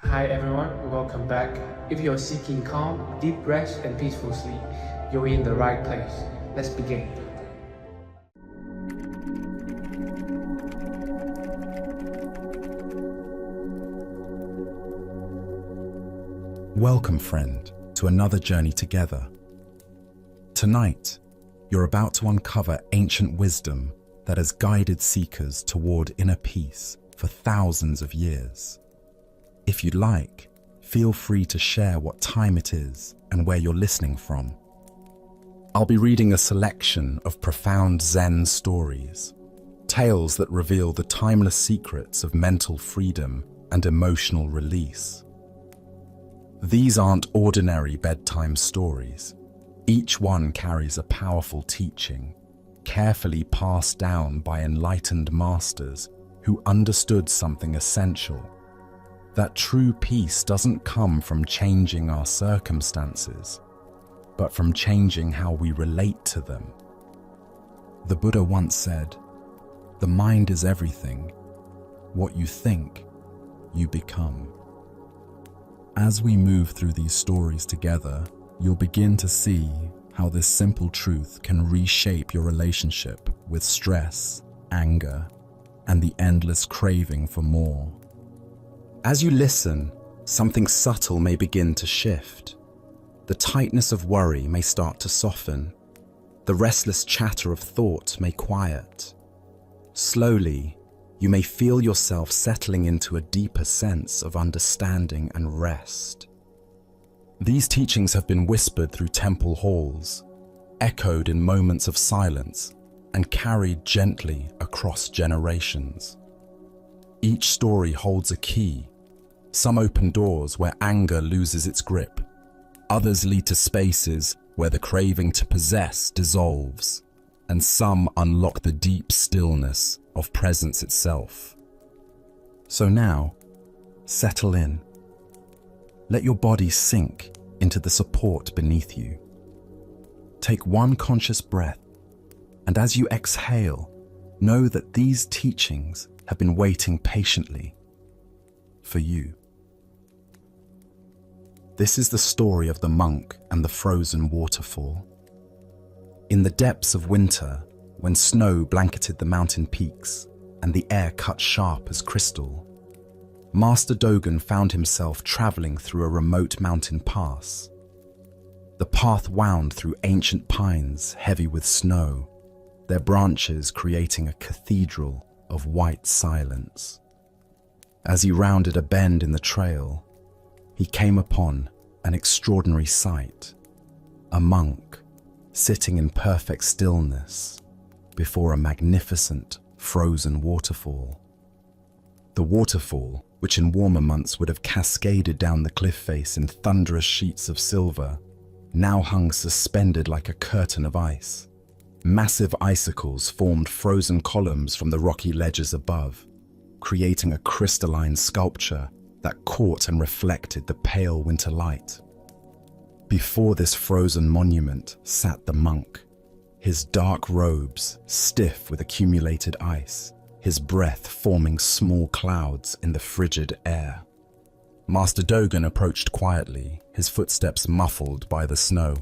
Hi everyone, welcome back. If you're seeking calm, deep rest, and peaceful sleep, you're in the right place. Let's begin. Welcome, friend, to another journey together. Tonight, you're about to uncover ancient wisdom that has guided seekers toward inner peace for thousands of years. If you'd like, feel free to share what time it is and where you're listening from. I'll be reading a selection of profound Zen stories, tales that reveal the timeless secrets of mental freedom and emotional release. These aren't ordinary bedtime stories. Each one carries a powerful teaching, carefully passed down by enlightened masters who understood something essential: that true peace doesn't come from changing our circumstances, but from changing how we relate to them. The Buddha once said, "The mind is everything. What you think, you become." As we move through these stories together, you'll begin to see how this simple truth can reshape your relationship with stress, anger, and the endless craving for more. As you listen, something subtle may begin to shift. The tightness of worry may start to soften. The restless chatter of thought may quiet. Slowly, you may feel yourself settling into a deeper sense of understanding and rest. These teachings have been whispered through temple halls, echoed in moments of silence, and carried gently across generations. Each story holds a key. Some open doors where anger loses its grip. Others lead to spaces where the craving to possess dissolves. And some unlock the deep stillness of presence itself. So now, settle in. Let your body sink into the support beneath you. Take one conscious breath, and as you exhale, know that these teachings have been waiting patiently for you. This is the story of the monk and the frozen waterfall. In the depths of winter, when snow blanketed the mountain peaks and the air cut sharp as crystal, Master Dogen found himself traveling through a remote mountain pass. The path wound through ancient pines heavy with snow, their branches creating a cathedral of white silence. As he rounded a bend in the trail, he came upon an extraordinary sight: a monk sitting in perfect stillness before a magnificent frozen waterfall. The waterfall, which in warmer months would have cascaded down the cliff face in thunderous sheets of silver, now hung suspended like a curtain of ice. Massive icicles formed frozen columns from the rocky ledges above, creating a crystalline sculpture that caught and reflected the pale winter light. Before this frozen monument sat the monk, his dark robes stiff with accumulated ice, his breath forming small clouds in the frigid air. Master Dogen approached quietly, his footsteps muffled by the snow.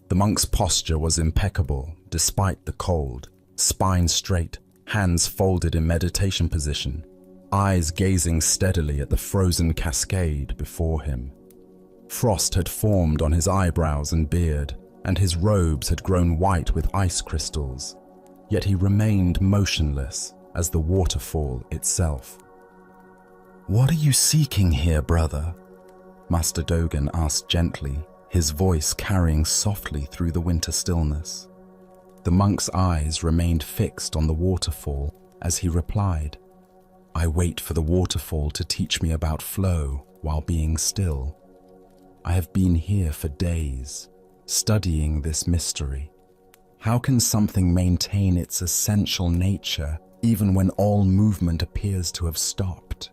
The monk's posture was impeccable despite the cold, spine straight, hands folded in meditation position, eyes gazing steadily at the frozen cascade before him. Frost had formed on his eyebrows and beard, and his robes had grown white with ice crystals, yet he remained motionless as the waterfall itself. "What are you seeking here, brother?" Master Dogen asked gently, his voice carrying softly through the winter stillness. The monk's eyes remained fixed on the waterfall as he replied, "I wait for the waterfall to teach me about flow while being still. I have been here for days, studying this mystery. How can something maintain its essential nature even when all movement appears to have stopped?"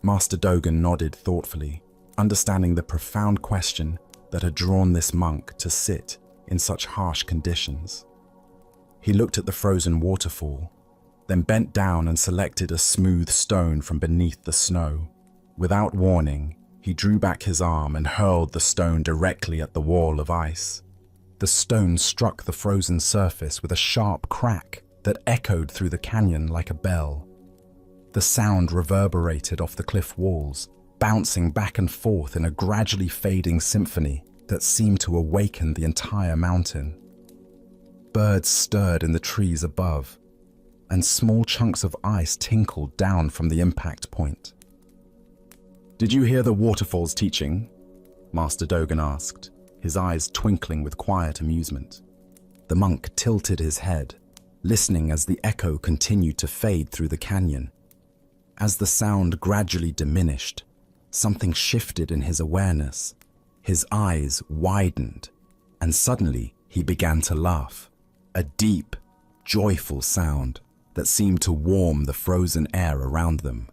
Master Dogen nodded thoughtfully, understanding the profound question that had drawn this monk to sit in such harsh conditions. He looked at the frozen waterfall, then bent down and selected a smooth stone from beneath the snow. Without warning, he drew back his arm and hurled the stone directly at the wall of ice. The stone struck the frozen surface with a sharp crack that echoed through the canyon like a bell. The sound reverberated off the cliff walls, bouncing back and forth in a gradually fading symphony that seemed to awaken the entire mountain. Birds stirred in the trees above, and small chunks of ice tinkled down from the impact point. "Did you hear the waterfall's teaching?" Master Dogen asked, his eyes twinkling with quiet amusement. The monk tilted his head, listening as the echo continued to fade through the canyon. As the sound gradually diminished, something shifted in his awareness. His eyes widened, and suddenly he began to laugh, a deep, joyful sound that seemed to warm the frozen air around them.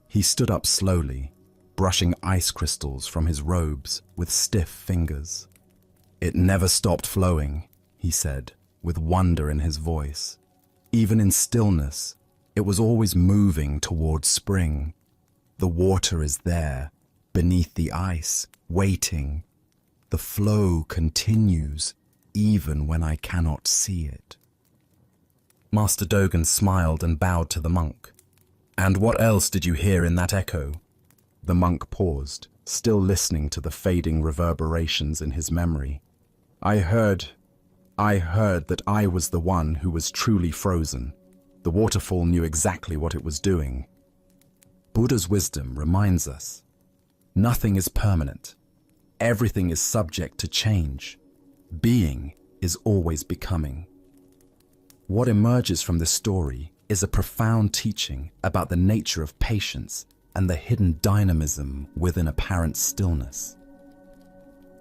He stood up slowly, brushing ice crystals from his robes with stiff fingers. "It never stopped flowing," he said, with wonder in his voice. "Even in stillness, it was always moving towards spring. The water is there, beneath the ice, waiting. The flow continues, even when I cannot see it." Master Dogen smiled and bowed to the monk. "And what else did you hear in that echo?" The monk paused, still listening to the fading reverberations in his memory. I heard that I was the one who was truly frozen. The waterfall knew exactly what it was doing." Buddha's wisdom reminds us, nothing is permanent. Everything is subject to change. Being is always becoming. What emerges from this story is a profound teaching about the nature of patience and the hidden dynamism within apparent stillness.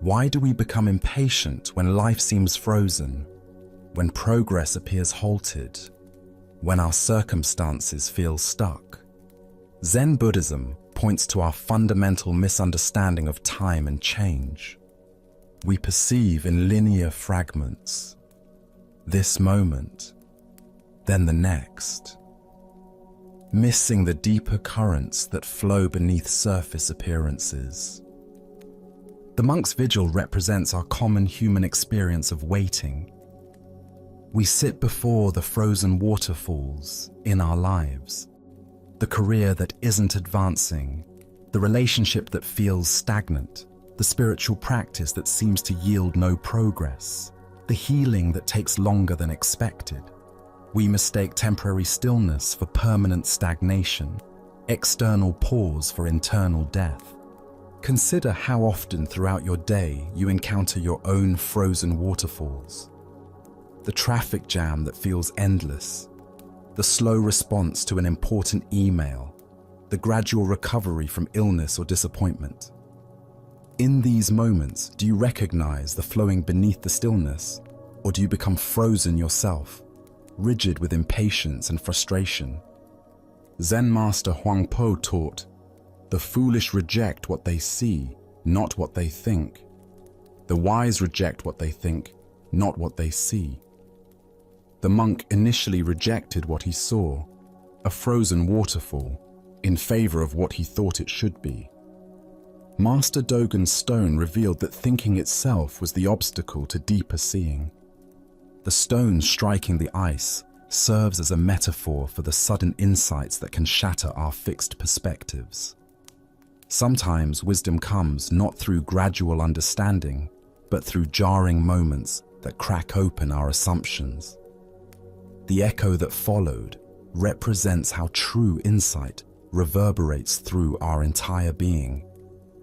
Why do we become impatient when life seems frozen, when progress appears halted, when our circumstances feel stuck? Zen Buddhism points to our fundamental misunderstanding of time and change. We perceive in linear fragments, this moment, then the next, missing the deeper currents that flow beneath surface appearances. The monk's vigil represents our common human experience of waiting. We sit before the frozen waterfalls in our lives, the career that isn't advancing, the relationship that feels stagnant, the spiritual practice that seems to yield no progress, the healing that takes longer than expected. We mistake temporary stillness for permanent stagnation, external pause for internal death. Consider how often throughout your day you encounter your own frozen waterfalls. The traffic jam that feels endless, the slow response to an important email, the gradual recovery from illness or disappointment. In these moments, do you recognize the flowing beneath the stillness, or do you become frozen yourself, rigid with impatience and frustration? Zen master Huangpo taught, "The foolish reject what they see, not what they think. The wise reject what they think, not what they see." The monk initially rejected what he saw, a frozen waterfall, in favor of what he thought it should be. Master Dogen's stone revealed that thinking itself was the obstacle to deeper seeing. The stone striking the ice serves as a metaphor for the sudden insights that can shatter our fixed perspectives. Sometimes wisdom comes not through gradual understanding, but through jarring moments that crack open our assumptions. The echo that followed represents how true insight reverberates through our entire being,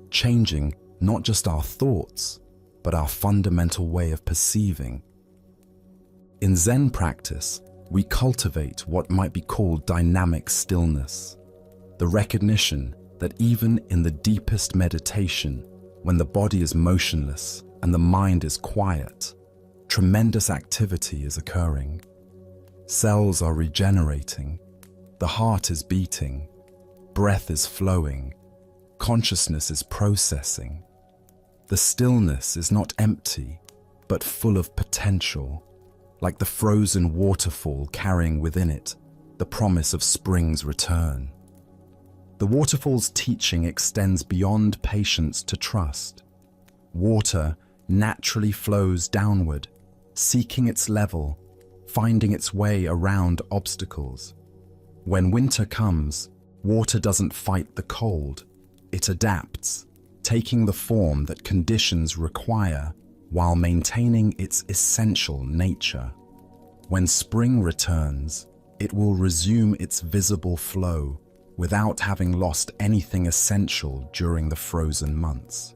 changing not just our thoughts, but our fundamental way of perceiving. In Zen practice, we cultivate what might be called dynamic stillness, the recognition that even in the deepest meditation, when the body is motionless and the mind is quiet, tremendous activity is occurring. Cells are regenerating, the heart is beating, breath is flowing, consciousness is processing. The stillness is not empty, but full of potential, like the frozen waterfall carrying within it the promise of spring's return. The waterfall's teaching extends beyond patience to trust. Water naturally flows downward, seeking its level, finding its way around obstacles. When winter comes, water doesn't fight the cold, it adapts, taking the form that conditions require while maintaining its essential nature. When spring returns, it will resume its visible flow without having lost anything essential during the frozen months.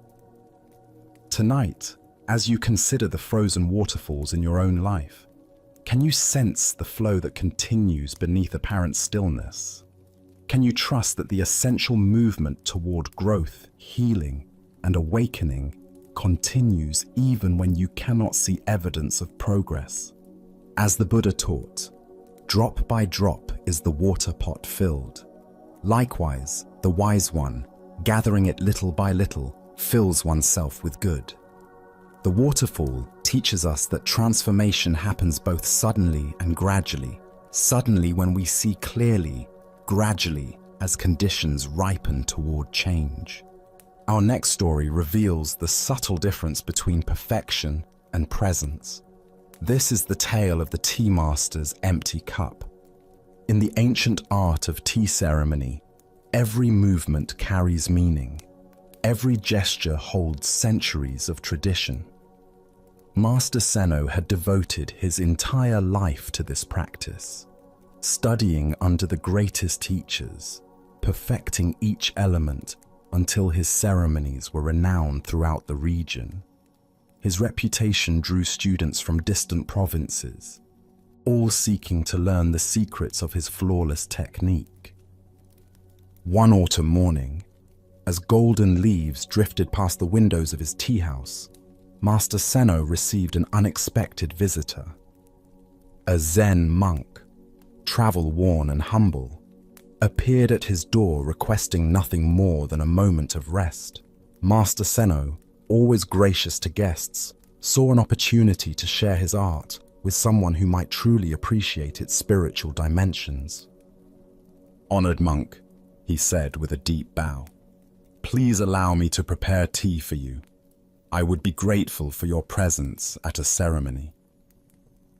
Tonight, as you consider the frozen waterfalls in your own life, can you sense the flow that continues beneath apparent stillness? Can you trust that the essential movement toward growth, healing, and awakening continues even when you cannot see evidence of progress? As the Buddha taught, drop by drop is the water pot filled. Likewise, the wise one, gathering it little by little, fills oneself with good. The waterfall teaches us that transformation happens both suddenly and gradually. Suddenly when we see clearly, gradually as conditions ripen toward change. Our next story reveals the subtle difference between perfection and presence. This is the tale of the tea master's empty cup. In the ancient art of tea ceremony, every movement carries meaning. Every gesture holds centuries of tradition. Master Seno had devoted his entire life to this practice, studying under the greatest teachers, perfecting each element until his ceremonies were renowned throughout the region. His reputation drew students from distant provinces, all seeking to learn the secrets of his flawless technique. One autumn morning, as golden leaves drifted past the windows of his tea house, Master Seno received an unexpected visitor. A Zen monk, travel-worn and humble, appeared at his door requesting nothing more than a moment of rest. Master Seno, always gracious to guests, saw an opportunity to share his art with someone who might truly appreciate its spiritual dimensions. "Honored monk," he said with a deep bow, "please allow me to prepare tea for you. I would be grateful for your presence at a ceremony."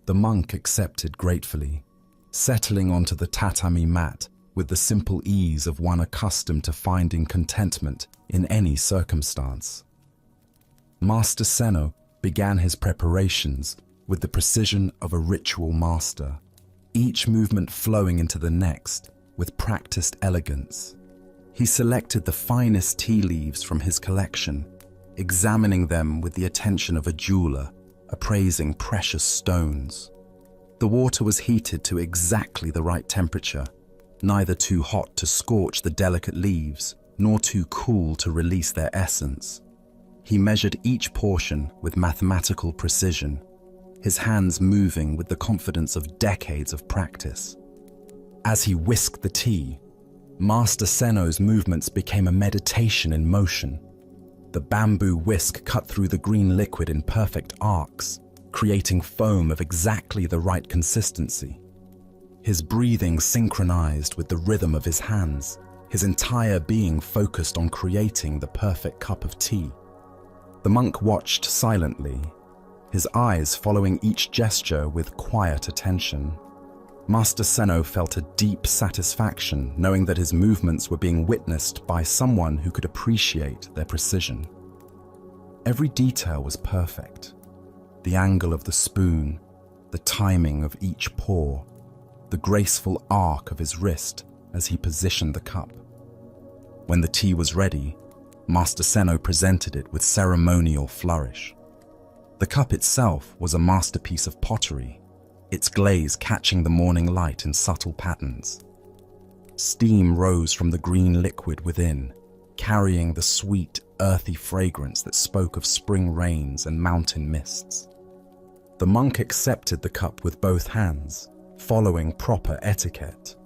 The monk accepted gratefully, settling onto the tatami mat with the simple ease of one accustomed to finding contentment in any circumstance. Master Seno began his preparations with the precision of a ritual master, each movement flowing into the next with practiced elegance. He selected the finest tea leaves from his collection, examining them with the attention of a jeweler, appraising precious stones. The water was heated to exactly the right temperature, neither too hot to scorch the delicate leaves, nor too cool to release their essence. He measured each portion with mathematical precision, his hands moving with the confidence of decades of practice. As he whisked the tea, Master Seno's movements became a meditation in motion. The bamboo whisk cut through the green liquid in perfect arcs, creating foam of exactly the right consistency. His breathing synchronized with the rhythm of his hands, his entire being focused on creating the perfect cup of tea. The monk watched silently, his eyes following each gesture with quiet attention. Master Seno felt a deep satisfaction knowing that his movements were being witnessed by someone who could appreciate their precision. Every detail was perfect. The angle of the spoon, the timing of each pour, the graceful arc of his wrist as he positioned the cup. When the tea was ready, Master Seno presented it with ceremonial flourish. The cup itself was a masterpiece of pottery, its glaze catching the morning light in subtle patterns. Steam rose from the green liquid within, carrying the sweet, earthy fragrance that spoke of spring rains and mountain mists. The monk accepted the cup with both hands, following proper etiquette.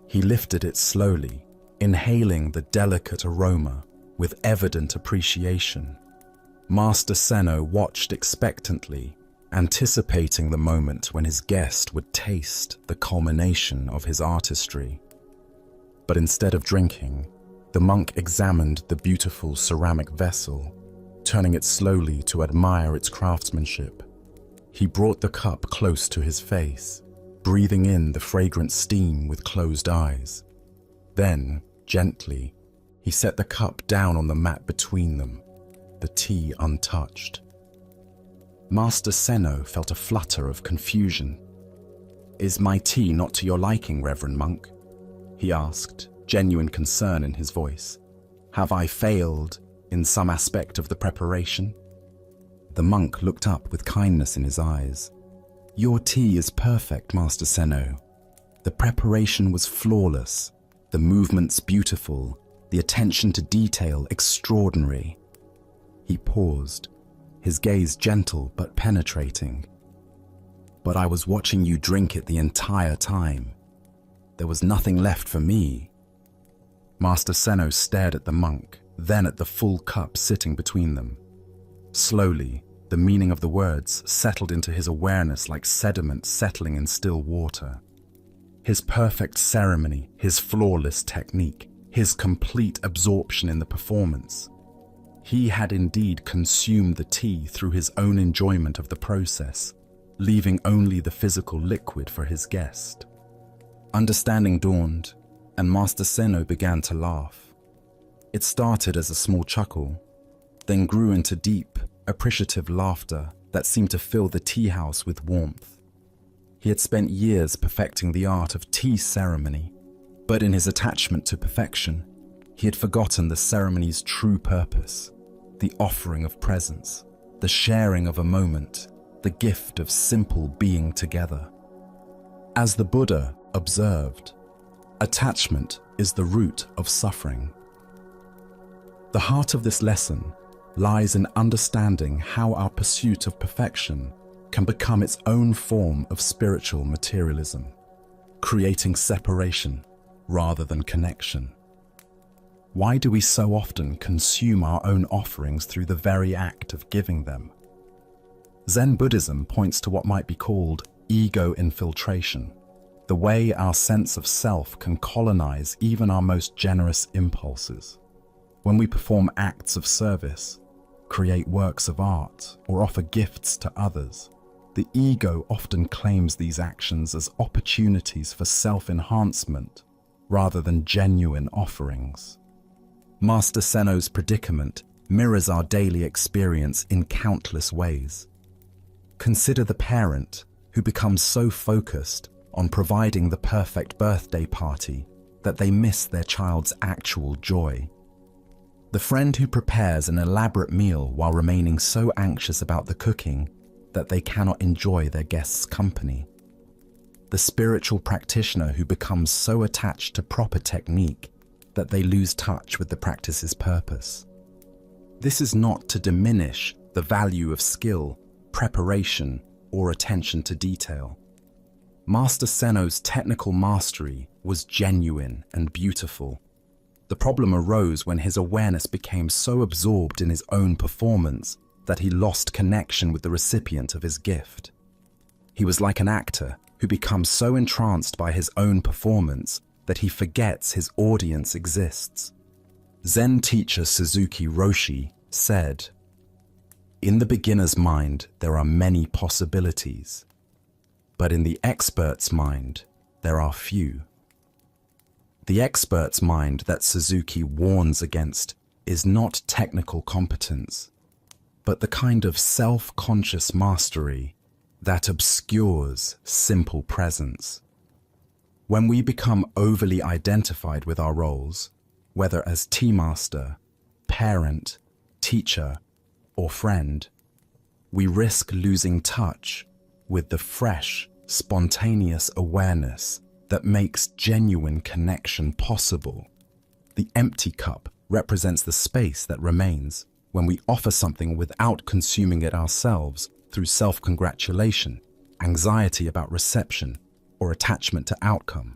He lifted it slowly, inhaling the delicate aroma with evident appreciation. Master Seno watched expectantly, anticipating the moment when his guest would taste the culmination of his artistry. But instead of drinking, The monk examined the beautiful ceramic vessel, turning it slowly to admire its craftsmanship. He brought the cup close to his face, breathing in the fragrant steam with closed eyes. Then, gently, he set the cup down on the mat between them, the tea untouched. Master Seno felt a flutter of confusion. "Is my tea not to your liking, Reverend Monk?" he asked, genuine concern in his voice. "Have I failed in some aspect of the preparation?" The monk looked up with kindness in his eyes. "Your tea is perfect, Master Seno. The preparation was flawless, the movements beautiful, the attention to detail extraordinary." He paused, his gaze gentle but penetrating. "But I was watching you drink it the entire time. There was nothing left for me." Master Seno stared at the monk, then at the full cup sitting between them. Slowly, the meaning of the words settled into his awareness like sediment settling in still water. His perfect ceremony, his flawless technique, his complete absorption in the performance. He had indeed consumed the tea through his own enjoyment of the process, leaving only the physical liquid for his guest. Understanding dawned, and Master Seno began to laugh. It started as a small chuckle, then grew into deep, appreciative laughter that seemed to fill the tea house with warmth. He had spent years perfecting the art of tea ceremony, but in his attachment to perfection, he had forgotten the ceremony's true purpose, the offering of presence, the sharing of a moment, the gift of simple being together. As the Buddha observed, attachment is the root of suffering. The heart of this lesson lies in understanding how our pursuit of perfection can become its own form of spiritual materialism, creating separation rather than connection. Why do we so often consume our own offerings through the very act of giving them? Zen Buddhism points to what might be called ego infiltration, the way our sense of self can colonize even our most generous impulses. When we perform acts of service, create works of art, or offer gifts to others, the ego often claims these actions as opportunities for self-enhancement rather than genuine offerings. Master Seno's predicament mirrors our daily experience in countless ways. Consider the parent who becomes so focused on providing the perfect birthday party that they miss their child's actual joy. The friend who prepares an elaborate meal while remaining so anxious about the cooking that they cannot enjoy their guests' company. The spiritual practitioner who becomes so attached to proper technique that they lose touch with the practice's purpose. This is not to diminish the value of skill, preparation, or attention to detail. Master Seno's technical mastery was genuine and beautiful. The problem arose when his awareness became so absorbed in his own performance that he lost connection with the recipient of his gift. He was like an actor who becomes so entranced by his own performance that he forgets his audience exists. Zen teacher Suzuki Roshi said, "In the beginner's mind, there are many possibilities, but in the expert's mind, there are few." The expert's mind that Suzuki warns against is not technical competence, but the kind of self-conscious mastery that obscures simple presence. When we become overly identified with our roles, whether as tea master, parent, teacher, or friend, we risk losing touch with the fresh, spontaneous awareness that makes genuine connection possible. The empty cup represents the space that remains when we offer something without consuming it ourselves through self-congratulation, anxiety about reception, or attachment to outcome.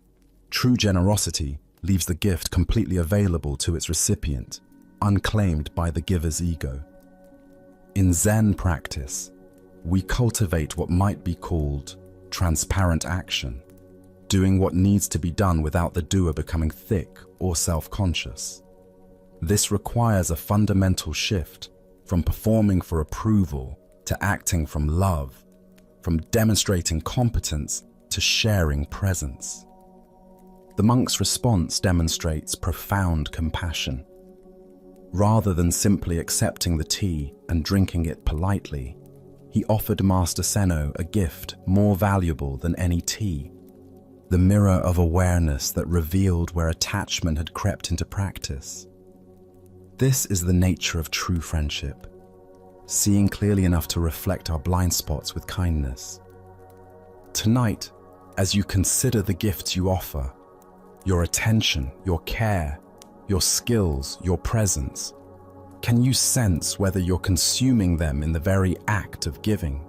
True generosity leaves the gift completely available to its recipient, unclaimed by the giver's ego. In Zen practice, we cultivate what might be called transparent action, doing what needs to be done without the doer becoming thick or self-conscious. This requires a fundamental shift from performing for approval to acting from love, from demonstrating competence to sharing presence. The monk's response demonstrates profound compassion. Rather than simply accepting the tea and drinking it politely, he offered Master Seno a gift more valuable than any tea, the mirror of awareness that revealed where attachment had crept into practice. This is the nature of true friendship, seeing clearly enough to reflect our blind spots with kindness. Tonight, as you consider the gifts you offer, your attention, your care, your skills, your presence, can you sense whether you're consuming them in the very act of giving?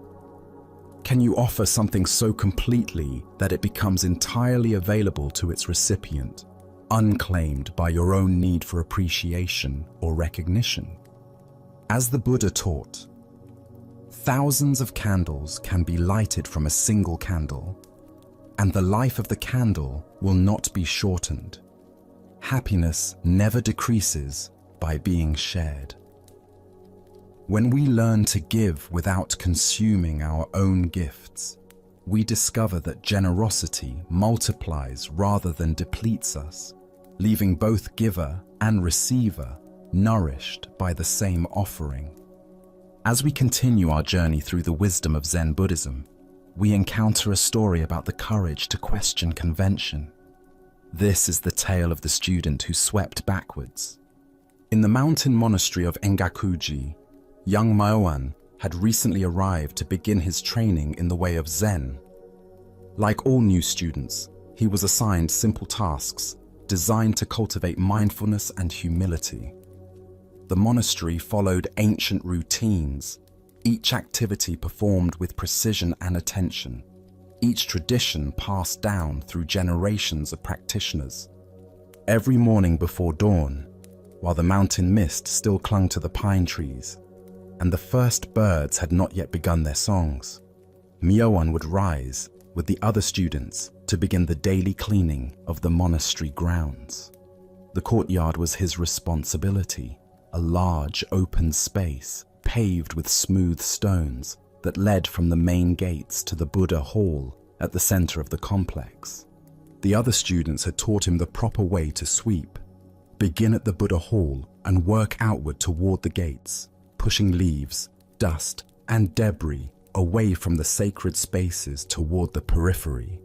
Can you offer something so completely that it becomes entirely available to its recipient, unclaimed by your own need for appreciation or recognition? As the Buddha taught, thousands of candles can be lighted from a single candle, and the life of the candle will not be shortened. Happiness never decreases by being shared. When we learn to give without consuming our own gifts, we discover that generosity multiplies rather than depletes us, leaving both giver and receiver nourished by the same offering. As we continue our journey through the wisdom of Zen Buddhism, we encounter a story about the courage to question convention. This is the tale of the student who swept backwards. In the mountain monastery of Engakuji, young Myoan had recently arrived to begin his training in the way of Zen. Like all new students, he was assigned simple tasks designed to cultivate mindfulness and humility. The monastery followed ancient routines, each activity performed with precision and attention, each tradition passed down through generations of practitioners. Every morning before dawn, while the mountain mist still clung to the pine trees, and the first birds had not yet begun their songs, Myoan would rise with the other students to begin the daily cleaning of the monastery grounds. The courtyard was his responsibility, a large open space paved with smooth stones that led from the main gates to the Buddha hall at the center of the complex. The other students had taught him the proper way to sweep. Begin at the Buddha hall and work outward toward the gates, pushing leaves, dust, and debris away from the sacred spaces toward the periphery.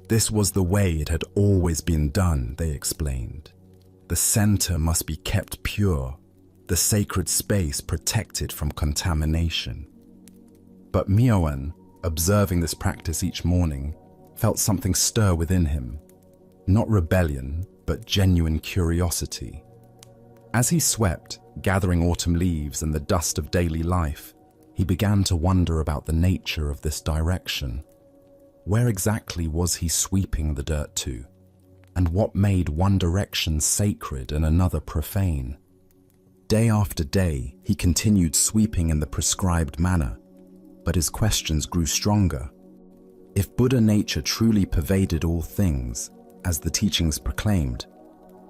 This was the way it had always been done, they explained. The center must be kept pure, the sacred space protected from contamination. But Myoan, observing this practice each morning, felt something stir within him. Not rebellion, but genuine curiosity. As he swept, gathering autumn leaves and the dust of daily life, he began to wonder about the nature of this direction. Where exactly was he sweeping the dirt to? And what made one direction sacred and another profane? Day after day, he continued sweeping in the prescribed manner, but his questions grew stronger. If Buddha nature truly pervaded all things, as the teachings proclaimed,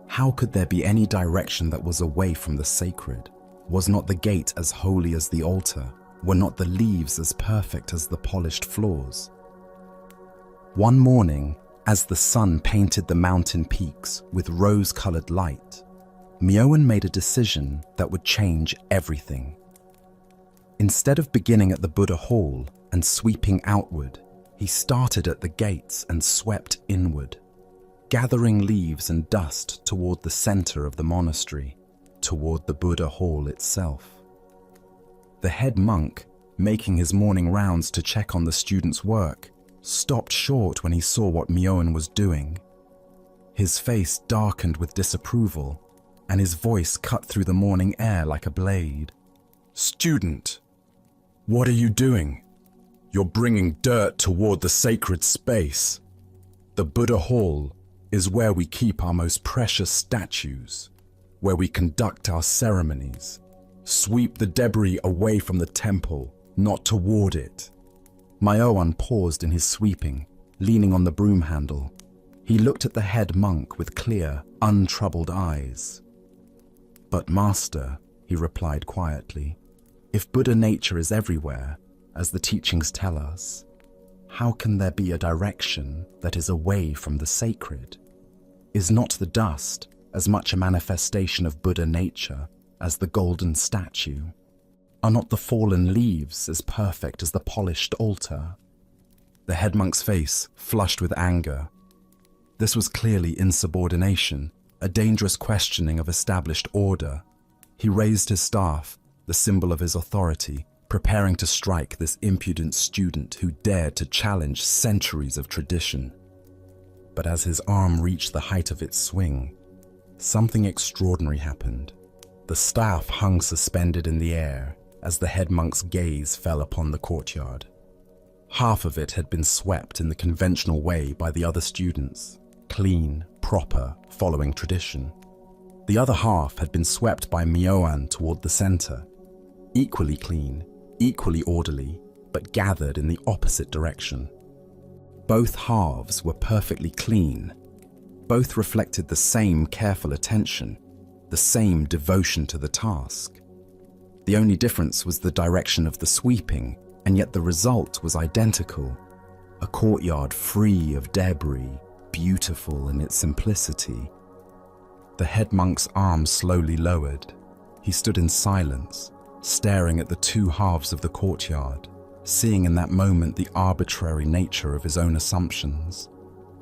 how could there be any direction that was away from the sacred? Was not the gate as holy as the altar? Were not the leaves as perfect as the polished floors? One morning, as the sun painted the mountain peaks with rose-colored light, Myoan made a decision that would change everything. Instead of beginning at the Buddha hall and sweeping outward, he started at the gates and swept inward, gathering leaves and dust toward the center of the monastery, toward the Buddha hall itself. The head monk, making his morning rounds to check on the students' work, stopped short when he saw what Myoan was doing. His face darkened with disapproval, and his voice cut through the morning air like a blade. "Student, what are you doing? You're bringing dirt toward the sacred space. The Buddha hall is where we keep our most precious statues, where we conduct our ceremonies. Sweep the debris away from the temple, not toward it." Myoan paused in his sweeping, leaning on the broom handle. He looked at the head monk with clear, untroubled eyes. "But Master," he replied quietly, "if Buddha nature is everywhere, as the teachings tell us, how can there be a direction that is away from the sacred? Is not the dust as much a manifestation of Buddha nature as the golden statue? Are not the fallen leaves as perfect as the polished altar?" The head monk's face flushed with anger. This was clearly insubordination, a dangerous questioning of established order. He raised his staff, the symbol of his authority, preparing to strike this impudent student who dared to challenge centuries of tradition. But as his arm reached the height of its swing, something extraordinary happened. The staff hung suspended in the air as the head monk's gaze fell upon the courtyard. Half of it had been swept in the conventional way by the other students, clean, proper, following tradition. The other half had been swept by Myoan toward the center, equally clean, equally orderly, but gathered in the opposite direction. Both halves were perfectly clean. Both reflected the same careful attention, the same devotion to the task. The only difference was the direction of the sweeping, and yet the result was identical. A courtyard free of debris, beautiful in its simplicity. The head monk's arm slowly lowered. He stood in silence, staring at the two halves of the courtyard, seeing in that moment the arbitrary nature of his own assumptions.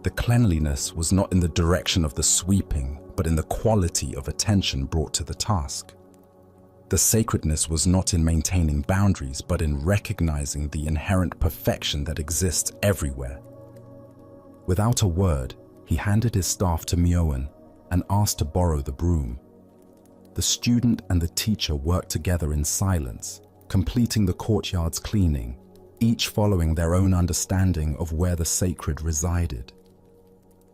The cleanliness was not in the direction of the sweeping, but in the quality of attention brought to the task. The sacredness was not in maintaining boundaries, but in recognizing the inherent perfection that exists everywhere. Without a word, he handed his staff to Myoan and asked to borrow the broom. The student and the teacher worked together in silence, completing the courtyard's cleaning, each following their own understanding of where the sacred resided.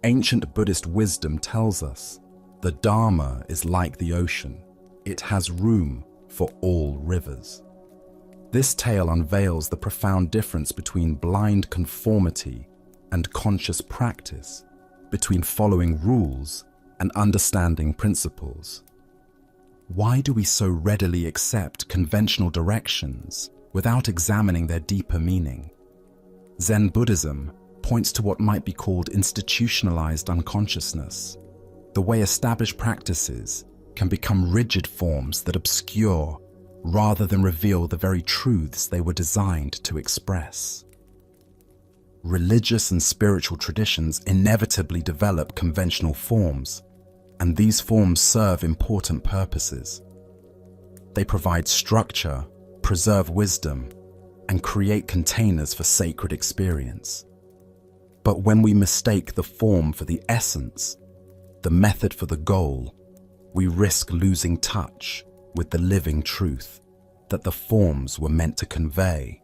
Ancient Buddhist wisdom tells us the Dharma is like the ocean. It has room for all rivers. This tale unveils the profound difference between blind conformity and conscious practice, between following rules and understanding principles. Why do we so readily accept conventional directions without examining their deeper meaning? Zen Buddhism points to what might be called institutionalized unconsciousness, the way established practices can become rigid forms that obscure rather than reveal the very truths they were designed to express. Religious and spiritual traditions inevitably develop conventional forms, and these forms serve important purposes. They provide structure, preserve wisdom, and create containers for sacred experience. But when we mistake the form for the essence, the method for the goal, we risk losing touch with the living truth that the forms were meant to convey.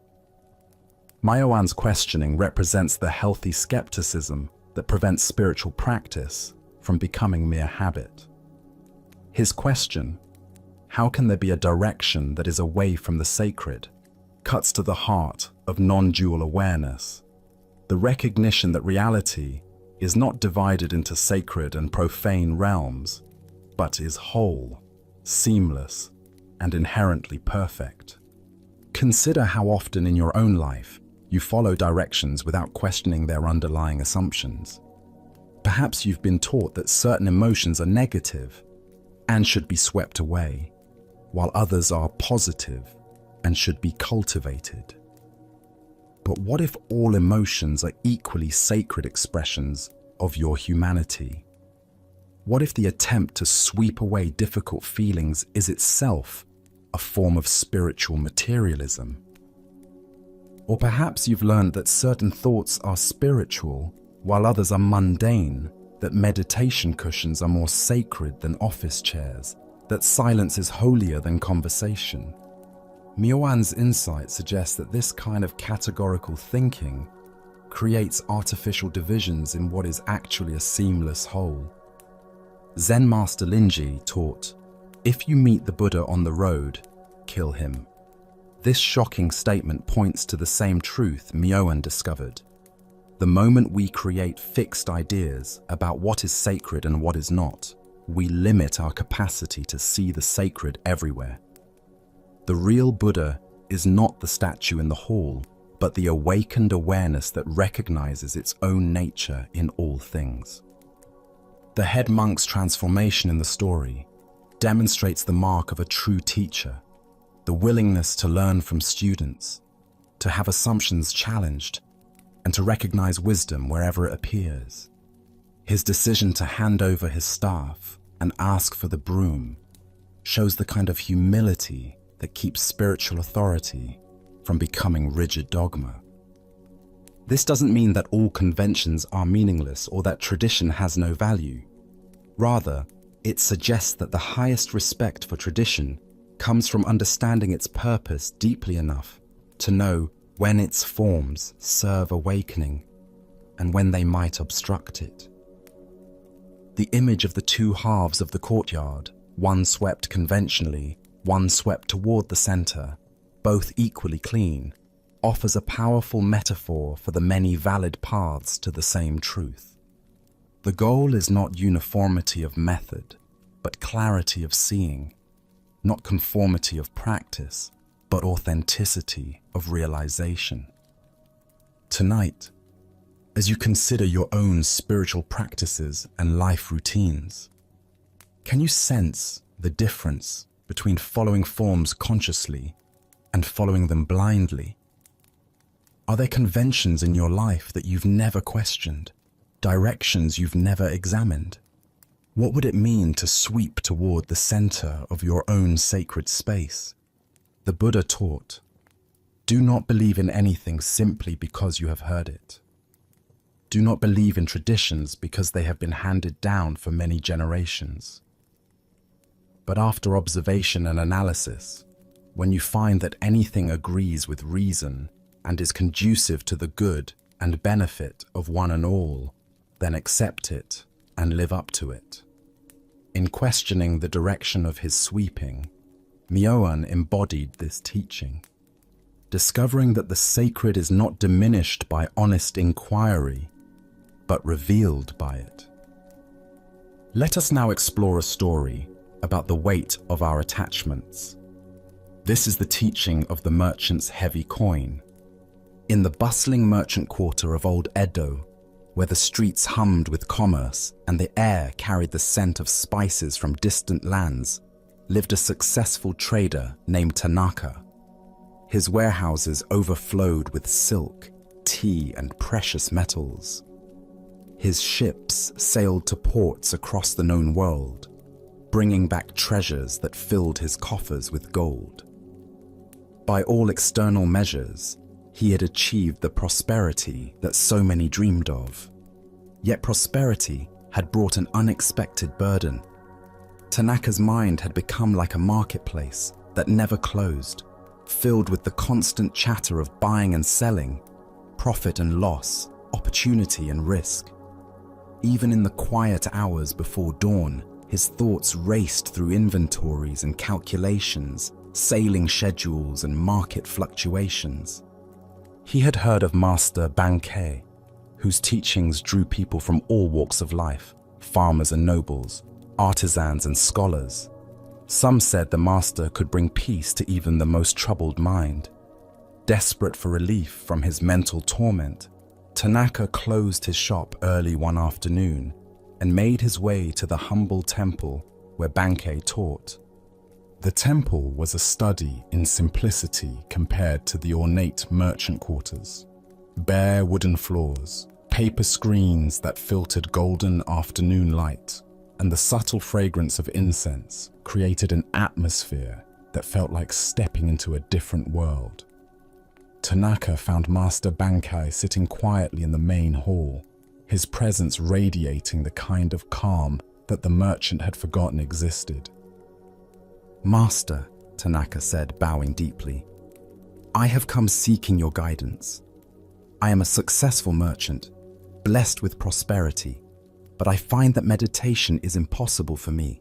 Myoan's questioning represents the healthy skepticism that prevents spiritual practice from becoming mere habit. His question, how can there be a direction that is away from the sacred, cuts to the heart of non-dual awareness, the recognition that reality is not divided into sacred and profane realms, but is whole, seamless, and inherently perfect. Consider how often in your own life you follow directions without questioning their underlying assumptions. Perhaps you've been taught that certain emotions are negative and should be swept away, while others are positive and should be cultivated. But what if all emotions are equally sacred expressions of your humanity? What if the attempt to sweep away difficult feelings is itself a form of spiritual materialism? Or perhaps you've learned that certain thoughts are spiritual while others are mundane, that meditation cushions are more sacred than office chairs, that silence is holier than conversation. Myoan's insight suggests that this kind of categorical thinking creates artificial divisions in what is actually a seamless whole. Zen Master Linji taught, "If you meet the Buddha on the road, kill him." This shocking statement points to the same truth Myoan discovered. The moment we create fixed ideas about what is sacred and what is not, we limit our capacity to see the sacred everywhere. The real Buddha is not the statue in the hall, but the awakened awareness that recognizes its own nature in all things. The head monk's transformation in the story demonstrates the mark of a true teacher, the willingness to learn from students, to have assumptions challenged, and to recognize wisdom wherever it appears. His decision to hand over his staff and ask for the broom shows the kind of humility that keeps spiritual authority from becoming rigid dogma. This doesn't mean that all conventions are meaningless or that tradition has no value. Rather, it suggests that the highest respect for tradition comes from understanding its purpose deeply enough to know when its forms serve awakening and when they might obstruct it. The image of the two halves of the courtyard, one swept conventionally, one swept toward the center, both equally clean, offers a powerful metaphor for the many valid paths to the same truth. The goal is not uniformity of method, but clarity of seeing, not conformity of practice, but authenticity of realization. Tonight, as you consider your own spiritual practices and life routines, can you sense the difference between following forms consciously and following them blindly? Are there conventions in your life that you've never questioned, directions you've never examined? What would it mean to sweep toward the center of your own sacred space? The Buddha taught, "Do not believe in anything simply because you have heard it. Do not believe in traditions because they have been handed down for many generations. But after observation and analysis, when you find that anything agrees with reason and is conducive to the good and benefit of one and all, then accept it and live up to it." In questioning the direction of his sweeping, Myoan embodied this teaching, discovering that the sacred is not diminished by honest inquiry, but revealed by it. Let us now explore a story about the weight of our attachments. This is the teaching of the merchant's heavy coin. In the bustling merchant quarter of old Edo, where the streets hummed with commerce and the air carried the scent of spices from distant lands, lived a successful trader named Tanaka. His warehouses overflowed with silk, tea, and precious metals. His ships sailed to ports across the known world, bringing back treasures that filled his coffers with gold. By all external measures, he had achieved the prosperity that so many dreamed of. Yet prosperity had brought an unexpected burden. Tanaka's mind had become like a marketplace that never closed, filled with the constant chatter of buying and selling, profit and loss, opportunity and risk. Even in the quiet hours before dawn, his thoughts raced through inventories and calculations, sailing schedules and market fluctuations. He had heard of Master Bankei, whose teachings drew people from all walks of life, farmers and nobles, artisans and scholars. Some said the master could bring peace to even the most troubled mind. Desperate for relief from his mental torment, Tanaka closed his shop early one afternoon and made his way to the humble temple where Bankei taught. The temple was a study in simplicity compared to the ornate merchant quarters. Bare wooden floors, paper screens that filtered golden afternoon light, and the subtle fragrance of incense created an atmosphere that felt like stepping into a different world. Tanaka found Master Bankei sitting quietly in the main hall, his presence radiating the kind of calm that the merchant had forgotten existed. "Master," Tanaka said, bowing deeply, "I have come seeking your guidance. I am a successful merchant, blessed with prosperity, but I find that meditation is impossible for me.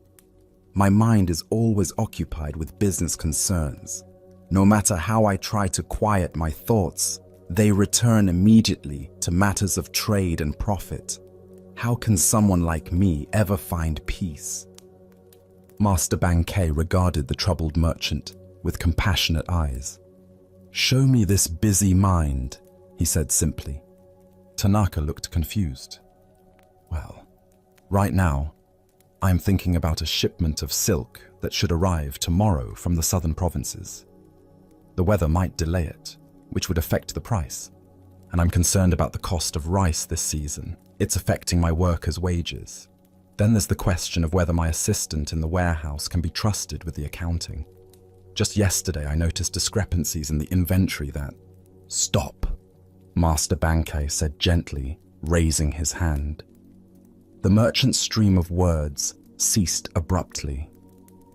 My mind is always occupied with business concerns. No matter how I try to quiet my thoughts, they return immediately to matters of trade and profit. How can someone like me ever find peace?" Master Bankei regarded the troubled merchant with compassionate eyes. "Show me this busy mind," he said simply. Tanaka looked confused. "Well, right now, I'm thinking about a shipment of silk that should arrive tomorrow from the southern provinces. The weather might delay it, which would affect the price. And I'm concerned about the cost of rice this season. It's affecting my workers' wages. Then there's the question of whether my assistant in the warehouse can be trusted with the accounting. Just yesterday, I noticed discrepancies in the inventory that—" "Stop," Master Bankei said gently, raising his hand. The merchant's stream of words ceased abruptly.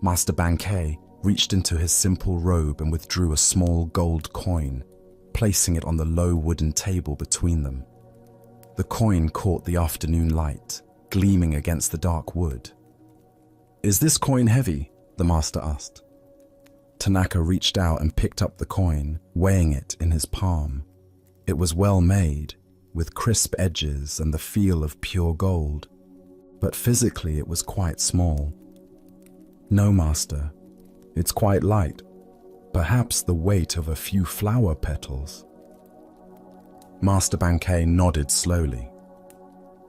Master Bankei reached into his simple robe and withdrew a small gold coin, placing it on the low wooden table between them. The coin caught the afternoon light, gleaming against the dark wood. "Is this coin heavy?" the master asked. Tanaka reached out and picked up the coin, weighing it in his palm. It was well made, with crisp edges and the feel of pure gold, but physically it was quite small. "No, master, it's quite light, perhaps the weight of a few flower petals." Master Bankei nodded slowly.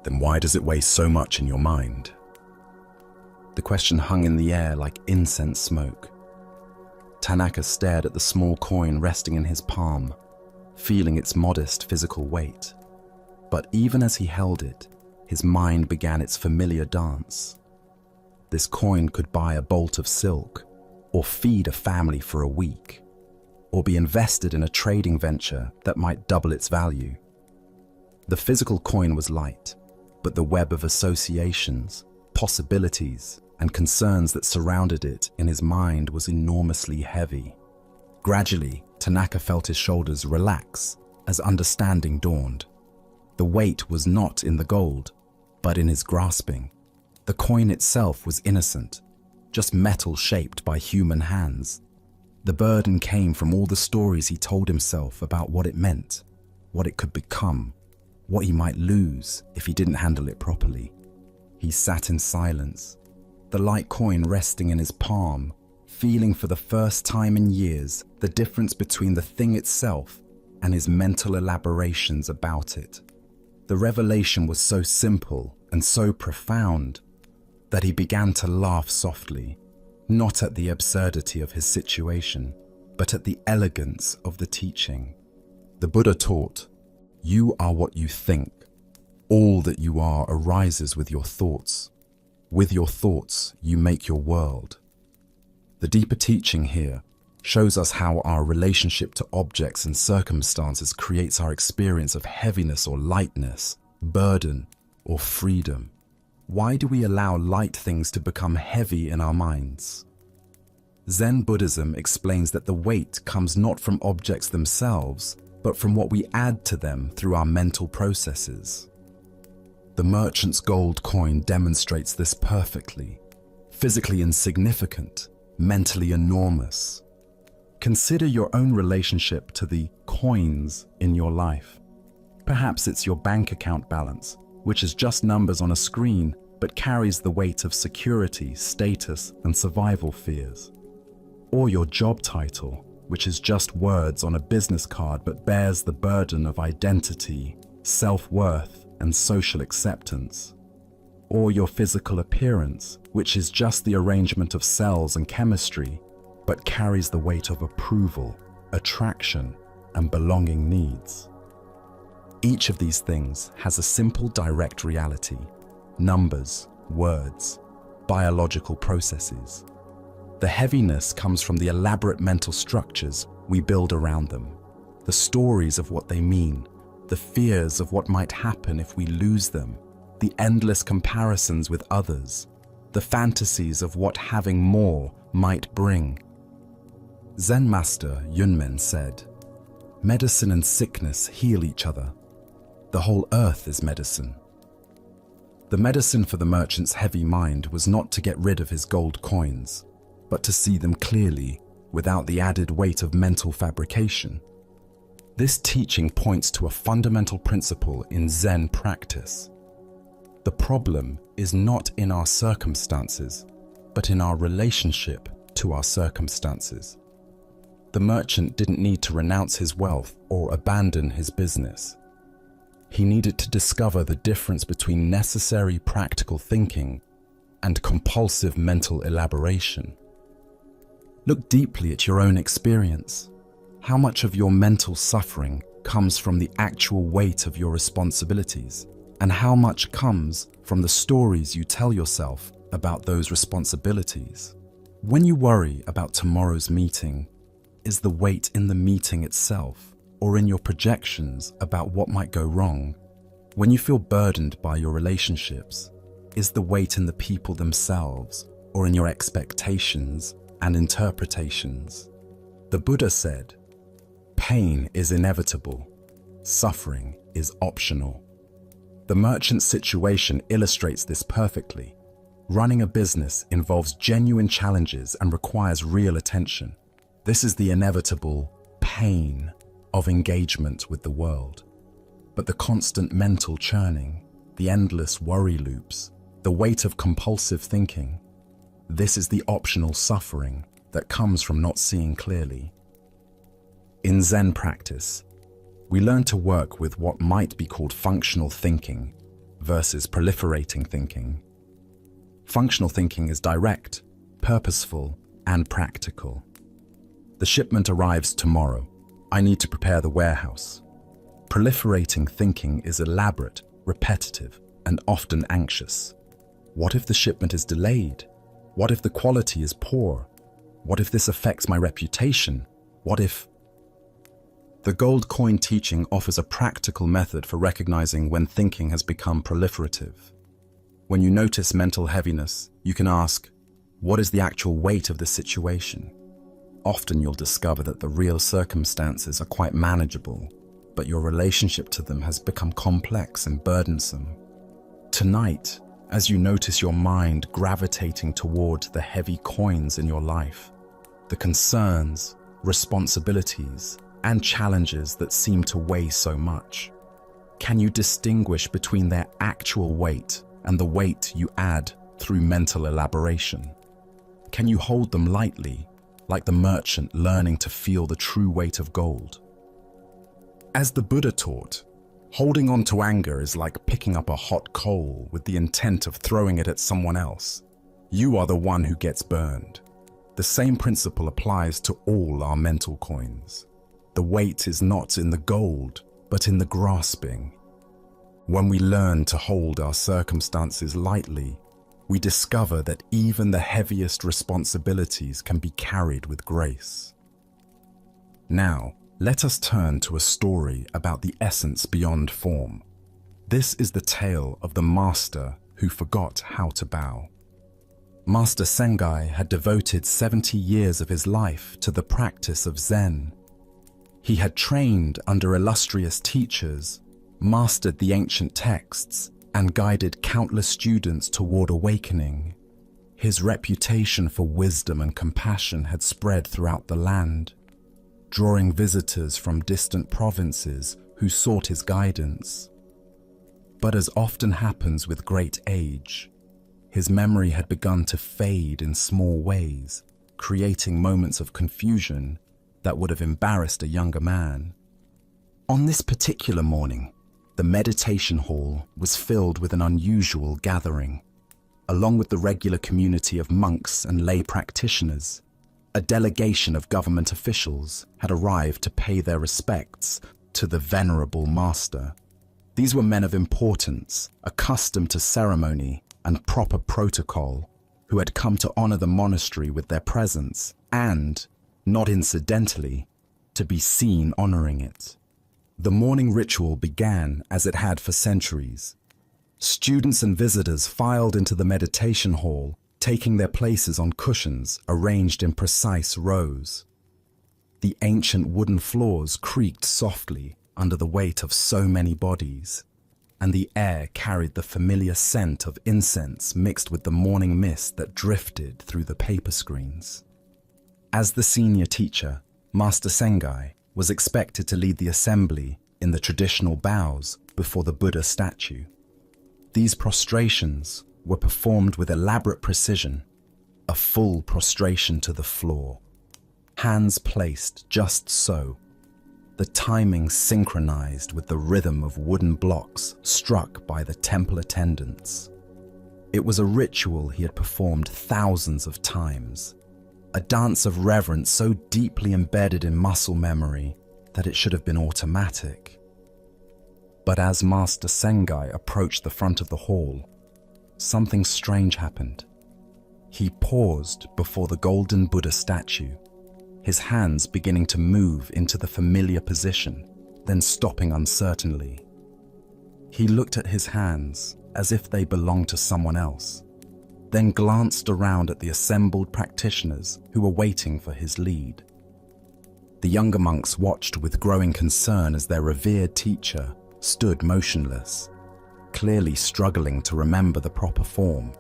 "Then why does it weigh so much in your mind?" The question hung in the air like incense smoke. Tanaka stared at the small coin resting in his palm, feeling its modest physical weight. But even as he held it, his mind began its familiar dance. This coin could buy a bolt of silk, or feed a family for a week, or be invested in a trading venture that might double its value. The physical coin was light, but the web of associations, possibilities, and concerns that surrounded it in his mind was enormously heavy. Gradually, Tanaka felt his shoulders relax as understanding dawned. The weight was not in the gold, but in his grasping. The coin itself was innocent, just metal shaped by human hands. The burden came from all the stories he told himself about what it meant, what it could become, what he might lose if he didn't handle it properly. He sat in silence, the light coin resting in his palm, feeling for the first time in years the difference between the thing itself and his mental elaborations about it. The revelation was so simple and so profound that he began to laugh softly, not at the absurdity of his situation, but at the elegance of the teaching. The Buddha taught, "You are what you think. All that you are arises with your thoughts. With your thoughts, you make your world." The deeper teaching here shows us how our relationship to objects and circumstances creates our experience of heaviness or lightness, burden or freedom. Why do we allow light things to become heavy in our minds? Zen Buddhism explains that the weight comes not from objects themselves, but from what we add to them through our mental processes. The merchant's gold coin demonstrates this perfectly. Physically insignificant, mentally enormous. Consider your own relationship to the coins in your life. Perhaps it's your bank account balance, which is just numbers on a screen, but carries the weight of security, status, and survival fears. Or your job title, which is just words on a business card, but bears the burden of identity, self-worth, and social acceptance. Or your physical appearance, which is just the arrangement of cells and chemistry, but carries the weight of approval, attraction, and belonging needs. Each of these things has a simple direct reality: numbers, words, biological processes. The heaviness comes from the elaborate mental structures we build around them, the stories of what they mean, the fears of what might happen if we lose them, the endless comparisons with others, the fantasies of what having more might bring. Zen master Yunmen said, "Medicine and sickness heal each other. The whole earth is medicine." The medicine for the merchant's heavy mind was not to get rid of his gold coins, but to see them clearly without the added weight of mental fabrication. This teaching points to a fundamental principle in Zen practice. The problem is not in our circumstances, but in our relationship to our circumstances. The merchant didn't need to renounce his wealth or abandon his business. He needed to discover the difference between necessary practical thinking and compulsive mental elaboration. Look deeply at your own experience. How much of your mental suffering comes from the actual weight of your responsibilities, and how much comes from the stories you tell yourself about those responsibilities? When you worry about tomorrow's meeting, is the weight in the meeting itself or in your projections about what might go wrong? When you feel burdened by your relationships, is the weight in the people themselves or in your expectations and interpretations? The Buddha said, "Pain is inevitable, suffering is optional." The merchant's situation illustrates this perfectly. Running a business involves genuine challenges and requires real attention. This is the inevitable pain of engagement with the world. But the constant mental churning, the endless worry loops, the weight of compulsive thinking, this is the optional suffering that comes from not seeing clearly. In Zen practice, we learn to work with what might be called functional thinking versus proliferating thinking. Functional thinking is direct, purposeful, and practical. The shipment arrives tomorrow. I need to prepare the warehouse. Proliferating thinking is elaborate, repetitive, and often anxious. What if the shipment is delayed? What if the quality is poor? What if this affects my reputation? What if... The gold coin teaching offers a practical method for recognizing when thinking has become proliferative. When you notice mental heaviness, you can ask, what is the actual weight of the situation? Often you'll discover that the real circumstances are quite manageable, but your relationship to them has become complex and burdensome. Tonight, as you notice your mind gravitating toward the heavy coins in your life, the concerns, responsibilities, and challenges that seem to weigh so much, can you distinguish between their actual weight and the weight you add through mental elaboration? Can you hold them lightly, like the merchant learning to feel the true weight of gold? As the Buddha taught, holding on to anger is like picking up a hot coal with the intent of throwing it at someone else. You are the one who gets burned. The same principle applies to all our mental coins. The weight is not in the gold, but in the grasping. When we learn to hold our circumstances lightly, we discover that even the heaviest responsibilities can be carried with grace. Now, let us turn to a story about the essence beyond form. This is the tale of the master who forgot how to bow. Master Sengai had devoted 70 years of his life to the practice of Zen. He had trained under illustrious teachers, mastered the ancient texts, and guided countless students toward awakening. His reputation for wisdom and compassion had spread throughout the land, drawing visitors from distant provinces who sought his guidance. But as often happens with great age, his memory had begun to fade in small ways, creating moments of confusion that would have embarrassed a younger man. On this particular morning, the meditation hall was filled with an unusual gathering. Along with the regular community of monks and lay practitioners, a delegation of government officials had arrived to pay their respects to the venerable master. These were men of importance, accustomed to ceremony and proper protocol, who had come to honor the monastery with their presence and, not incidentally, to be seen honoring it. The morning ritual began as it had for centuries. Students and visitors filed into the meditation hall, taking their places on cushions arranged in precise rows. The ancient wooden floors creaked softly under the weight of so many bodies, and the air carried the familiar scent of incense mixed with the morning mist that drifted through the paper screens. As the senior teacher, Master Sengai was expected to lead the assembly in the traditional bows before the Buddha statue. These prostrations were performed with elaborate precision. a full prostration to the floor, hands placed just so, the timing synchronized with the rhythm of wooden blocks struck by the temple attendants. It was a ritual he had performed thousands of times, a dance of reverence so deeply embedded in muscle memory that it should have been automatic. But as Master Sengai approached the front of the hall, something strange happened. He paused before the golden Buddha statue, his hands beginning to move into the familiar position, then stopping uncertainly. He looked at his hands as if they belonged to someone else, then glanced around at the assembled practitioners who were waiting for his lead. The younger monks watched with growing concern as their revered teacher stood motionless, clearly struggling to remember the proper form.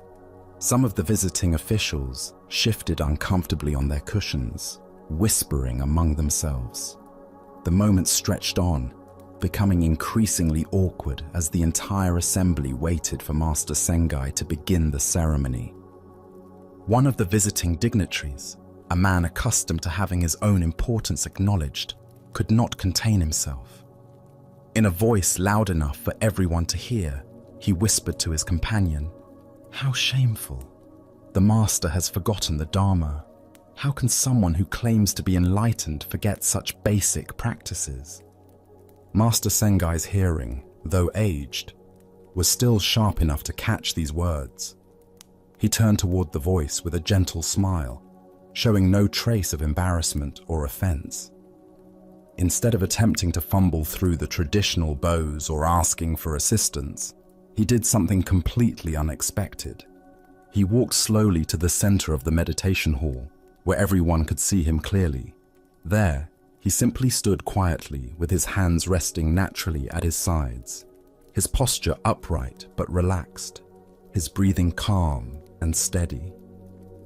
Some of the visiting officials shifted uncomfortably on their cushions, whispering among themselves. The moment stretched on, becoming increasingly awkward as the entire assembly waited for Master Sengai to begin the ceremony. One of the visiting dignitaries, a man accustomed to having his own importance acknowledged, could not contain himself. In a voice loud enough for everyone to hear, he whispered to his companion, "How shameful. The master has forgotten the Dharma. How can someone who claims to be enlightened forget such basic practices?" Master Sengai's hearing, though aged, was still sharp enough to catch these words. He turned toward the voice with a gentle smile, showing no trace of embarrassment or offense. Instead of attempting to fumble through the traditional bows or asking for assistance, he did something completely unexpected. He walked slowly to the center of the meditation hall, where everyone could see him clearly. There, he simply stood quietly with his hands resting naturally at his sides, his posture upright but relaxed, his breathing calm and steady.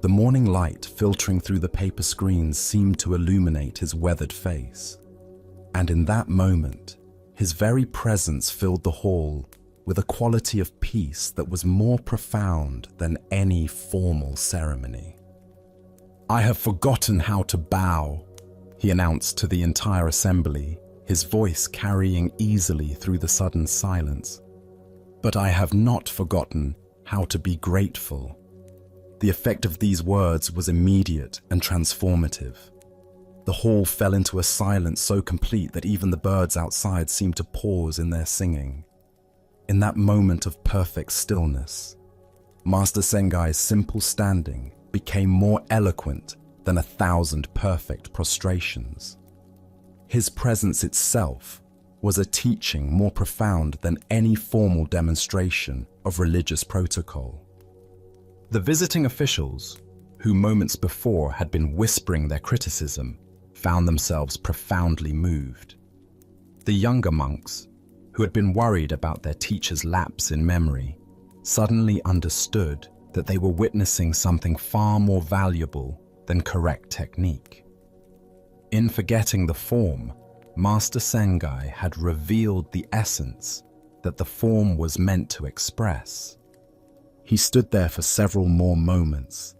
The morning light filtering through the paper screens seemed to illuminate his weathered face. And in that moment, his very presence filled the hall with a quality of peace that was more profound than any formal ceremony. "I have forgotten how to bow," he announced to the entire assembly, his voice carrying easily through the sudden silence. "But I have not forgotten how to be grateful." The effect of these words was immediate and transformative. The hall fell into a silence so complete that even the birds outside seemed to pause in their singing. In that moment of perfect stillness, Master Sengai's simple standing became more eloquent than 1,000 perfect prostrations. His presence itself was a teaching more profound than any formal demonstration of religious protocol. The visiting officials, who moments before had been whispering their criticism, found themselves profoundly moved. The younger monks, who had been worried about their teacher's lapse in memory, suddenly understood that they were witnessing something far more valuable than correct technique. In forgetting the form, Master Sengai had revealed the essence that the form was meant to express. He stood there for several more moments,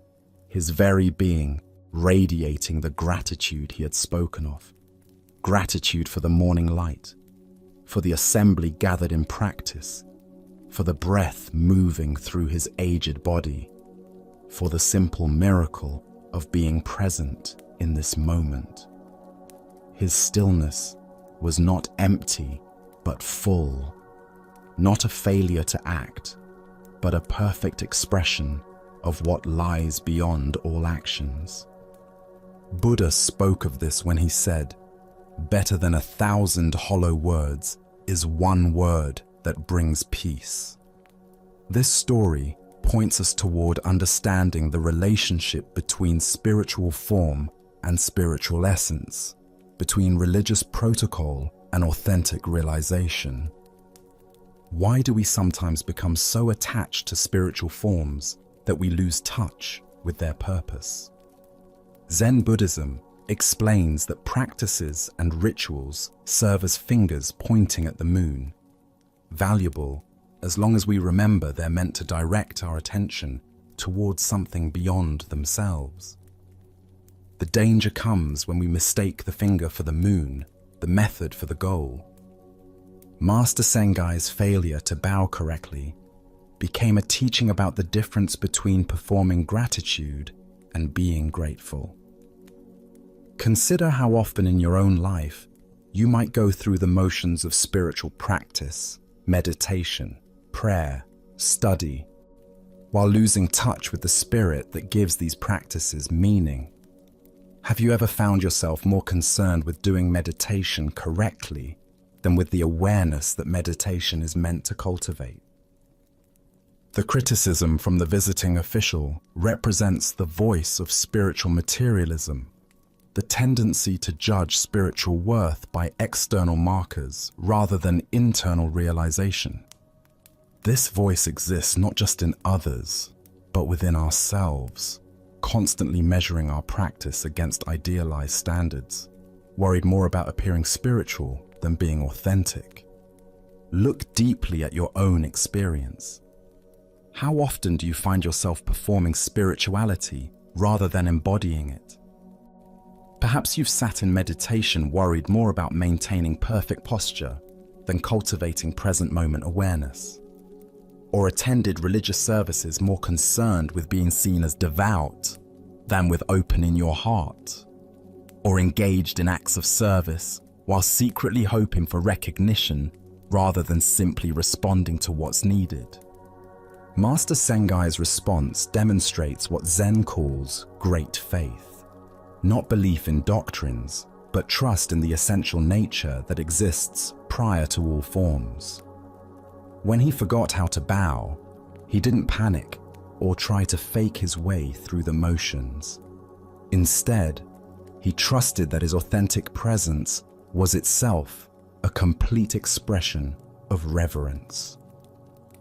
his very being radiating the gratitude he had spoken of. Gratitude for the morning light, for the assembly gathered in practice, for the breath moving through his aged body, for the simple miracle of being present in this moment. His stillness was not empty, but full, not a failure to act, but a perfect expression of what lies beyond all actions. Buddha spoke of this when he said, "Better than 1,000 hollow words is one word that brings peace." This story points us toward understanding the relationship between spiritual form and spiritual essence, between religious protocol and authentic realization. Why do we sometimes become so attached to spiritual forms that we lose touch with their purpose? Zen Buddhism explains that practices and rituals serve as fingers pointing at the moon, valuable as long as we remember they're meant to direct our attention towards something beyond themselves. The danger comes when we mistake the finger for the moon, the method for the goal. Master Sengai's failure to bow correctly became a teaching about the difference between performing gratitude and being grateful. Consider how often in your own life you might go through the motions of spiritual practice, meditation, prayer, study, while losing touch with the spirit that gives these practices meaning. Have you ever found yourself more concerned with doing meditation correctly than with the awareness that meditation is meant to cultivate? The criticism from the visiting official represents the voice of spiritual materialism, the tendency to judge spiritual worth by external markers rather than internal realization. This voice exists not just in others, but within ourselves, constantly measuring our practice against idealized standards, worried more about appearing spiritual than being authentic. Look deeply at your own experience. How often do you find yourself performing spirituality rather than embodying it? Perhaps you've sat in meditation worried more about maintaining perfect posture than cultivating present moment awareness, or attended religious services more concerned with being seen as devout than with opening your heart, or engaged in acts of service while secretly hoping for recognition rather than simply responding to what's needed. Master Sengai's response demonstrates what Zen calls great faith, not belief in doctrines, but trust in the essential nature that exists prior to all forms. When he forgot how to bow, he didn't panic or try to fake his way through the motions. Instead, he trusted that his authentic presence was itself a complete expression of reverence.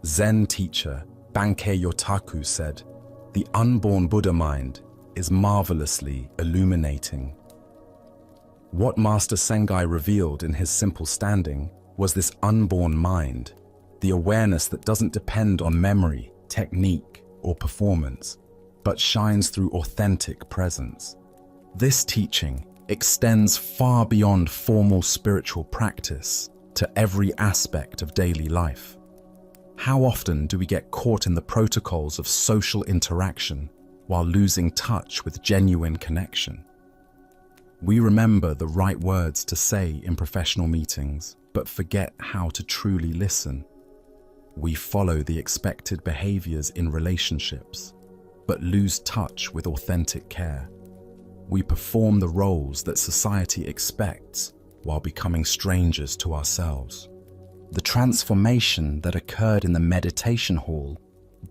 Zen teacher Bankei Yotaku said, "The unborn Buddha mind is marvelously illuminating." What Master Sengai revealed in his simple standing was this unborn mind, the awareness that doesn't depend on memory, technique, or performance, but shines through authentic presence. This teaching extends far beyond formal spiritual practice to every aspect of daily life. How often do we get caught in the protocols of social interaction while losing touch with genuine connection? We remember the right words to say in professional meetings, but forget how to truly listen. We follow the expected behaviors in relationships, but lose touch with authentic care. We perform the roles that society expects while becoming strangers to ourselves. The transformation that occurred in the meditation hall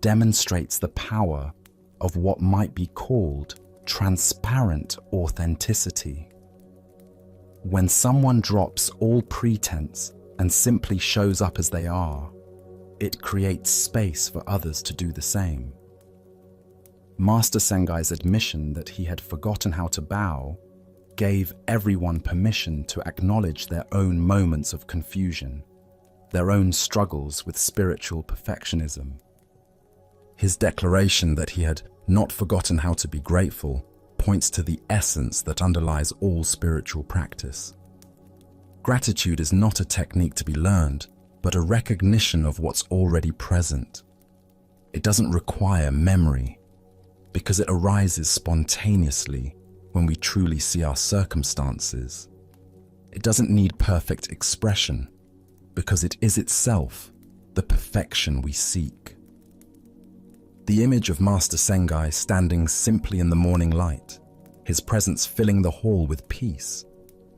demonstrates the power of what might be called transparent authenticity. When someone drops all pretense and simply shows up as they are, it creates space for others to do the same. Master Sengai's admission that he had forgotten how to bow gave everyone permission to acknowledge their own moments of confusion, their own struggles with spiritual perfectionism. His declaration that he had not forgotten how to be grateful points to the essence that underlies all spiritual practice. Gratitude is not a technique to be learned, but a recognition of what's already present. It doesn't require memory, because it arises spontaneously when we truly see our circumstances. It doesn't need perfect expression, because it is itself the perfection we seek. The image of Master Sengai standing simply in the morning light, his presence filling the hall with peace,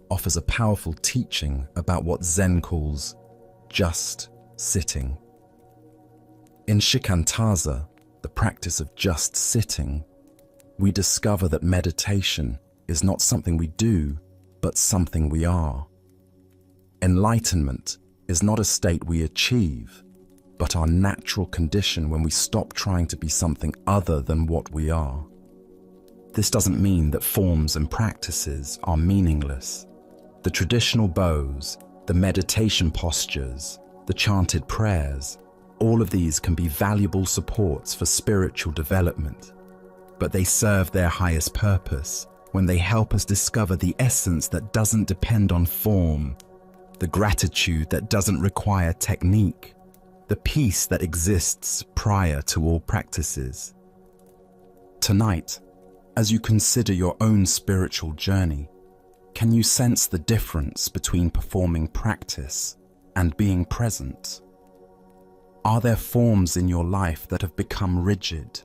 offers a powerful teaching about what Zen calls just sitting. In Shikantaza, the practice of just sitting, we discover that meditation is not something we do, but something we are. Enlightenment is not a state we achieve, but our natural condition when we stop trying to be something other than what we are. This doesn't mean that forms and practices are meaningless. The traditional bows, the meditation postures, the chanted prayers, All of these can be valuable supports for spiritual development, but they serve their highest purpose when they help us discover the essence that doesn't depend on form, the gratitude that doesn't require technique, the peace that exists prior to all practices. Tonight, as you consider your own spiritual journey, can you sense the difference between performing practice and being present? Are there forms in your life that have become rigid,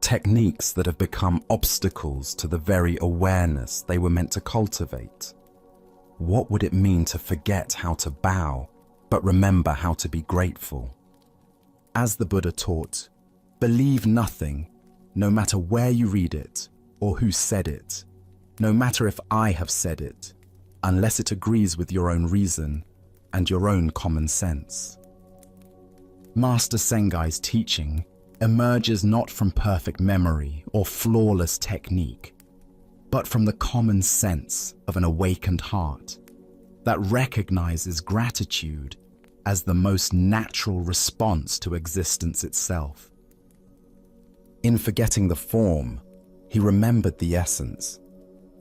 techniques that have become obstacles to the very awareness they were meant to cultivate? What would it mean to forget how to bow, but remember how to be grateful? As the Buddha taught, believe nothing, no matter where you read it or who said it, no matter if I have said it, unless it agrees with your own reason and your own common sense. Master Sengai's teaching emerges not from perfect memory or flawless technique, but from the common sense of an awakened heart that recognizes gratitude as the most natural response to existence itself. In forgetting the form, he remembered the essence.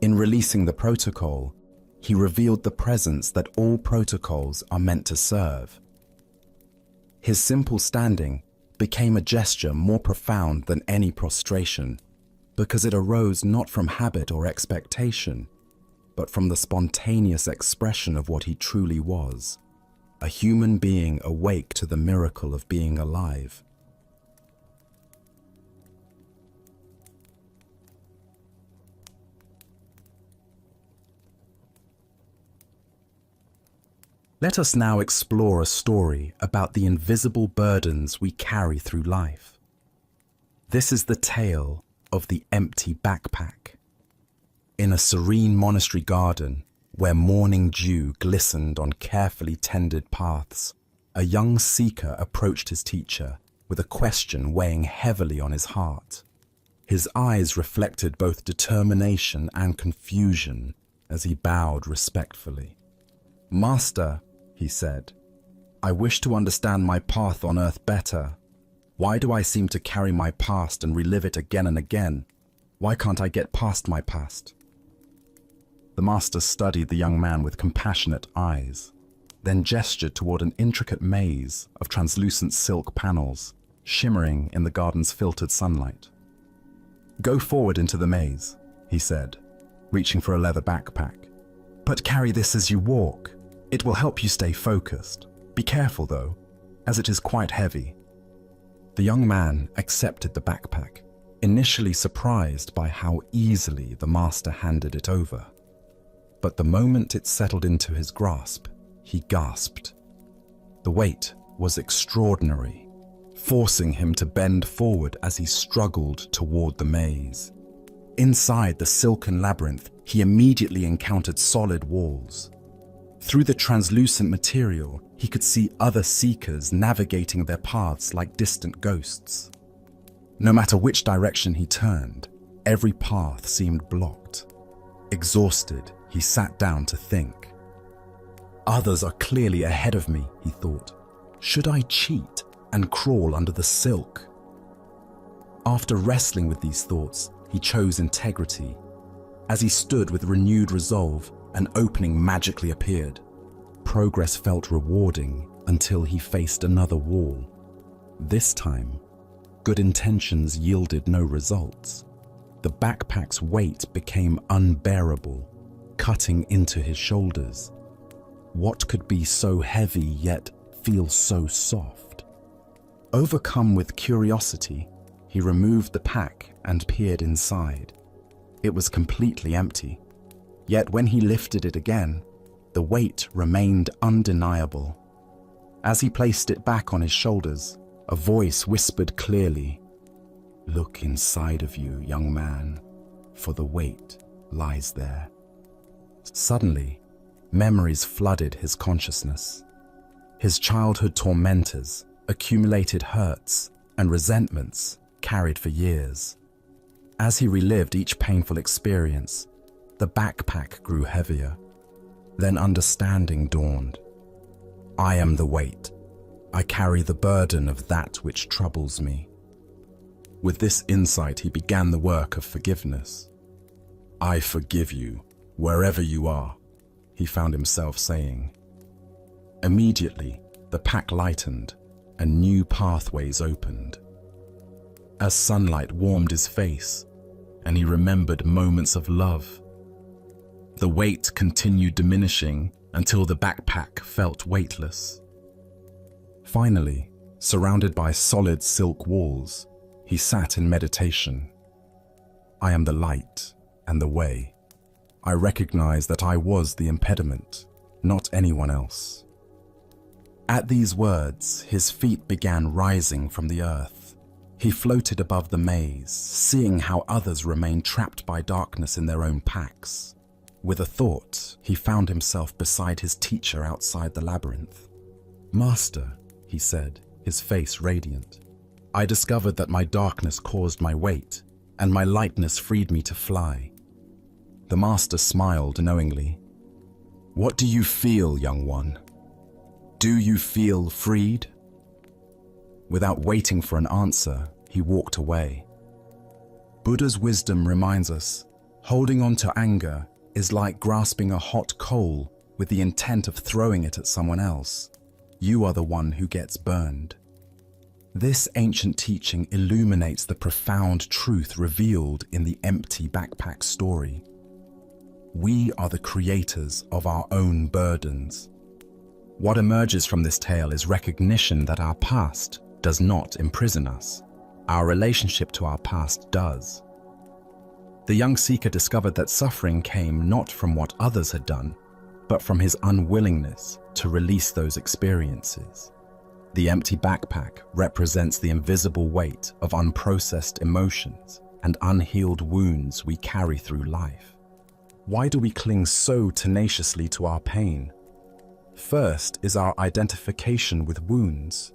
In releasing the protocol, he revealed the presence that all protocols are meant to serve. His simple standing became a gesture more profound than any prostration, because it arose not from habit or expectation, but from the spontaneous expression of what he truly was, a human being awake to the miracle of being alive. Let us now explore a story about the invisible burdens we carry through life. This is the tale of the empty backpack. In a serene monastery garden, where morning dew glistened on carefully tended paths, a young seeker approached his teacher with a question weighing heavily on his heart. His eyes reflected both determination and confusion as he bowed respectfully. "Master," he said, "I wish to understand my path on earth better. Why do I seem to carry my past and relive it again and again? Why can't I get past my past?" The master studied the young man with compassionate eyes, then gestured toward an intricate maze of translucent silk panels shimmering in the garden's filtered sunlight. "Go forward into the maze," he said, reaching for a leather backpack. "But carry this as you walk. It will help you stay focused. Be careful though, as it is quite heavy." The young man accepted the backpack, initially surprised by how easily the master handed it over. But the moment it settled into his grasp, he gasped. The weight was extraordinary, forcing him to bend forward as he struggled toward the maze. Inside the silken labyrinth, he immediately encountered solid walls. Through the translucent material, he could see other seekers navigating their paths like distant ghosts. No matter which direction he turned, every path seemed blocked. Exhausted, he sat down to think. "Others are clearly ahead of me," he thought. "Should I cheat and crawl under the silk?" After wrestling with these thoughts, he chose integrity. As he stood with renewed resolve, an opening magically appeared. Progress felt rewarding until he faced another wall. This time, good intentions yielded no results. The backpack's weight became unbearable, cutting into his shoulders. What could be so heavy yet feel so soft? Overcome with curiosity, he removed the pack and peered inside. It was completely empty. Yet when he lifted it again, the weight remained undeniable. As he placed it back on his shoulders, a voice whispered clearly, "Look inside of you, young man, for the weight lies there." Suddenly, memories flooded his consciousness. His childhood tormentors, accumulated hurts, and resentments carried for years. As he relived each painful experience, the backpack grew heavier. Then understanding dawned. "I am the weight. I carry the burden of that which troubles me. With this insight, he began the work of forgiveness. I forgive you, wherever you are, he found himself saying. Immediately, the pack lightened and new pathways opened. As sunlight warmed his face, and he remembered moments of love. The weight continued diminishing until the backpack felt weightless. Finally, surrounded by solid silk walls, he sat in meditation. I am the light and the way. I recognize that I was the impediment, not anyone else. At these words, his feet began rising from the earth. He floated above the maze, seeing how others remained trapped by darkness in their own packs. With a thought, he found himself beside his teacher outside the labyrinth. Master, he said, his face radiant, I discovered that my darkness caused my weight, and my lightness freed me to fly. The master smiled knowingly. What do you feel, young one? Do you feel freed? Without waiting for an answer, he walked away. Buddha's wisdom reminds us, holding on to anger is like grasping a hot coal with the intent of throwing it at someone else. You are the one who gets burned. This ancient teaching illuminates the profound truth revealed in the empty backpack story. We are the creators of our own burdens. What emerges from this tale is recognition that our past does not imprison us. Our relationship to our past does. The young seeker discovered that suffering came not from what others had done, but from his unwillingness to release those experiences. The empty backpack represents the invisible weight of unprocessed emotions and unhealed wounds we carry through life. Why do we cling so tenaciously to our pain? First is our identification with wounds.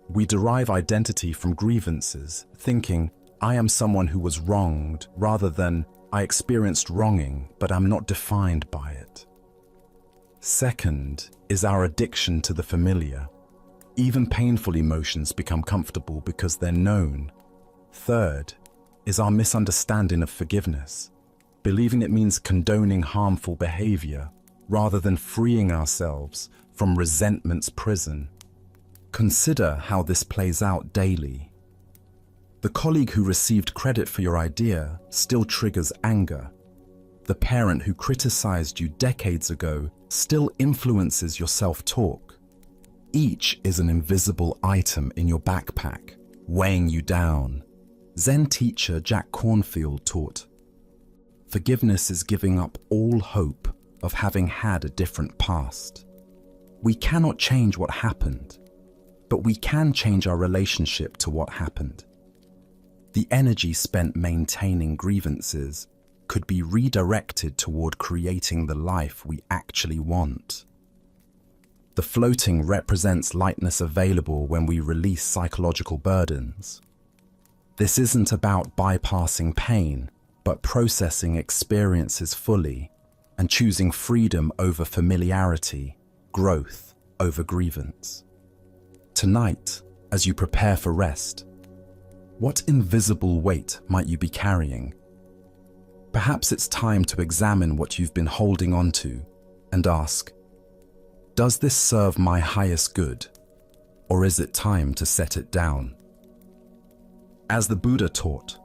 We derive identity from grievances, thinking, I am someone who was wronged, rather than, I experienced wronging, but I'm not defined by it. Second is our addiction to the familiar. Even painful emotions become comfortable because they're known. Third is our misunderstanding of forgiveness, believing it means condoning harmful behavior rather than freeing ourselves from resentment's prison. Consider how this plays out daily. The colleague who received credit for your idea still triggers anger. The parent who criticized you decades ago still influences your self-talk. Each is an invisible item in your backpack, weighing you down. Zen teacher Jack Cornfield taught, forgiveness is giving up all hope of having had a different past. We cannot change what happened, but we can change our relationship to what happened. The energy spent maintaining grievances could be redirected toward creating the life we actually want. The floating represents lightness available when we release psychological burdens. This isn't about bypassing pain, but processing experiences fully and choosing freedom over familiarity, growth over grievance. Tonight, as you prepare for rest, what invisible weight might you be carrying? Perhaps it's time to examine what you've been holding on to and ask, does this serve my highest good, or is it time to set it down? As the Buddha taught,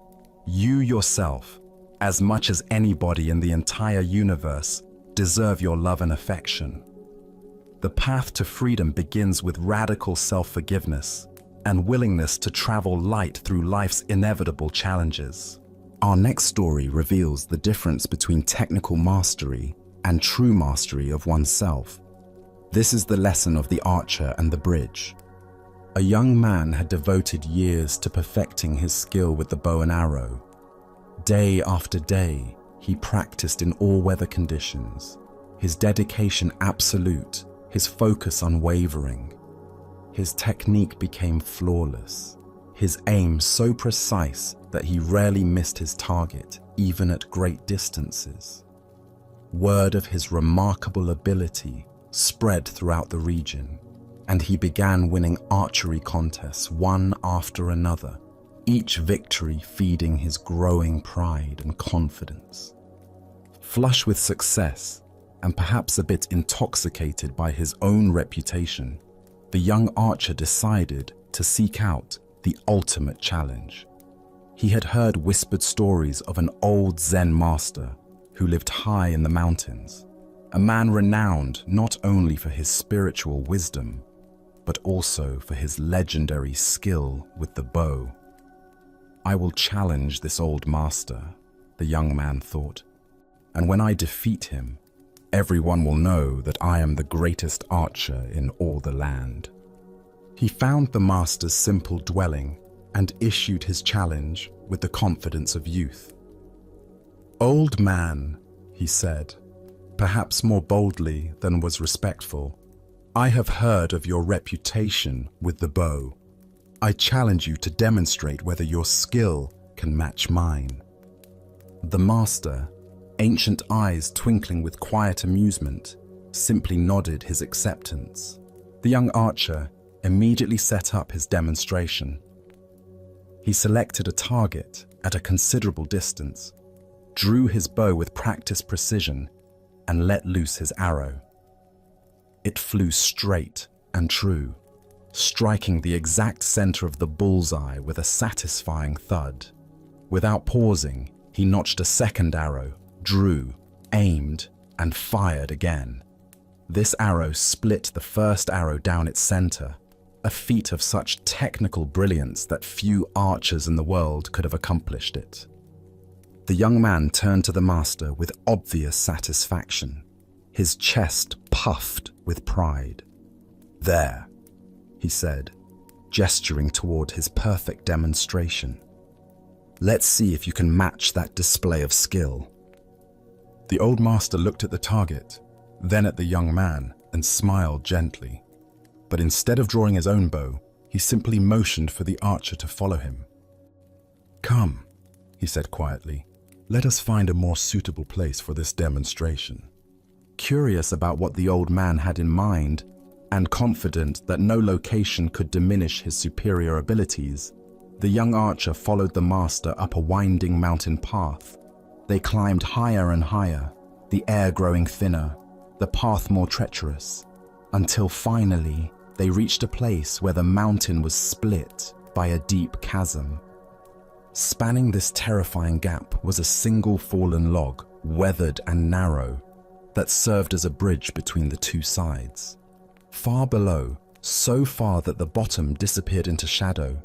you yourself, as much as anybody in the entire universe, deserve your love and affection. The path to freedom begins with radical self-forgiveness and willingness to travel light through life's inevitable challenges. Our next story reveals the difference between technical mastery and true mastery of oneself. This is the lesson of the archer and the bridge. A young man had devoted years to perfecting his skill with the bow and arrow. Day after day, he practiced in all weather conditions, his dedication absolute, his focus unwavering. His technique became flawless, his aim so precise that he rarely missed his target, even at great distances. Word of his remarkable ability spread throughout the region, and he began winning archery contests one after another, each victory feeding his growing pride and confidence. Flush with success, and perhaps a bit intoxicated by his own reputation, the young archer decided to seek out the ultimate challenge. He had heard whispered stories of an old Zen master who lived high in the mountains, a man renowned not only for his spiritual wisdom, but also for his legendary skill with the bow. I will challenge this old master, the young man thought, and when I defeat him, everyone will know that I am the greatest archer in all the land. He found the master's simple dwelling and issued his challenge with the confidence of youth. "Old man," he said, perhaps more boldly than was respectful, "I have heard of your reputation with the bow. I challenge you to demonstrate whether your skill can match mine." The master, ancient eyes twinkling with quiet amusement, simply nodded his acceptance. The young archer immediately set up his demonstration. He selected a target at a considerable distance, drew his bow with practiced precision, and let loose his arrow. It flew straight and true, striking the exact center of the bullseye with a satisfying thud. Without pausing, he notched a second arrow, drew, aimed, and fired again. This arrow split the first arrow down its center, a feat of such technical brilliance that few archers in the world could have accomplished it. The young man turned to the master with obvious satisfaction, his chest puffed with pride. "There," he said, gesturing toward his perfect demonstration. "Let's see if you can match that display of skill." The old master looked at the target, then at the young man, and smiled gently. But instead of drawing his own bow, he simply motioned for the archer to follow him. "Come," he said quietly, "let us find a more suitable place for this demonstration." Curious about what the old man had in mind, and confident that no location could diminish his superior abilities, the young archer followed the master up a winding mountain path. They climbed higher and higher, the air growing thinner, the path more treacherous, until finally they reached a place where the mountain was split by a deep chasm. Spanning this terrifying gap was a single fallen log, weathered and narrow, that served as a bridge between the two sides. Far below, so far that the bottom disappeared into shadow,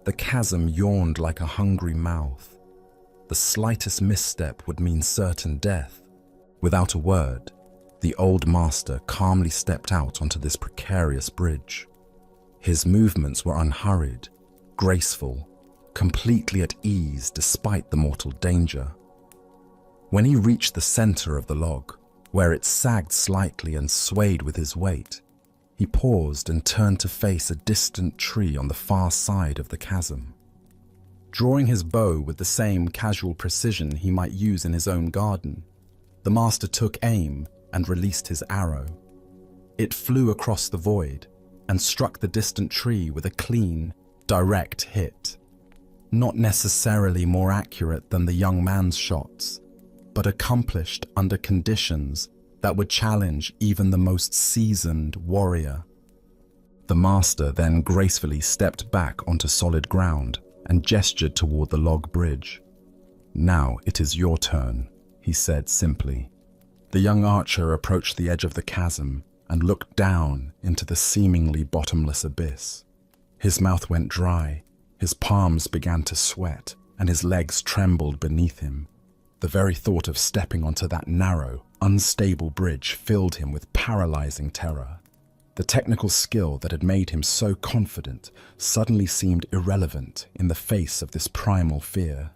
the chasm yawned like a hungry mouth. The slightest misstep would mean certain death. Without a word, the old master calmly stepped out onto this precarious bridge. His movements were unhurried, graceful, completely at ease despite the mortal danger. When he reached the center of the log, where it sagged slightly and swayed with his weight, he paused and turned to face a distant tree on the far side of the chasm. Drawing his bow with the same casual precision he might use in his own garden, the master took aim and released his arrow. It flew across the void and struck the distant tree with a clean, direct hit. Not necessarily more accurate than the young man's shots, but accomplished under conditions that would challenge even the most seasoned warrior. The master then gracefully stepped back onto solid ground and gestured toward the log bridge. "Now it is your turn," he said simply. The young archer approached the edge of the chasm and looked down into the seemingly bottomless abyss. His mouth went dry, his palms began to sweat, and his legs trembled beneath him. The very thought of stepping onto that narrow, unstable bridge filled him with paralyzing terror. The technical skill that had made him so confident suddenly seemed irrelevant in the face of this primal fear.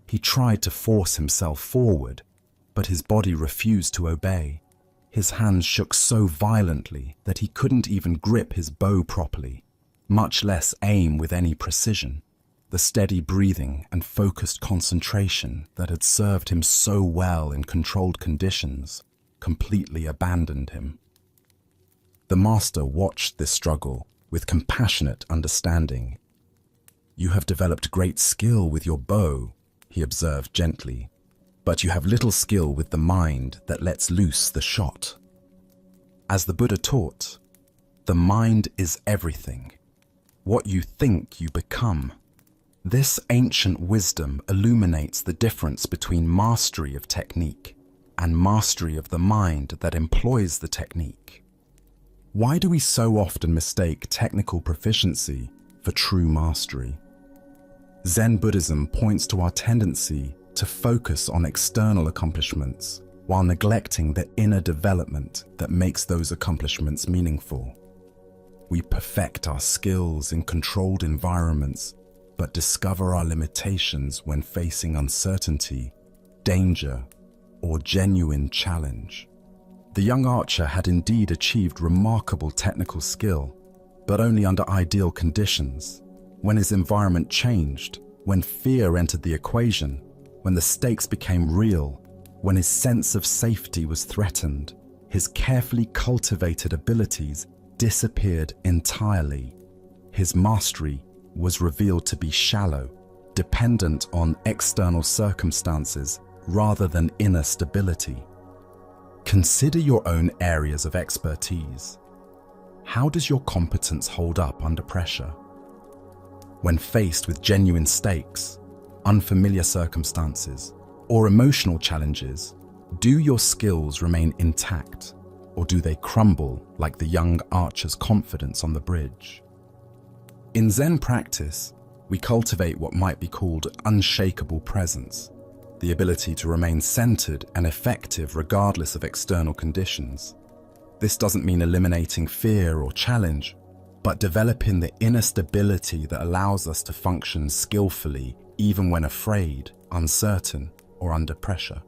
He tried to force himself forward, but his body refused to obey. His hands shook so violently that he couldn't even grip his bow properly, much less aim with any precision. The steady breathing and focused concentration that had served him so well in controlled conditions completely abandoned him. The master watched this struggle with compassionate understanding. "You have developed great skill with your bow," he observed gently, "but you have little skill with the mind that lets loose the shot." As the Buddha taught, the mind is everything. What you think, you become. This ancient wisdom illuminates the difference between mastery of technique and mastery of the mind that employs the technique. Why do we so often mistake technical proficiency for true mastery? Zen Buddhism points to our tendency to focus on external accomplishments while neglecting the inner development that makes those accomplishments meaningful. We perfect our skills in controlled environments, but discover our limitations when facing uncertainty, danger, or genuine challenge. The young archer had indeed achieved remarkable technical skill, but only under ideal conditions. When his environment changed, when fear entered the equation, when the stakes became real, when his sense of safety was threatened, his carefully cultivated abilities disappeared entirely. His mastery was revealed to be shallow, dependent on external circumstances rather than inner stability. Consider your own areas of expertise. How does your competence hold up under pressure? When faced with genuine stakes, unfamiliar circumstances, or emotional challenges, do your skills remain intact, or do they crumble like the young archer's confidence on the bridge? In Zen practice, we cultivate what might be called unshakable presence, the ability to remain centered and effective regardless of external conditions. This doesn't mean eliminating fear or challenge, but developing the inner stability that allows us to function skillfully even when afraid, uncertain, or under pressure.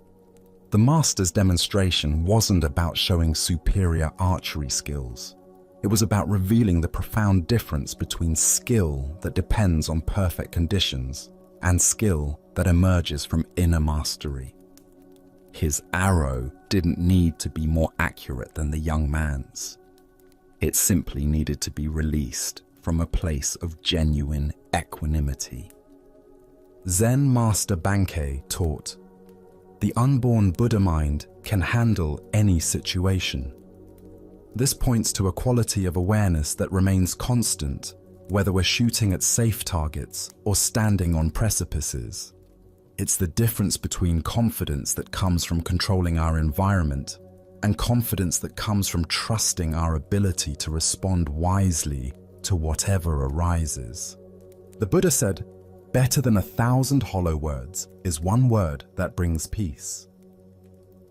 The master's demonstration wasn't about showing superior archery skills. It was about revealing the profound difference between skill that depends on perfect conditions and skill that emerges from inner mastery. His arrow didn't need to be more accurate than the young man's. It simply needed to be released from a place of genuine equanimity. Zen Master Bankei taught, "The unborn Buddha mind can handle any situation." This points to a quality of awareness that remains constant, whether we're shooting at safe targets or standing on precipices. It's the difference between confidence that comes from controlling our environment and confidence that comes from trusting our ability to respond wisely to whatever arises. The Buddha said, "Better than 1,000 hollow words is one word that brings peace."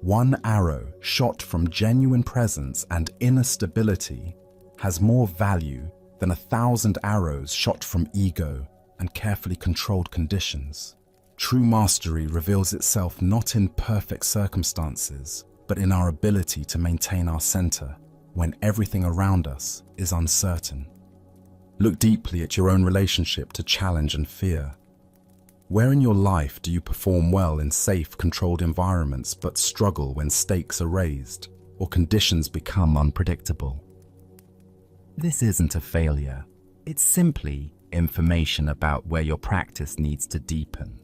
One arrow shot from genuine presence and inner stability has more value than 1,000 arrows shot from ego and carefully controlled conditions. True mastery reveals itself not in perfect circumstances, but in our ability to maintain our center when everything around us is uncertain. Look deeply at your own relationship to challenge and fear. Where in your life do you perform well in safe, controlled environments but struggle when stakes are raised or conditions become unpredictable? This isn't a failure. It's simply information about where your practice needs to deepen.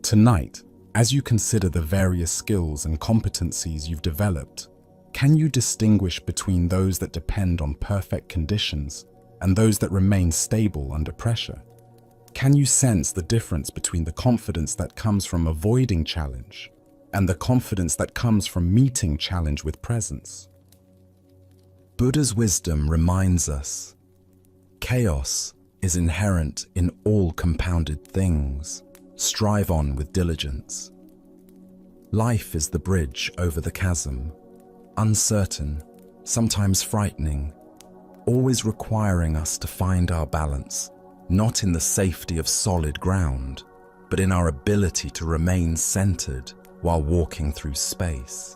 Tonight, as you consider the various skills and competencies you've developed, can you distinguish between those that depend on perfect conditions and those that remain stable under pressure? Can you sense the difference between the confidence that comes from avoiding challenge and the confidence that comes from meeting challenge with presence? Buddha's wisdom reminds us, chaos is inherent in all compounded things. Strive on with diligence. Life is the bridge over the chasm, uncertain, sometimes frightening, always requiring us to find our balance, not in the safety of solid ground, but in our ability to remain centered while walking through space.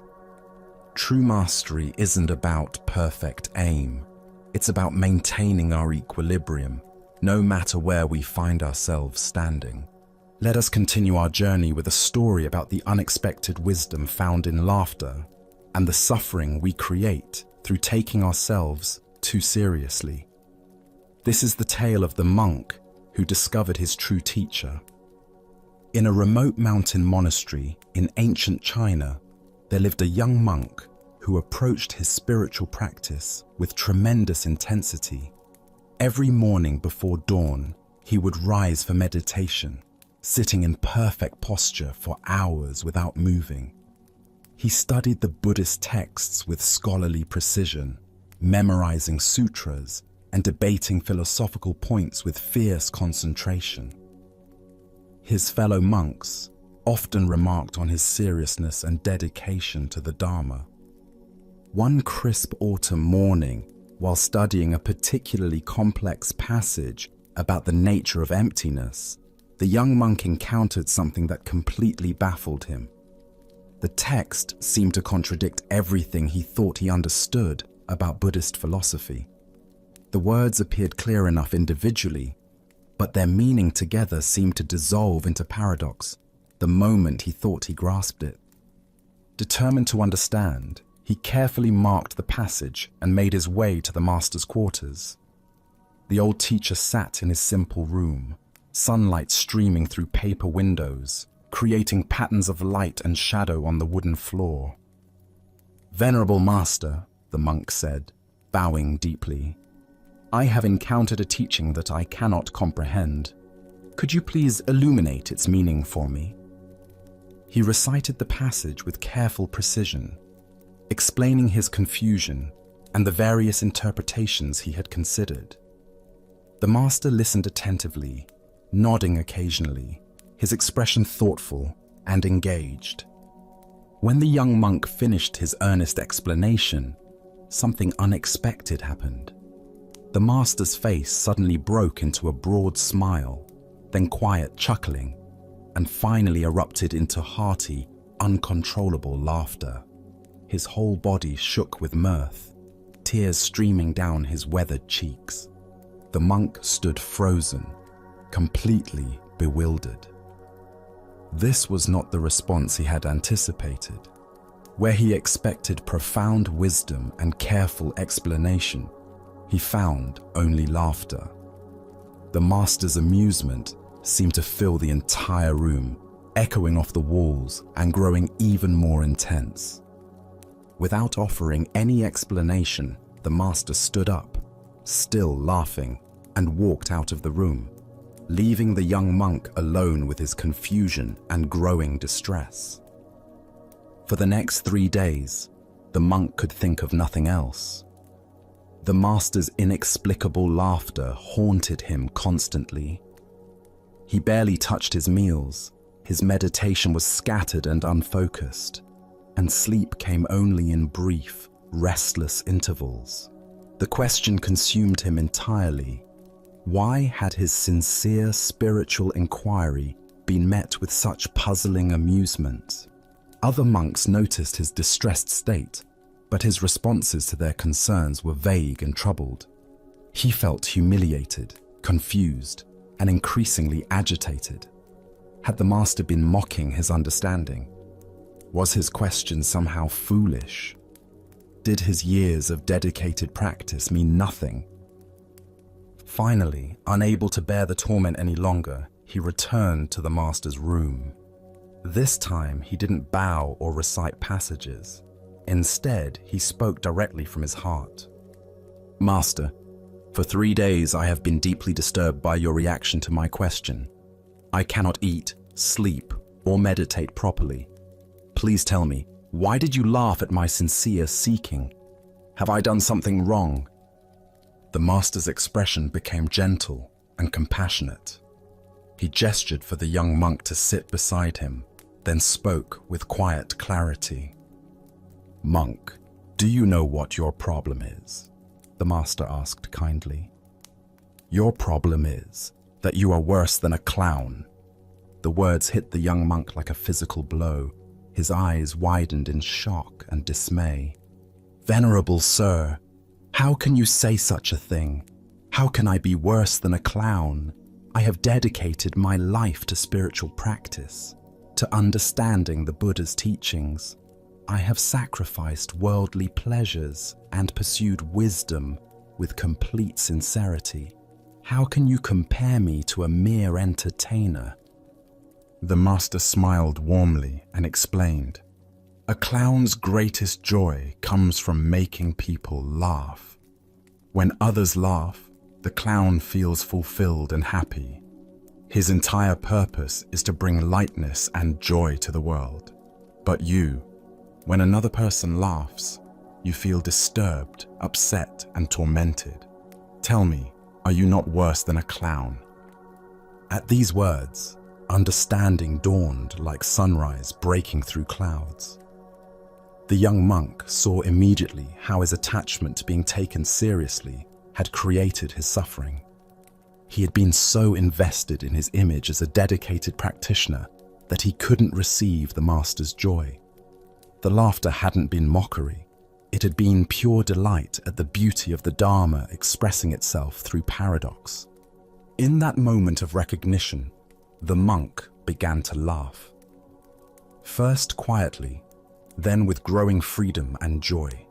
True mastery isn't about perfect aim. It's about maintaining our equilibrium, no matter where we find ourselves standing. Let us continue our journey with a story about the unexpected wisdom found in laughter and the suffering we create through taking ourselves too seriously. This is the tale of the monk who discovered his true teacher. In a remote mountain monastery in ancient China, there lived a young monk who approached his spiritual practice with tremendous intensity. Every morning before dawn, he would rise for meditation, sitting in perfect posture for hours without moving. He studied the Buddhist texts with scholarly precision, memorizing sutras and debating philosophical points with fierce concentration. His fellow monks often remarked on his seriousness and dedication to the Dharma. One crisp autumn morning, while studying a particularly complex passage about the nature of emptiness, the young monk encountered something that completely baffled him. The text seemed to contradict everything he thought he understood about Buddhist philosophy. The words appeared clear enough individually, but their meaning together seemed to dissolve into paradox the moment he thought he grasped it. Determined to understand, he carefully marked the passage and made his way to the master's quarters. The old teacher sat in his simple room, sunlight streaming through paper windows, creating patterns of light and shadow on the wooden floor. "Venerable master," the monk said, bowing deeply, "I have encountered a teaching that I cannot comprehend. Could you please illuminate its meaning for me?" He recited the passage with careful precision, explaining his confusion and the various interpretations he had considered. The master listened attentively, nodding occasionally, his expression thoughtful and engaged. When the young monk finished his earnest explanation, something unexpected happened. The master's face suddenly broke into a broad smile, then quiet chuckling, and finally erupted into hearty, uncontrollable laughter. His whole body shook with mirth, tears streaming down his weathered cheeks. The monk stood frozen, completely bewildered. This was not the response he had anticipated. Where he expected profound wisdom and careful explanation, he found only laughter. The master's amusement seemed to fill the entire room, echoing off the walls and growing even more intense. Without offering any explanation, the master stood up, still laughing, and walked out of the room, leaving the young monk alone with his confusion and growing distress. For the next 3 days, the monk could think of nothing else. The master's inexplicable laughter haunted him constantly. He barely touched his meals, his meditation was scattered and unfocused, and sleep came only in brief, restless intervals. The question consumed him entirely. Why had his sincere spiritual inquiry been met with such puzzling amusement? Other monks noticed his distressed state, but his responses to their concerns were vague and troubled. He felt humiliated, confused, and increasingly agitated. Had the master been mocking his understanding? Was his question somehow foolish? Did his years of dedicated practice mean nothing? Finally, unable to bear the torment any longer, he returned to the master's room. This time, he didn't bow or recite passages. Instead, he spoke directly from his heart. "Master, for 3 days I have been deeply disturbed by your reaction to my question. I cannot eat, sleep, or meditate properly. Please tell me, why did you laugh at my sincere seeking? Have I done something wrong?" The master's expression became gentle and compassionate. He gestured for the young monk to sit beside him, then spoke with quiet clarity. "Monk, do you know what your problem is?" the master asked kindly. "Your problem is that you are worse than a clown." The words hit the young monk like a physical blow. His eyes widened in shock and dismay. "Venerable sir, how can you say such a thing? How can I be worse than a clown? I have dedicated my life to spiritual practice, to understanding the Buddha's teachings. I have sacrificed worldly pleasures and pursued wisdom with complete sincerity. How can you compare me to a mere entertainer?" The master smiled warmly and explained, "A clown's greatest joy comes from making people laugh. When others laugh, the clown feels fulfilled and happy. His entire purpose is to bring lightness and joy to the world. But you, when another person laughs, you feel disturbed, upset, and tormented. Tell me, are you not worse than a clown?" At these words, understanding dawned like sunrise breaking through clouds. The young monk saw immediately how his attachment to being taken seriously had created his suffering. He had been so invested in his image as a dedicated practitioner that he couldn't receive the master's joy. The laughter hadn't been mockery. It had been pure delight at the beauty of the Dharma expressing itself through paradox. In that moment of recognition, the monk began to laugh. First quietly, then with growing freedom and joy.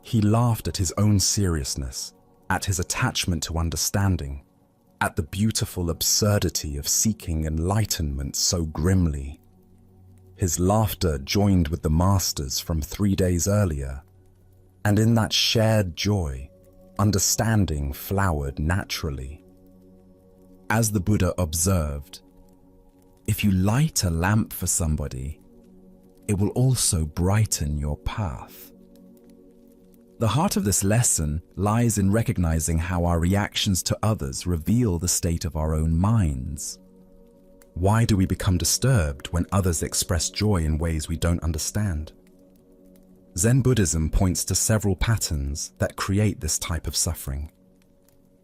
He laughed at his own seriousness, at his attachment to understanding, at the beautiful absurdity of seeking enlightenment so grimly. His laughter joined with the master's from 3 days earlier, and in that shared joy, understanding flowered naturally. As the Buddha observed, if you light a lamp for somebody, it will also brighten your path. The heart of this lesson lies in recognizing how our reactions to others reveal the state of our own minds. Why do we become disturbed when others express joy in ways we don't understand? Zen Buddhism points to several patterns that create this type of suffering.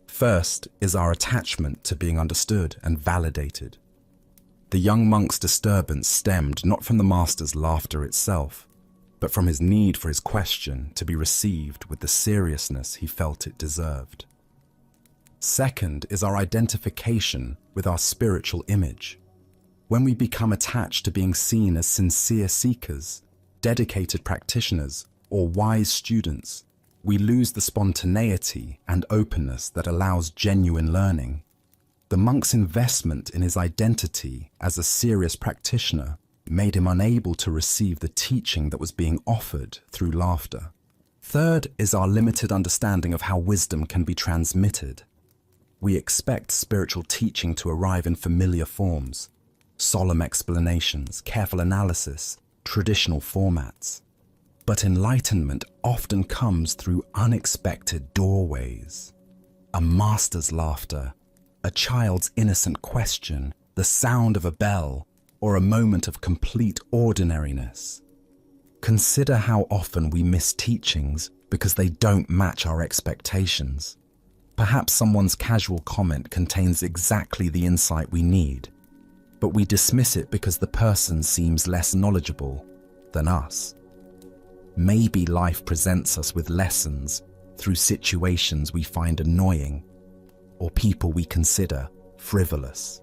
First is our attachment to being understood and validated. The young monk's disturbance stemmed not from the master's laughter itself, but from his need for his question to be received with the seriousness he felt it deserved. Second is our identification with our spiritual image. When we become attached to being seen as sincere seekers, dedicated practitioners, or wise students, we lose the spontaneity and openness that allows genuine learning. The monk's investment in his identity as a serious practitioner made him unable to receive the teaching that was being offered through laughter. Third is our limited understanding of how wisdom can be transmitted. We expect spiritual teaching to arrive in familiar forms, solemn explanations, careful analysis, traditional formats. But enlightenment often comes through unexpected doorways. A master's laughter, a child's innocent question, the sound of a bell, or a moment of complete ordinariness. Consider how often we miss teachings because they don't match our expectations. Perhaps someone's casual comment contains exactly the insight we need, but we dismiss it because the person seems less knowledgeable than us. Maybe life presents us with lessons through situations we find annoying or people we consider frivolous.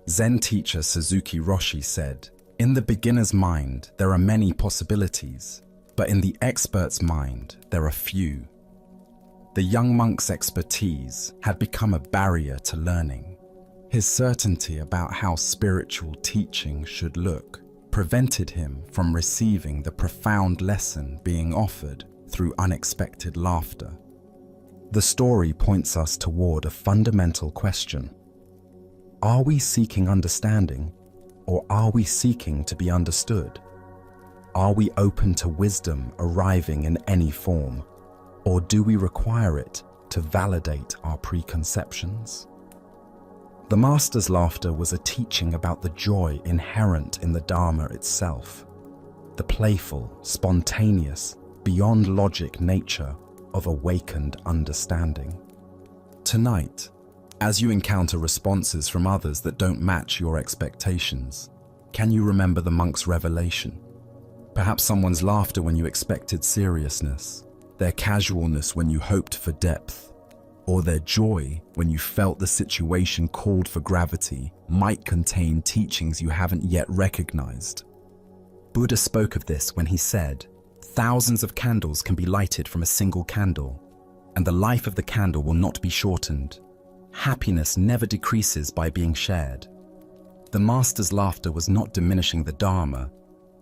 Zen teacher Suzuki Roshi said, "In the beginner's mind, there are many possibilities, but in the expert's mind, there are few." The young monk's expertise had become a barrier to learning. His certainty about how spiritual teaching should look prevented him from receiving the profound lesson being offered through unexpected laughter. The story points us toward a fundamental question. Are we seeking understanding, or are we seeking to be understood? Are we open to wisdom arriving in any form, or do we require it to validate our preconceptions? The master's laughter was a teaching about the joy inherent in the Dharma itself, the playful, spontaneous, beyond logic nature of awakened understanding. Tonight, as you encounter responses from others that don't match your expectations, can you remember the monk's revelation? Perhaps someone's laughter when you expected seriousness, their casualness when you hoped for depth, or their joy when you felt the situation called for gravity might contain teachings you haven't yet recognized. Buddha spoke of this when he said, "Thousands of candles can be lighted from a single candle, and the life of the candle will not be shortened. Happiness never decreases by being shared." The master's laughter was not diminishing the Dharma,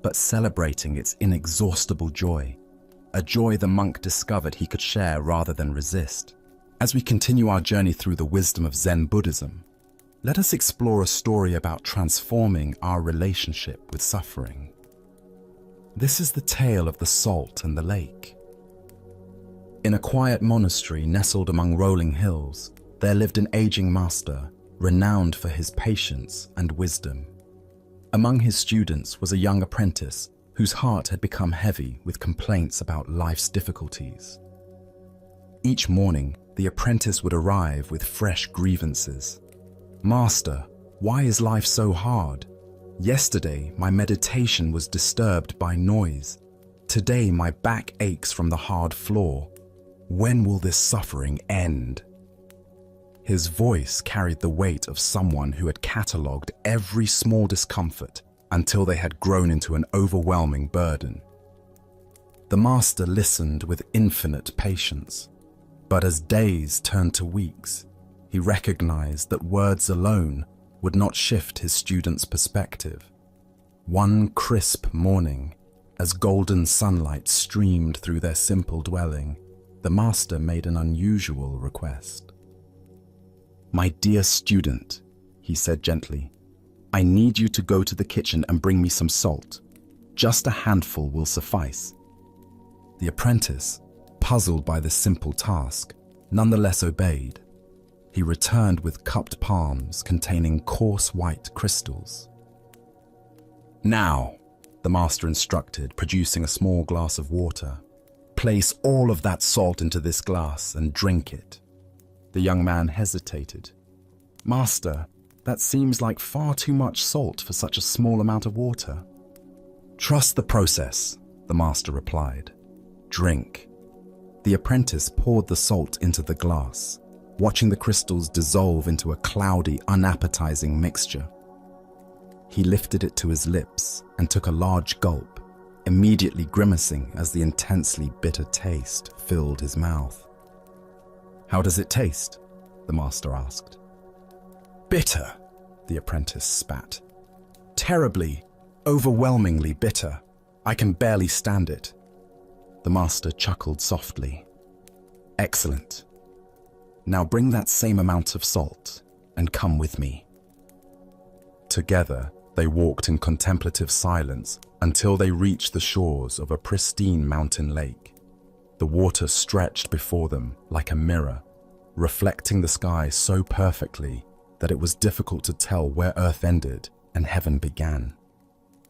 but celebrating its inexhaustible joy, a joy the monk discovered he could share rather than resist. As we continue our journey through the wisdom of Zen Buddhism, let us explore a story about transforming our relationship with suffering. This is the tale of the salt and the lake. In a quiet monastery nestled among rolling hills, there lived an aging master, renowned for his patience and wisdom. Among his students was a young apprentice whose heart had become heavy with complaints about life's difficulties. Each morning, the apprentice would arrive with fresh grievances. "Master, why is life so hard? Yesterday, my meditation was disturbed by noise. Today, my back aches from the hard floor. When will this suffering end?" His voice carried the weight of someone who had catalogued every small discomfort until they had grown into an overwhelming burden. The master listened with infinite patience, but as days turned to weeks, he recognized that words alone would not shift his student's perspective. One crisp morning, as golden sunlight streamed through their simple dwelling, the master made an unusual request. "My dear student," he said gently, "I need you to go to the kitchen and bring me some salt. Just a handful will suffice." The apprentice, puzzled by this simple task, nonetheless obeyed. He returned with cupped palms containing coarse white crystals. "Now," the master instructed, producing a small glass of water, "place all of that salt into this glass and drink it." The young man hesitated. "Master, that seems like far too much salt for such a small amount of water." "Trust the process," the master replied. "Drink." The apprentice poured the salt into the glass, watching the crystals dissolve into a cloudy, unappetizing mixture. He lifted it to his lips and took a large gulp, immediately grimacing as the intensely bitter taste filled his mouth. "How does it taste?" the master asked. "Bitter," the apprentice spat. "Terribly, overwhelmingly bitter. I can barely stand it." The master chuckled softly. "Excellent. Now bring that same amount of salt and come with me." Together, they walked in contemplative silence until they reached the shores of a pristine mountain lake. The water stretched before them like a mirror, reflecting the sky so perfectly that it was difficult to tell where earth ended and heaven began.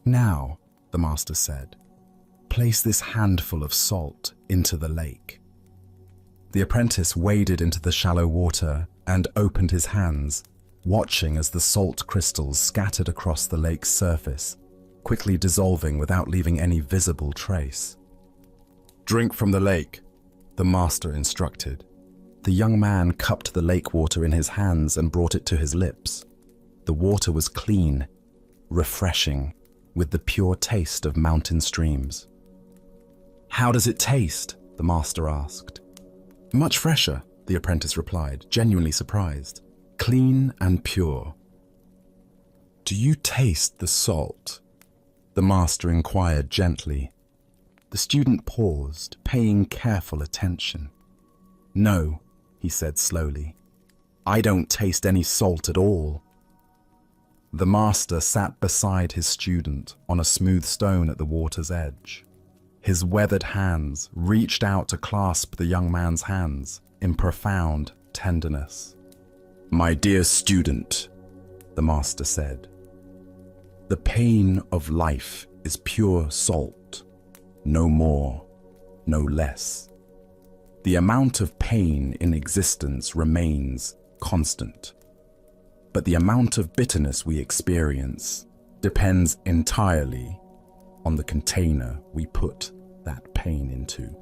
"Now," the master said, "place this handful of salt into the lake." The apprentice waded into the shallow water and opened his hands, watching as the salt crystals scattered across the lake's surface, quickly dissolving without leaving any visible trace. "Drink from the lake," the master instructed. The young man cupped the lake water in his hands and brought it to his lips. The water was clean, refreshing, with the pure taste of mountain streams. "How does it taste?" the master asked. "Much fresher," the apprentice replied, genuinely surprised. "Clean and pure." "Do you taste the salt?" the master inquired gently. The student paused, paying careful attention. "No," he said slowly. "I don't taste any salt at all." The master sat beside his student on a smooth stone at the water's edge. His weathered hands reached out to clasp the young man's hands in profound tenderness. "My dear student," the master said, "the pain of life is pure salt. No more, no less. The amount of pain in existence remains constant, but the amount of bitterness we experience depends entirely on the container we put that pain into."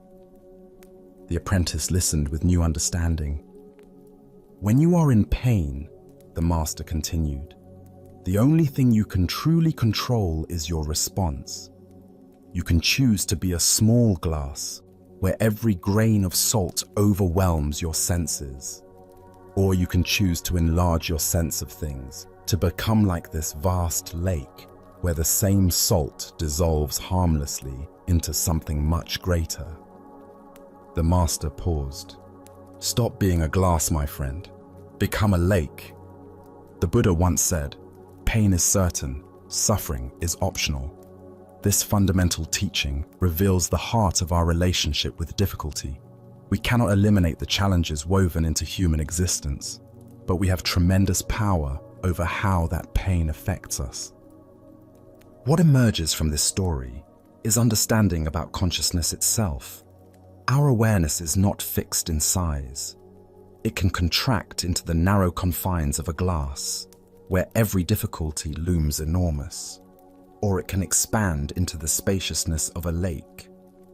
The apprentice listened with new understanding. "When you are in pain," the master continued, "the only thing you can truly control is your response. You can choose to be a small glass where every grain of salt overwhelms your senses. Or you can choose to enlarge your sense of things, to become like this vast lake where the same salt dissolves harmlessly into something much greater. The master paused. Stop being a glass, my friend. Become a lake. The Buddha once said, pain is certain, suffering is optional. This fundamental teaching reveals the heart of our relationship with difficulty. We cannot eliminate the challenges woven into human existence, but we have tremendous power over how that pain affects us. What emerges from this story is understanding about consciousness itself. Our awareness is not fixed in size. It can contract into the narrow confines of a glass, where every difficulty looms enormous. Or it can expand into the spaciousness of a lake,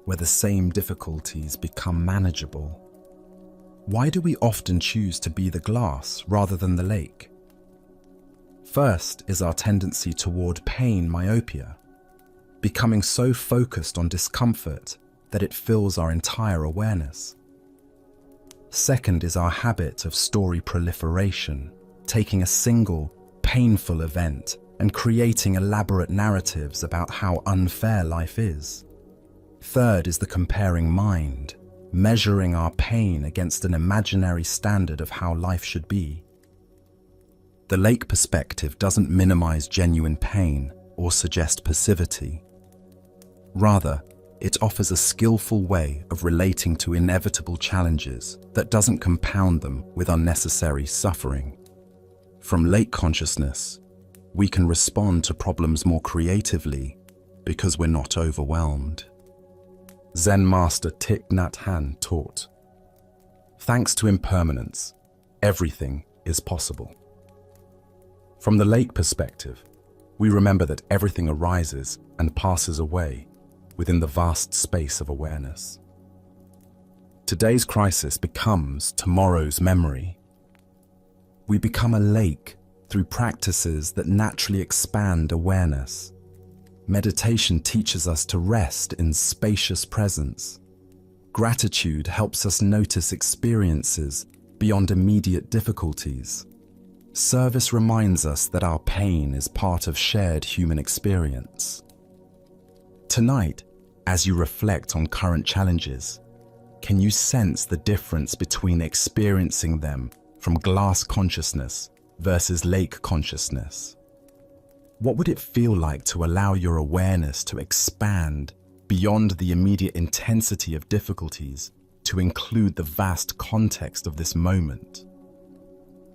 where the same difficulties become manageable. Why do we often choose to be the glass rather than the lake? First is our tendency toward pain myopia, becoming so focused on discomfort that it fills our entire awareness. Second is our habit of story proliferation, taking a single, painful event and creating elaborate narratives about how unfair life is. Third is the comparing mind, measuring our pain against an imaginary standard of how life should be. The lake perspective doesn't minimize genuine pain or suggest passivity. Rather, it offers a skillful way of relating to inevitable challenges that doesn't compound them with unnecessary suffering. From lake consciousness, we can respond to problems more creatively because we're not overwhelmed. Zen master Thich Nhat Hanh taught, "Thanks to impermanence, everything is possible." From the lake perspective, we remember that everything arises and passes away within the vast space of awareness. Today's crisis becomes tomorrow's memory. We become a lake through practices that naturally expand awareness. Meditation teaches us to rest in spacious presence. Gratitude helps us notice experiences beyond immediate difficulties. Service reminds us that our pain is part of shared human experience. Tonight, as you reflect on current challenges, can you sense the difference between experiencing them from glass consciousness versus lake consciousness? What would it feel like to allow your awareness to expand beyond the immediate intensity of difficulties to include the vast context of this moment?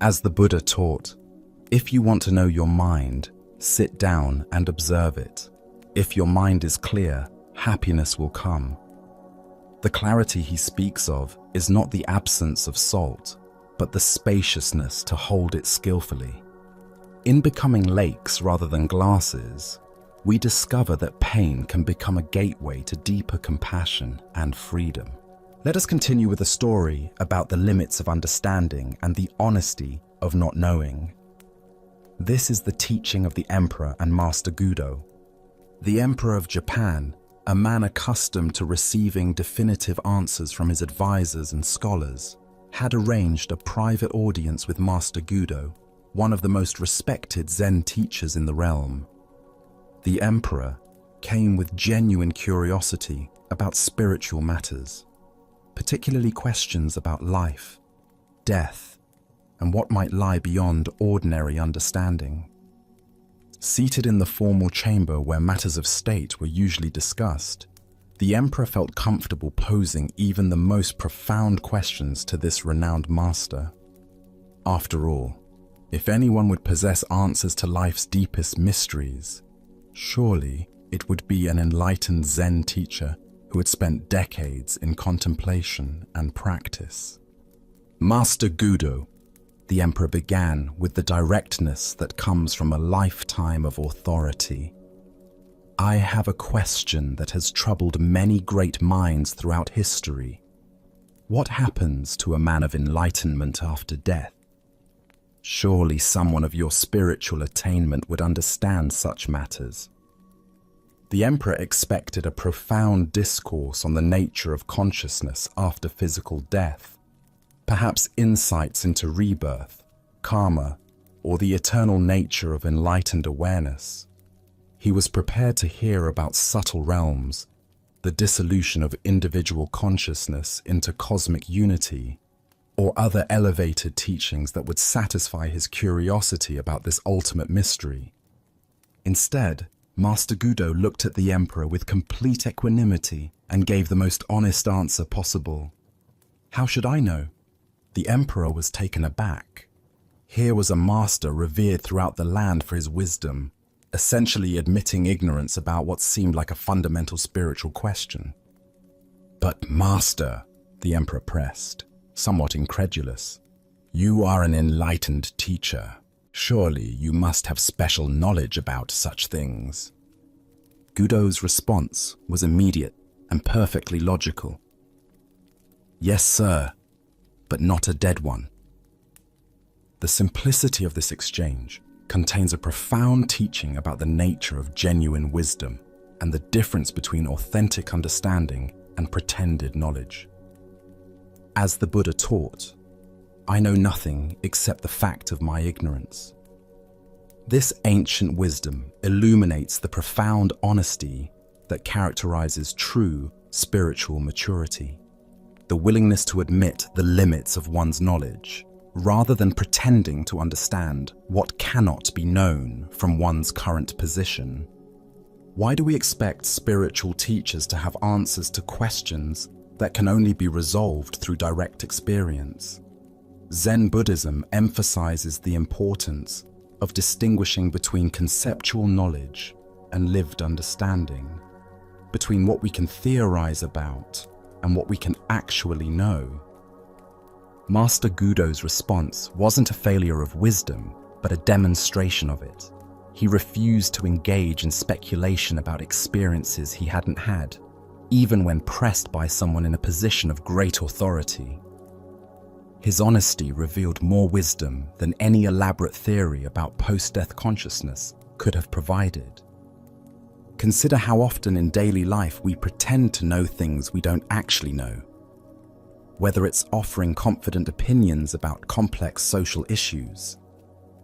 As the Buddha taught, if you want to know your mind, sit down and observe it. If your mind is clear, happiness will come. The clarity he speaks of is not the absence of salt, but the spaciousness to hold it skillfully. In becoming lakes rather than glasses, we discover that pain can become a gateway to deeper compassion and freedom. Let us continue with a story about the limits of understanding and the honesty of not knowing. This is the teaching of the Emperor and Master Gudo. The Emperor of Japan, a man accustomed to receiving definitive answers from his advisors and scholars, had arranged a private audience with Master Gudo, one of the most respected Zen teachers in the realm. The Emperor came with genuine curiosity about spiritual matters, particularly questions about life, death, and what might lie beyond ordinary understanding. Seated in the formal chamber where matters of state were usually discussed, the Emperor felt comfortable posing even the most profound questions to this renowned master. After all, if anyone would possess answers to life's deepest mysteries, surely it would be an enlightened Zen teacher who had spent decades in contemplation and practice. Master Gudo, the Emperor began with the directness that comes from a lifetime of authority. I have a question that has troubled many great minds throughout history. What happens to a man of enlightenment after death? Surely someone of your spiritual attainment would understand such matters. The emperor expected a profound discourse on the nature of consciousness after physical death, perhaps insights into rebirth, karma, or the eternal nature of enlightened awareness. He was prepared to hear about subtle realms, the dissolution of individual consciousness into cosmic unity, or other elevated teachings that would satisfy his curiosity about this ultimate mystery. Instead, Master Gudo looked at the emperor with complete equanimity and gave the most honest answer possible. How should I know? The emperor was taken aback. Here was a master revered throughout the land for his wisdom, essentially admitting ignorance about what seemed like a fundamental spiritual question. But master, the emperor pressed, somewhat incredulous, you are an enlightened teacher. Surely you must have special knowledge about such things. Gudo's response was immediate and perfectly logical. Yes, sir, but not a dead one. The simplicity of this exchange contains a profound teaching about the nature of genuine wisdom and the difference between authentic understanding and pretended knowledge. As the Buddha taught, I know nothing except the fact of my ignorance. This ancient wisdom illuminates the profound honesty that characterizes true spiritual maturity, the willingness to admit the limits of one's knowledge, rather than pretending to understand what cannot be known from one's current position. Why do we expect spiritual teachers to have answers to questions that can only be resolved through direct experience? Zen Buddhism emphasizes the importance of distinguishing between conceptual knowledge and lived understanding, between what we can theorize about and what we can actually know. Master Gudo's response wasn't a failure of wisdom, but a demonstration of it. He refused to engage in speculation about experiences he hadn't had, even when pressed by someone in a position of great authority. His honesty revealed more wisdom than any elaborate theory about post-death consciousness could have provided. Consider how often in daily life we pretend to know things we don't actually know. Whether it's offering confident opinions about complex social issues,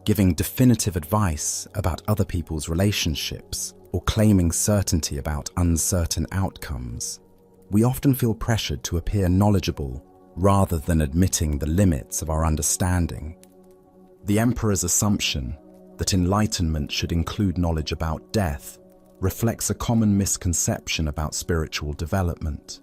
giving definitive advice about other people's relationships, or claiming certainty about uncertain outcomes, we often feel pressured to appear knowledgeable rather than admitting the limits of our understanding. The emperor's assumption that enlightenment should include knowledge about death reflects a common misconception about spiritual development.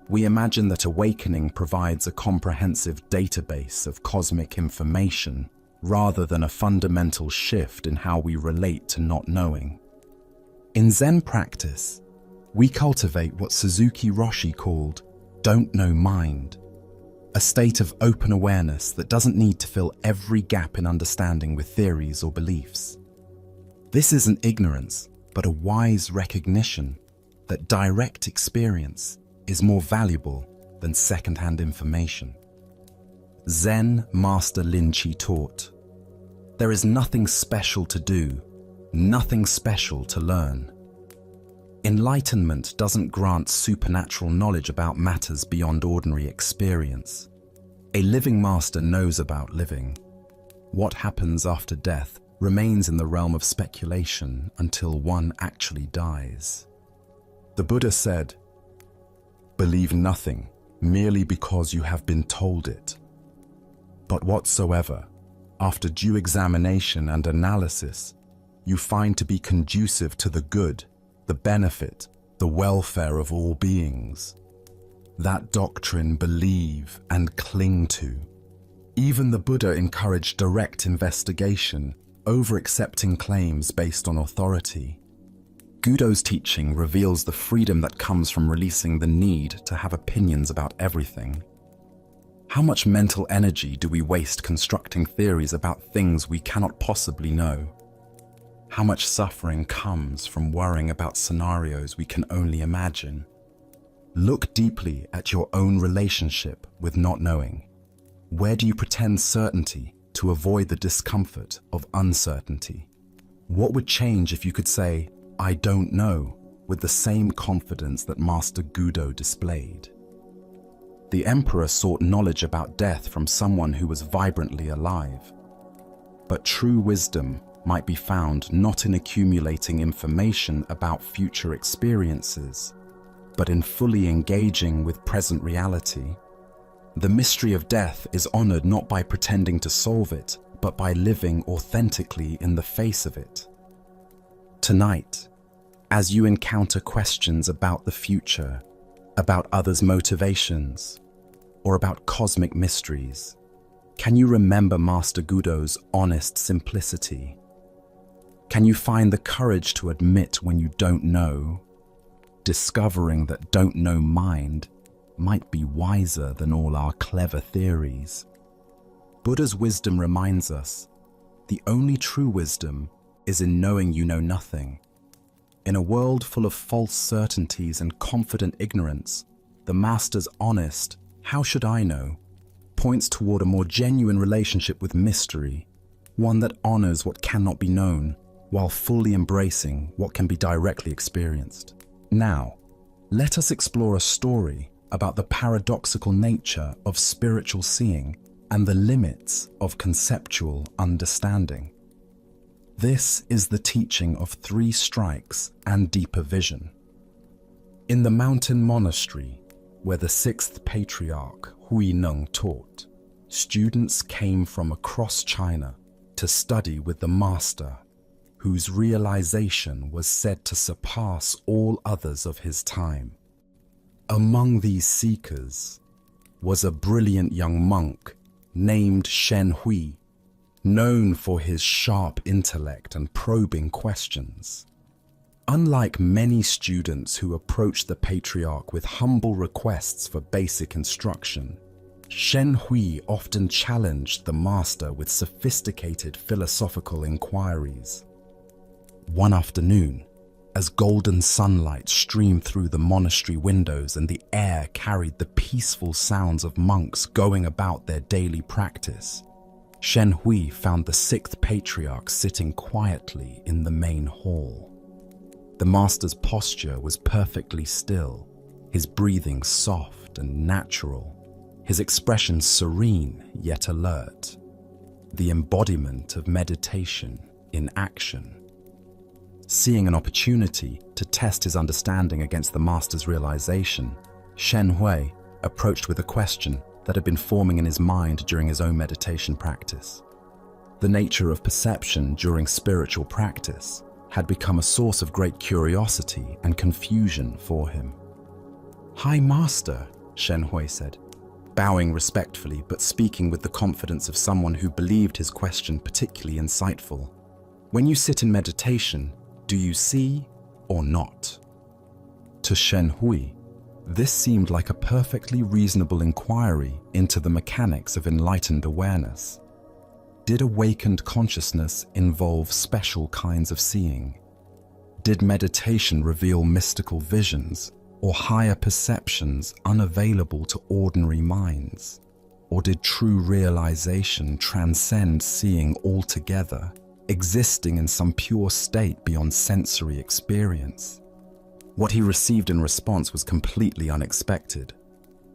We imagine that awakening provides a comprehensive database of cosmic information rather than a fundamental shift in how we relate to not knowing. In Zen practice, we cultivate what Suzuki Roshi called "don't know mind," a state of open awareness that doesn't need to fill every gap in understanding with theories or beliefs. This isn't ignorance, but a wise recognition that direct experience is more valuable than second-hand information. Zen Master Linchi taught, there is nothing special to do, nothing special to learn. Enlightenment doesn't grant supernatural knowledge about matters beyond ordinary experience. A living master knows about living. What happens after death remains in the realm of speculation until one actually dies. The Buddha said, "Believe nothing merely because you have been told it. But whatsoever, after due examination and analysis, you find to be conducive to the good, the benefit, the welfare of all beings, that doctrine believe and cling to." Even the Buddha encouraged direct investigation over accepting claims based on authority. Gudo's teaching reveals the freedom that comes from releasing the need to have opinions about everything. How much mental energy do we waste constructing theories about things we cannot possibly know? How much suffering comes from worrying about scenarios we can only imagine? Look deeply at your own relationship with not knowing. Where do you pretend certainty to avoid the discomfort of uncertainty? What would change if you could say, "I don't know," with the same confidence that Master Gudo displayed. The emperor sought knowledge about death from someone who was vibrantly alive. But true wisdom might be found not in accumulating information about future experiences, but in fully engaging with present reality. The mystery of death is honored not by pretending to solve it, but by living authentically in the face of it. Tonight, as you encounter questions about the future, about others' motivations, or about cosmic mysteries, can you remember Master Gudo's honest simplicity? Can you find the courage to admit when you don't know, discovering that don't know mind might be wiser than all our clever theories? Buddha's wisdom reminds us, the only true wisdom is in knowing you know nothing. In a world full of false certainties and confident ignorance, the Master's honest, "How should I know?" points toward a more genuine relationship with mystery, one that honors what cannot be known, while fully embracing what can be directly experienced. Now, let us explore a story about the paradoxical nature of spiritual seeing and the limits of conceptual understanding. This is the teaching of 3 strikes and deeper vision. In the mountain monastery, where the 6th patriarch Hui Neng taught, students came from across China to study with the master, whose realization was said to surpass all others of his time. Among these seekers was a brilliant young monk named Shen Hui, known for his sharp intellect and probing questions. Unlike many students who approached the patriarch with humble requests for basic instruction, Shen Hui often challenged the master with sophisticated philosophical inquiries. One afternoon, as golden sunlight streamed through the monastery windows and the air carried the peaceful sounds of monks going about their daily practice, Shen Hui found the 6th patriarch sitting quietly in the main hall. The master's posture was perfectly still, his breathing soft and natural, his expression serene yet alert, the embodiment of meditation in action. Seeing an opportunity to test his understanding against the master's realization, Shen Hui approached with a question that had been forming in his mind during his own meditation practice. The nature of perception during spiritual practice had become a source of great curiosity and confusion for him. "Hi, Master," Shen Hui said, bowing respectfully but speaking with the confidence of someone who believed his question particularly insightful. "When you sit in meditation, do you see or not?" To Shen Hui, this seemed like a perfectly reasonable inquiry into the mechanics of enlightened awareness. Did awakened consciousness involve special kinds of seeing? Did meditation reveal mystical visions or higher perceptions unavailable to ordinary minds? Or did true realization transcend seeing altogether, existing in some pure state beyond sensory experience? What he received in response was completely unexpected.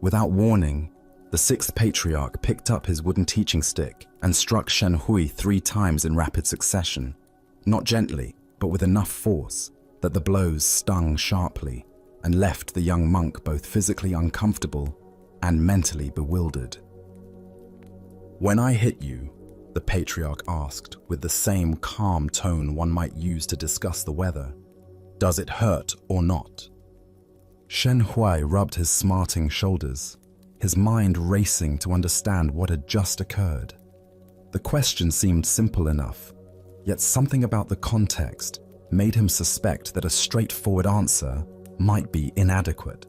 Without warning, the 6th patriarch picked up his wooden teaching stick and struck Shen Hui 3 times in rapid succession, not gently, but with enough force that the blows stung sharply and left the young monk both physically uncomfortable and mentally bewildered. "When I hit you," the patriarch asked with the same calm tone one might use to discuss the weather, "does it hurt or not?" Shen Hui rubbed his smarting shoulders, his mind racing to understand what had just occurred. The question seemed simple enough, yet something about the context made him suspect that a straightforward answer might be inadequate.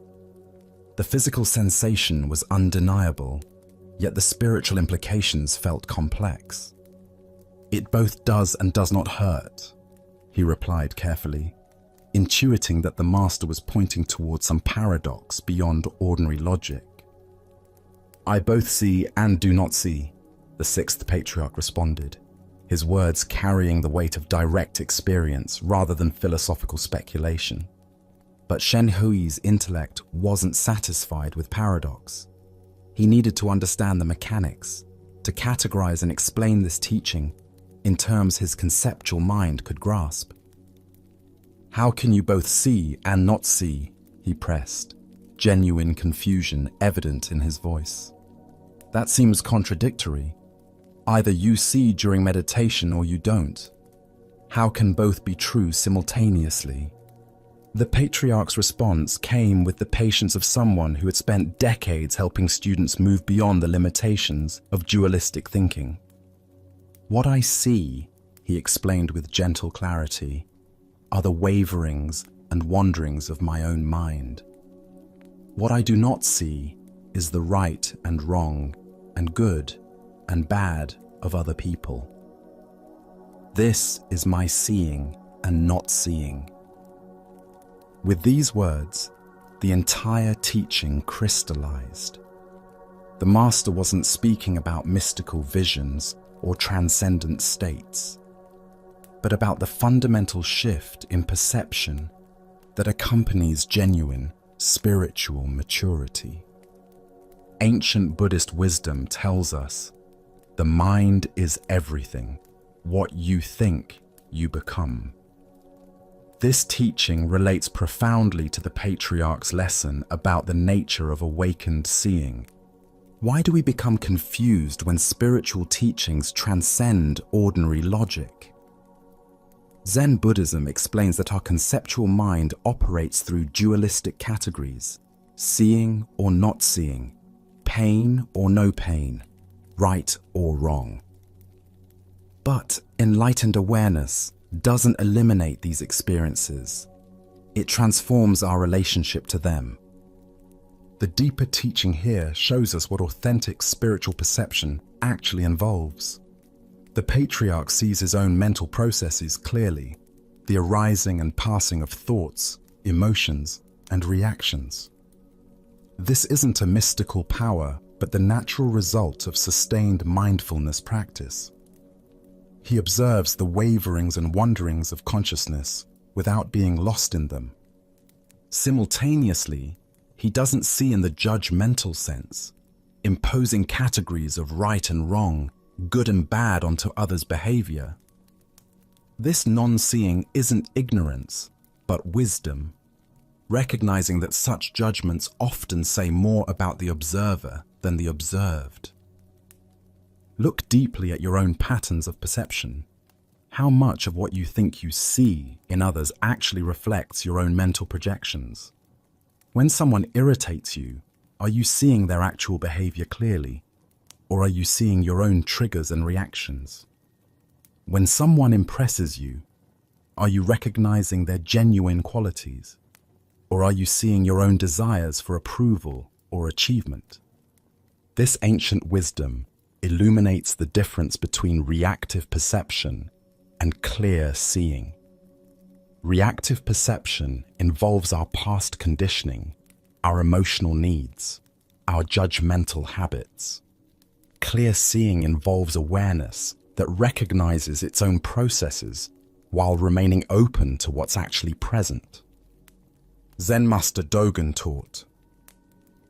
The physical sensation was undeniable, yet the spiritual implications felt complex. "It both does and does not hurt," he replied carefully, intuiting that the master was pointing towards some paradox beyond ordinary logic. "I both see and do not see," the 6th patriarch responded, his words carrying the weight of direct experience rather than philosophical speculation. But Shen Hui's intellect wasn't satisfied with paradox. He needed to understand the mechanics, to categorize and explain this teaching in terms his conceptual mind could grasp. "How can you both see and not see?" he pressed, genuine confusion evident in his voice. "That seems contradictory. Either you see during meditation or you don't. How can both be true simultaneously?" The patriarch's response came with the patience of someone who had spent decades helping students move beyond the limitations of dualistic thinking. "What I see," he explained with gentle clarity, "are the waverings and wanderings of my own mind. What I do not see is the right and wrong and good and bad of other people. This is my seeing and not seeing." With these words, the entire teaching crystallized. The master wasn't speaking about mystical visions or transcendent states, but about the fundamental shift in perception that accompanies genuine spiritual maturity. Ancient Buddhist wisdom tells us, the mind is everything. What you think, you become. This teaching relates profoundly to the patriarch's lesson about the nature of awakened seeing. Why do we become confused when spiritual teachings transcend ordinary logic? Zen Buddhism explains that our conceptual mind operates through dualistic categories: seeing or not seeing, pain or no pain, right or wrong. But enlightened awareness doesn't eliminate these experiences. It transforms our relationship to them. The deeper teaching here shows us what authentic spiritual perception actually involves. The patriarch sees his own mental processes clearly, the arising and passing of thoughts, emotions, and reactions. This isn't a mystical power, but the natural result of sustained mindfulness practice. He observes the waverings and wanderings of consciousness without being lost in them. Simultaneously, he doesn't see in the judgmental sense, imposing categories of right and wrong, good and bad onto others' behavior. This non-seeing isn't ignorance, but wisdom, recognizing that such judgments often say more about the observer than the observed. Look deeply at your own patterns of perception. How much of what you think you see in others actually reflects your own mental projections? When someone irritates you, are you seeing their actual behavior clearly? Or are you seeing your own triggers and reactions? When someone impresses you, are you recognizing their genuine qualities? Or are you seeing your own desires for approval or achievement? This ancient wisdom illuminates the difference between reactive perception and clear seeing. Reactive perception involves our past conditioning, our emotional needs, our judgmental habits. Clear seeing involves awareness that recognizes its own processes while remaining open to what's actually present. Zen Master Dogen taught,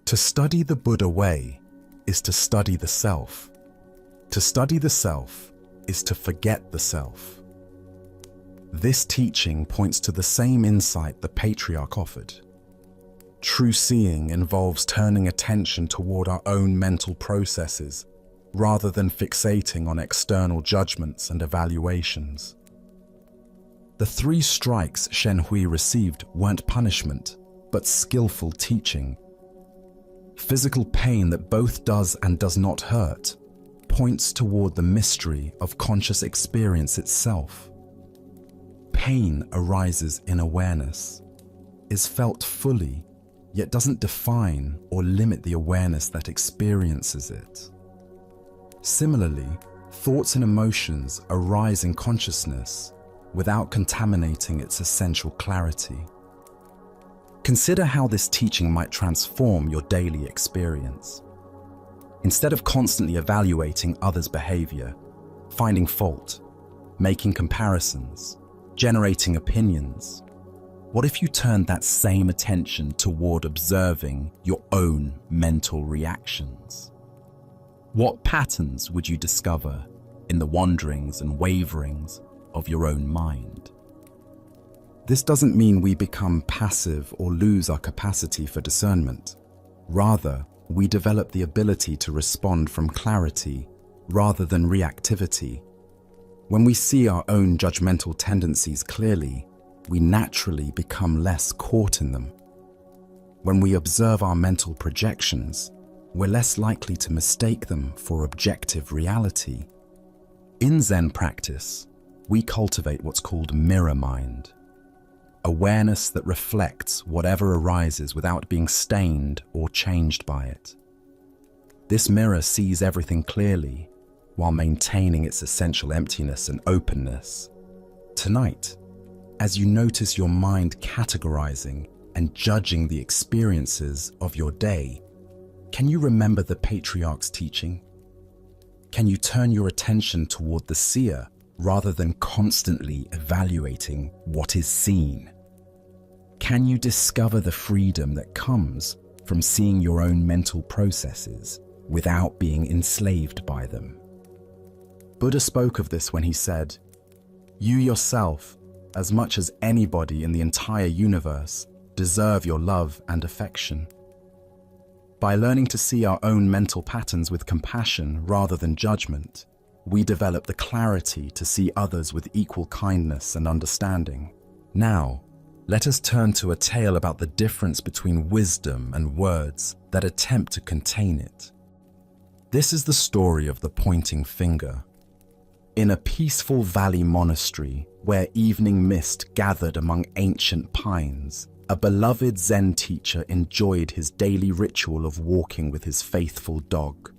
"To study the Buddha way is to study the self. To study the self is to forget the self." This teaching points to the same insight the patriarch offered. True seeing involves turning attention toward our own mental processes rather than fixating on external judgments and evaluations. The 3 strikes Shen Hui received weren't punishment, but skillful teaching. Physical pain that both does and does not hurt points toward the mystery of conscious experience itself. Pain arises in awareness, is felt fully, yet doesn't define or limit the awareness that experiences it. Similarly, thoughts and emotions arise in consciousness without contaminating its essential clarity. Consider how this teaching might transform your daily experience. Instead of constantly evaluating others' behavior, finding fault, making comparisons, generating opinions, What if you turned that same attention toward observing your own mental reactions? What patterns would you discover in the wanderings and waverings of your own mind? This doesn't mean we become passive or lose our capacity for discernment. Rather, we develop the ability to respond from clarity rather than reactivity. When we see our own judgmental tendencies clearly, we naturally become less caught in them. When we observe our mental projections, we're less likely to mistake them for objective reality. In Zen practice, we cultivate what's called mirror mind, awareness that reflects whatever arises without being stained or changed by it. This mirror sees everything clearly while maintaining its essential emptiness and openness. Tonight, as you notice your mind categorizing and judging the experiences of your day, can you remember the patriarch's teaching? Can you turn your attention toward the seer rather than constantly evaluating what is seen? Can you discover the freedom that comes from seeing your own mental processes without being enslaved by them? Buddha spoke of this when he said, "You yourself, as much as anybody in the entire universe, deserve your love and affection." By learning to see our own mental patterns with compassion rather than judgment, we develop the clarity to see others with equal kindness and understanding. Now, let us turn to a tale about the difference between wisdom and words that attempt to contain it. This is the story of the pointing finger. In a peaceful valley monastery where evening mist gathered among ancient pines, a beloved Zen teacher enjoyed his daily ritual of walking with his faithful dog.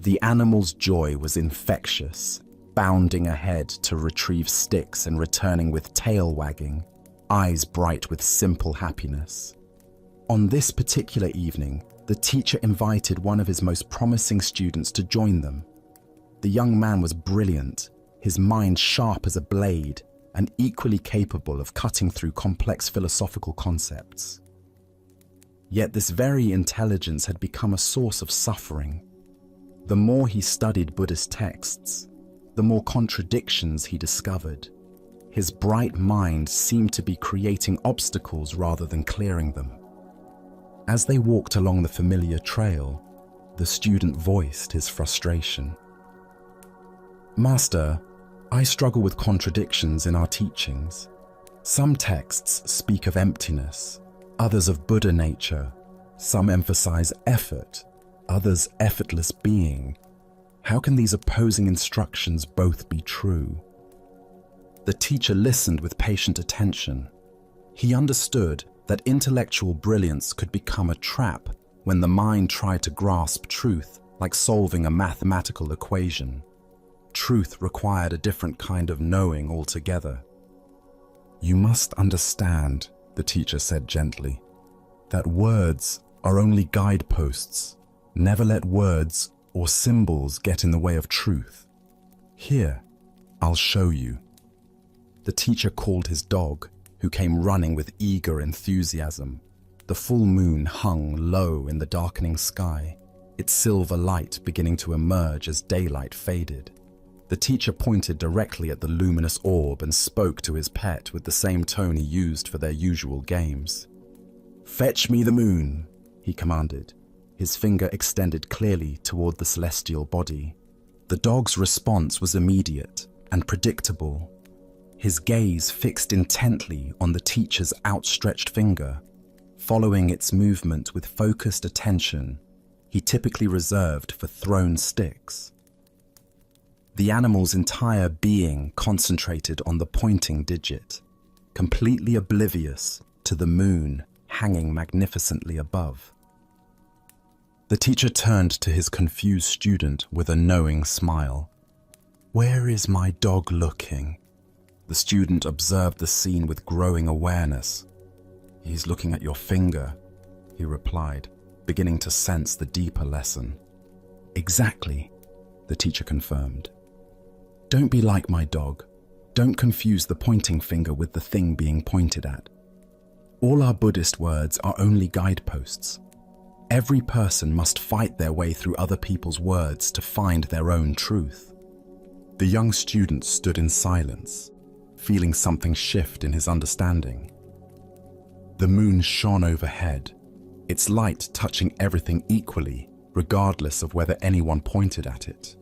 The animal's joy was infectious, bounding ahead to retrieve sticks and returning with tail wagging, eyes bright with simple happiness. On this particular evening, the teacher invited one of his most promising students to join them. The young man was brilliant, his mind sharp as a blade, and equally capable of cutting through complex philosophical concepts. Yet this very intelligence had become a source of suffering. The more he studied Buddhist texts, the more contradictions he discovered. His bright mind seemed to be creating obstacles rather than clearing them. As they walked along the familiar trail, the student voiced his frustration. "Master, I struggle with contradictions in our teachings. Some texts speak of emptiness, others of Buddha nature. Some emphasize effort, others effortless being. How can these opposing instructions both be true?" The teacher listened with patient attention. He understood that intellectual brilliance could become a trap when the mind tried to grasp truth like solving a mathematical equation. Truth required a different kind of knowing altogether. "You must understand," the teacher said gently, "that words are only guideposts. Never let words or symbols get in the way of truth. Here, I'll show you." The teacher called his dog, who came running with eager enthusiasm. The full moon hung low in the darkening sky, its silver light beginning to emerge as daylight faded. The teacher pointed directly at the luminous orb and spoke to his pet with the same tone he used for their usual games. "Fetch me the moon," he commanded, his finger extended clearly toward the celestial body. The dog's response was immediate and predictable. His gaze fixed intently on the teacher's outstretched finger, following its movement with focused attention he typically reserved for thrown sticks. The animal's entire being concentrated on the pointing digit, completely oblivious to the moon hanging magnificently above. The teacher turned to his confused student with a knowing smile. "Where is my dog looking?" The student observed the scene with growing awareness. "He's looking at your finger," he replied, beginning to sense the deeper lesson. "Exactly," the teacher confirmed. "Don't be like my dog. Don't confuse the pointing finger with the thing being pointed at. All our Buddhist words are only guideposts. Every person must fight their way through other people's words to find their own truth. The young student stood in silence, feeling something shift in his understanding. The moon shone overhead, its light touching everything equally, regardless of whether anyone pointed at it.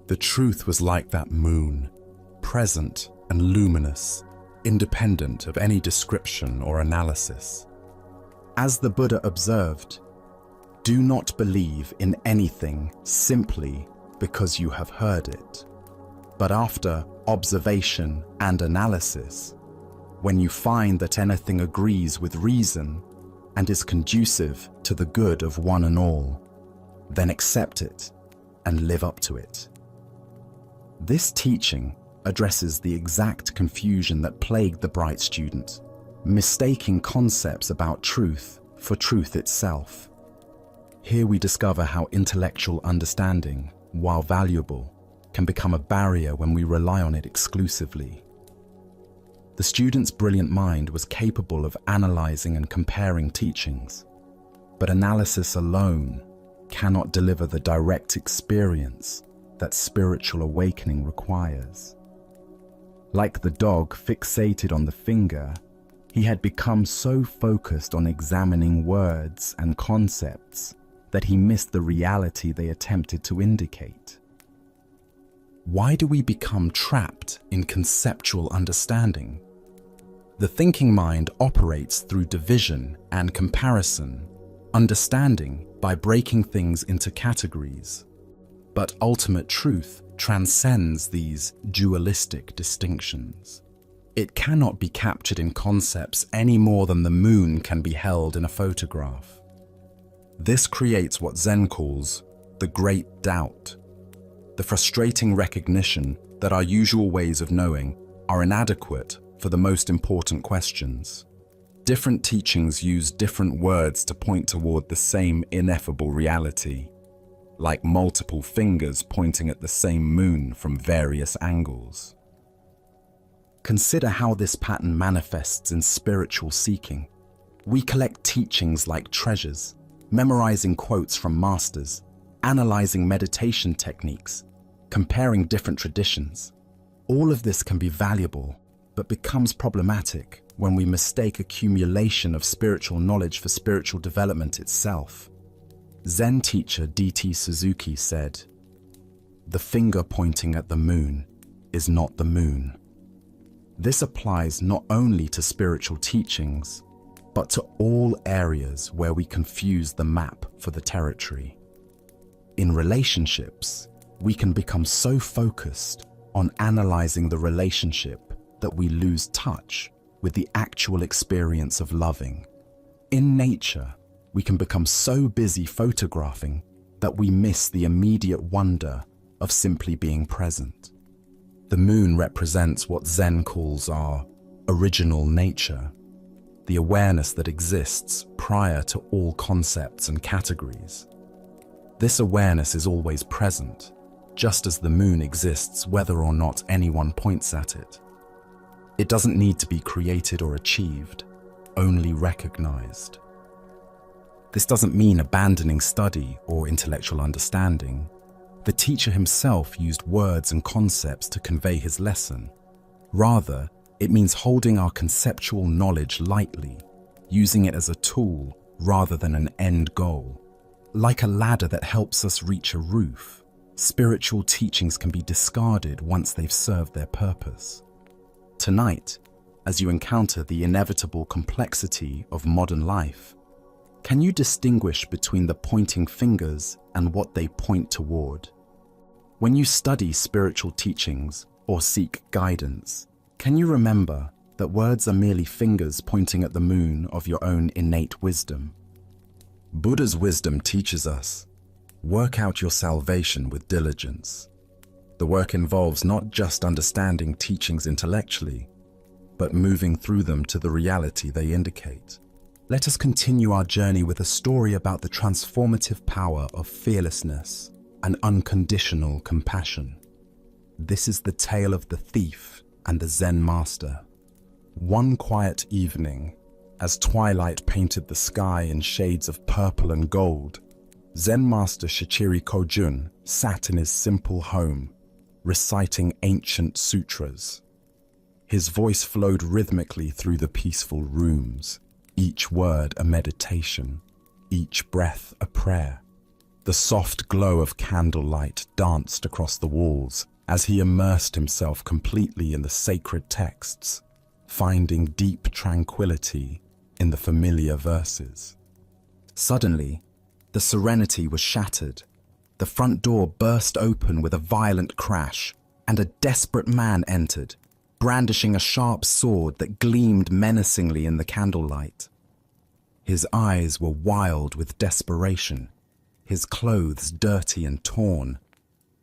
The truth was like that moon, present and luminous, independent of any description or analysis. As the Buddha observed, do not believe in anything simply because you have heard it, but after observation and analysis, when you find that anything agrees with reason and is conducive to the good of one and all, then accept it and live up to it. This teaching addresses the exact confusion that plagued the bright student, mistaking concepts about truth for truth itself. Here we discover how intellectual understanding, while valuable, can become a barrier when we rely on it exclusively. The student's brilliant mind was capable of analyzing and comparing teachings, but analysis alone cannot deliver the direct experience that spiritual awakening requires. Like the dog fixated on the finger, he had become so focused on examining words and concepts that he missed the reality they attempted to indicate. Why do we become trapped in conceptual understanding? The thinking mind operates through division and comparison, understanding by breaking things into categories. But ultimate truth transcends these dualistic distinctions. It cannot be captured in concepts any more than the moon can be held in a photograph. This creates what Zen calls the great doubt, the frustrating recognition that our usual ways of knowing are inadequate for the most important questions. Different teachings use different words to point toward the same ineffable reality, like multiple fingers pointing at the same moon from various angles. Consider how this pattern manifests in spiritual seeking. We collect teachings like treasures, memorizing quotes from masters, analyzing meditation techniques, comparing different traditions. All of this can be valuable, but becomes problematic when we mistake accumulation of spiritual knowledge for spiritual development itself. Zen teacher D.T. Suzuki said, "The finger pointing at the moon is not the moon." This applies not only to spiritual teachings, but to all areas where we confuse the map for the territory. In relationships, we can become so focused on analyzing the relationship that we lose touch with the actual experience of loving. In nature, we can become so busy photographing that we miss the immediate wonder of simply being present. The moon represents what Zen calls our original nature, the awareness that exists prior to all concepts and categories. This awareness is always present, just as the moon exists whether or not anyone points at it. It doesn't need to be created or achieved, only recognized. This doesn't mean abandoning study or intellectual understanding. The teacher himself used words and concepts to convey his lesson. Rather, it means holding our conceptual knowledge lightly, using it as a tool rather than an end goal. Like a ladder that helps us reach a roof, spiritual teachings can be discarded once they've served their purpose. Tonight, as you encounter the inevitable complexity of modern life, can you distinguish between the pointing fingers and what they point toward? When you study spiritual teachings or seek guidance, can you remember that words are merely fingers pointing at the moon of your own innate wisdom? Buddha's wisdom teaches us, work out your salvation with diligence. The work involves not just understanding teachings intellectually, but moving through them to the reality they indicate. Let us continue our journey with a story about the transformative power of fearlessness and unconditional compassion. This is the tale of the thief and the Zen master. One quiet evening, As twilight painted the sky in shades of purple and gold, Zen master Shichiri Kojun sat in his simple home, reciting ancient sutras. His voice flowed rhythmically through the peaceful rooms, each word a meditation, each breath a prayer. The soft glow of candlelight danced across the walls as he immersed himself completely in the sacred texts, finding deep tranquility in the familiar verses. Suddenly, the serenity was shattered. The front door burst open with a violent crash, and a desperate man entered, brandishing a sharp sword that gleamed menacingly in the candlelight. His eyes were wild with desperation, his clothes dirty and torn,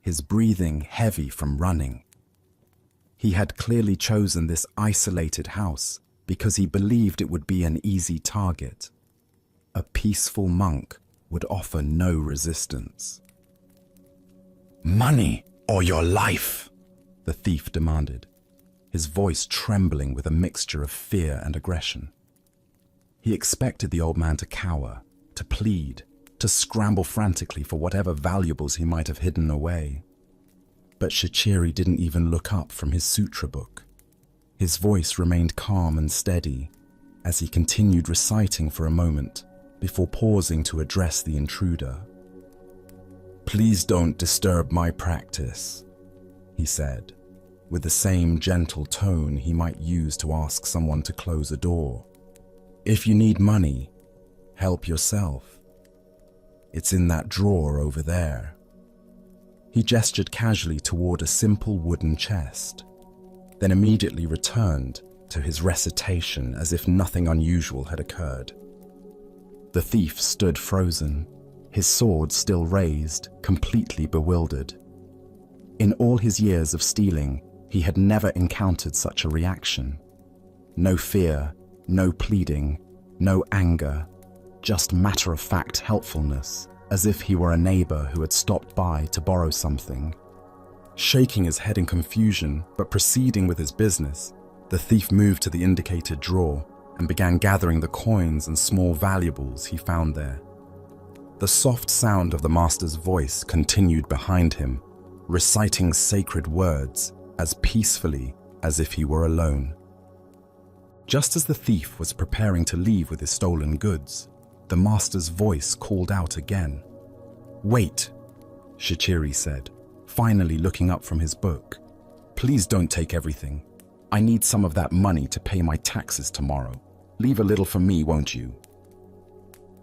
his breathing heavy from running. He had clearly chosen this isolated house because he believed it would be an easy target. A peaceful monk would offer no resistance. "Money or your life?" the thief demanded, his voice trembling with a mixture of fear and aggression. He expected the old man to cower, to plead, to scramble frantically for whatever valuables he might have hidden away. But Shichiri didn't even look up from his sutra book. His voice remained calm and steady as he continued reciting for a moment before pausing to address the intruder. "Please don't disturb my practice," he said, with the same gentle tone he might use to ask someone to close a door. "If you need money, help yourself. It's in that drawer over there." He gestured casually toward a simple wooden chest, then immediately returned to his recitation as if nothing unusual had occurred. The thief stood frozen, his sword still raised, completely bewildered. In all his years of stealing, he had never encountered such a reaction. No fear, no pleading, no anger, just matter-of-fact helpfulness, as if he were a neighbor who had stopped by to borrow something. Shaking his head in confusion, but proceeding with his business, the thief moved to the indicated drawer and began gathering the coins and small valuables he found there. The soft sound of the master's voice continued behind him, reciting sacred words as peacefully as if he were alone. Just as the thief was preparing to leave with his stolen goods, the master's voice called out again. "Wait," Shichiri said, finally looking up from his book. "Please don't take everything. I need some of that money to pay my taxes tomorrow. Leave a little for me, won't you?"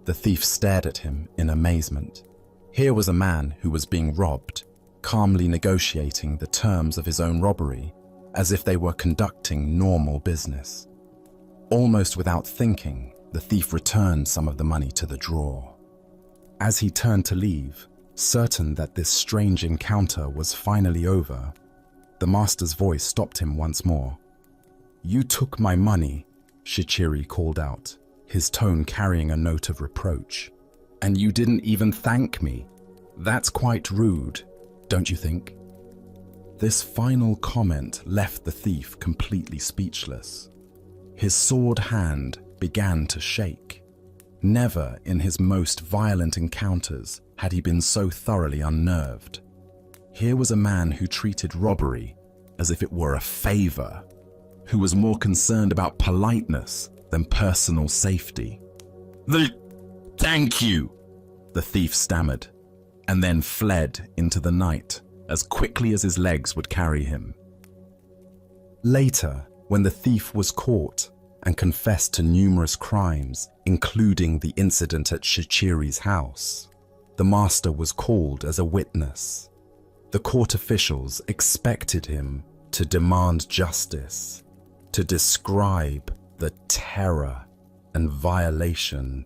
The thief stared at him in amazement. Here was a man who was being robbed, calmly negotiating the terms of his own robbery, as if they were conducting normal business. Almost without thinking, the thief returned some of the money to the drawer. As he turned to leave, certain that this strange encounter was finally over, the master's voice stopped him once more. "You took my money," Shichiri called out, his tone carrying a note of reproach. "And you didn't even thank me. That's quite rude, don't you think?" This final comment left the thief completely speechless. His sword hand began to shake. Never in his most violent encounters had he been so thoroughly unnerved. Here was a man who treated robbery as if it were a favor, who was more concerned about politeness than personal safety. Thank you," the thief stammered, and then fled into the night as quickly as his legs would carry him. Later, when the thief was caught and confessed to numerous crimes, including the incident at Shichiri's house, the master was called as a witness. The court officials expected him to demand justice, to describe the terror and violation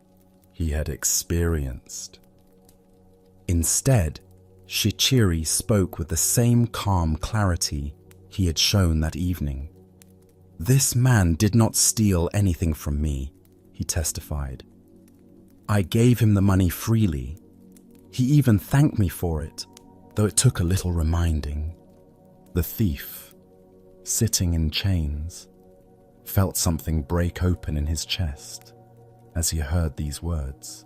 he had experienced. Instead, Shichiri spoke with the same calm clarity he had shown that evening. "This man did not steal anything from me," he testified. "I gave him the money freely. He even thanked me for it, though it took a little reminding." The thief, sitting in chains, felt something break open in his chest as he heard these words.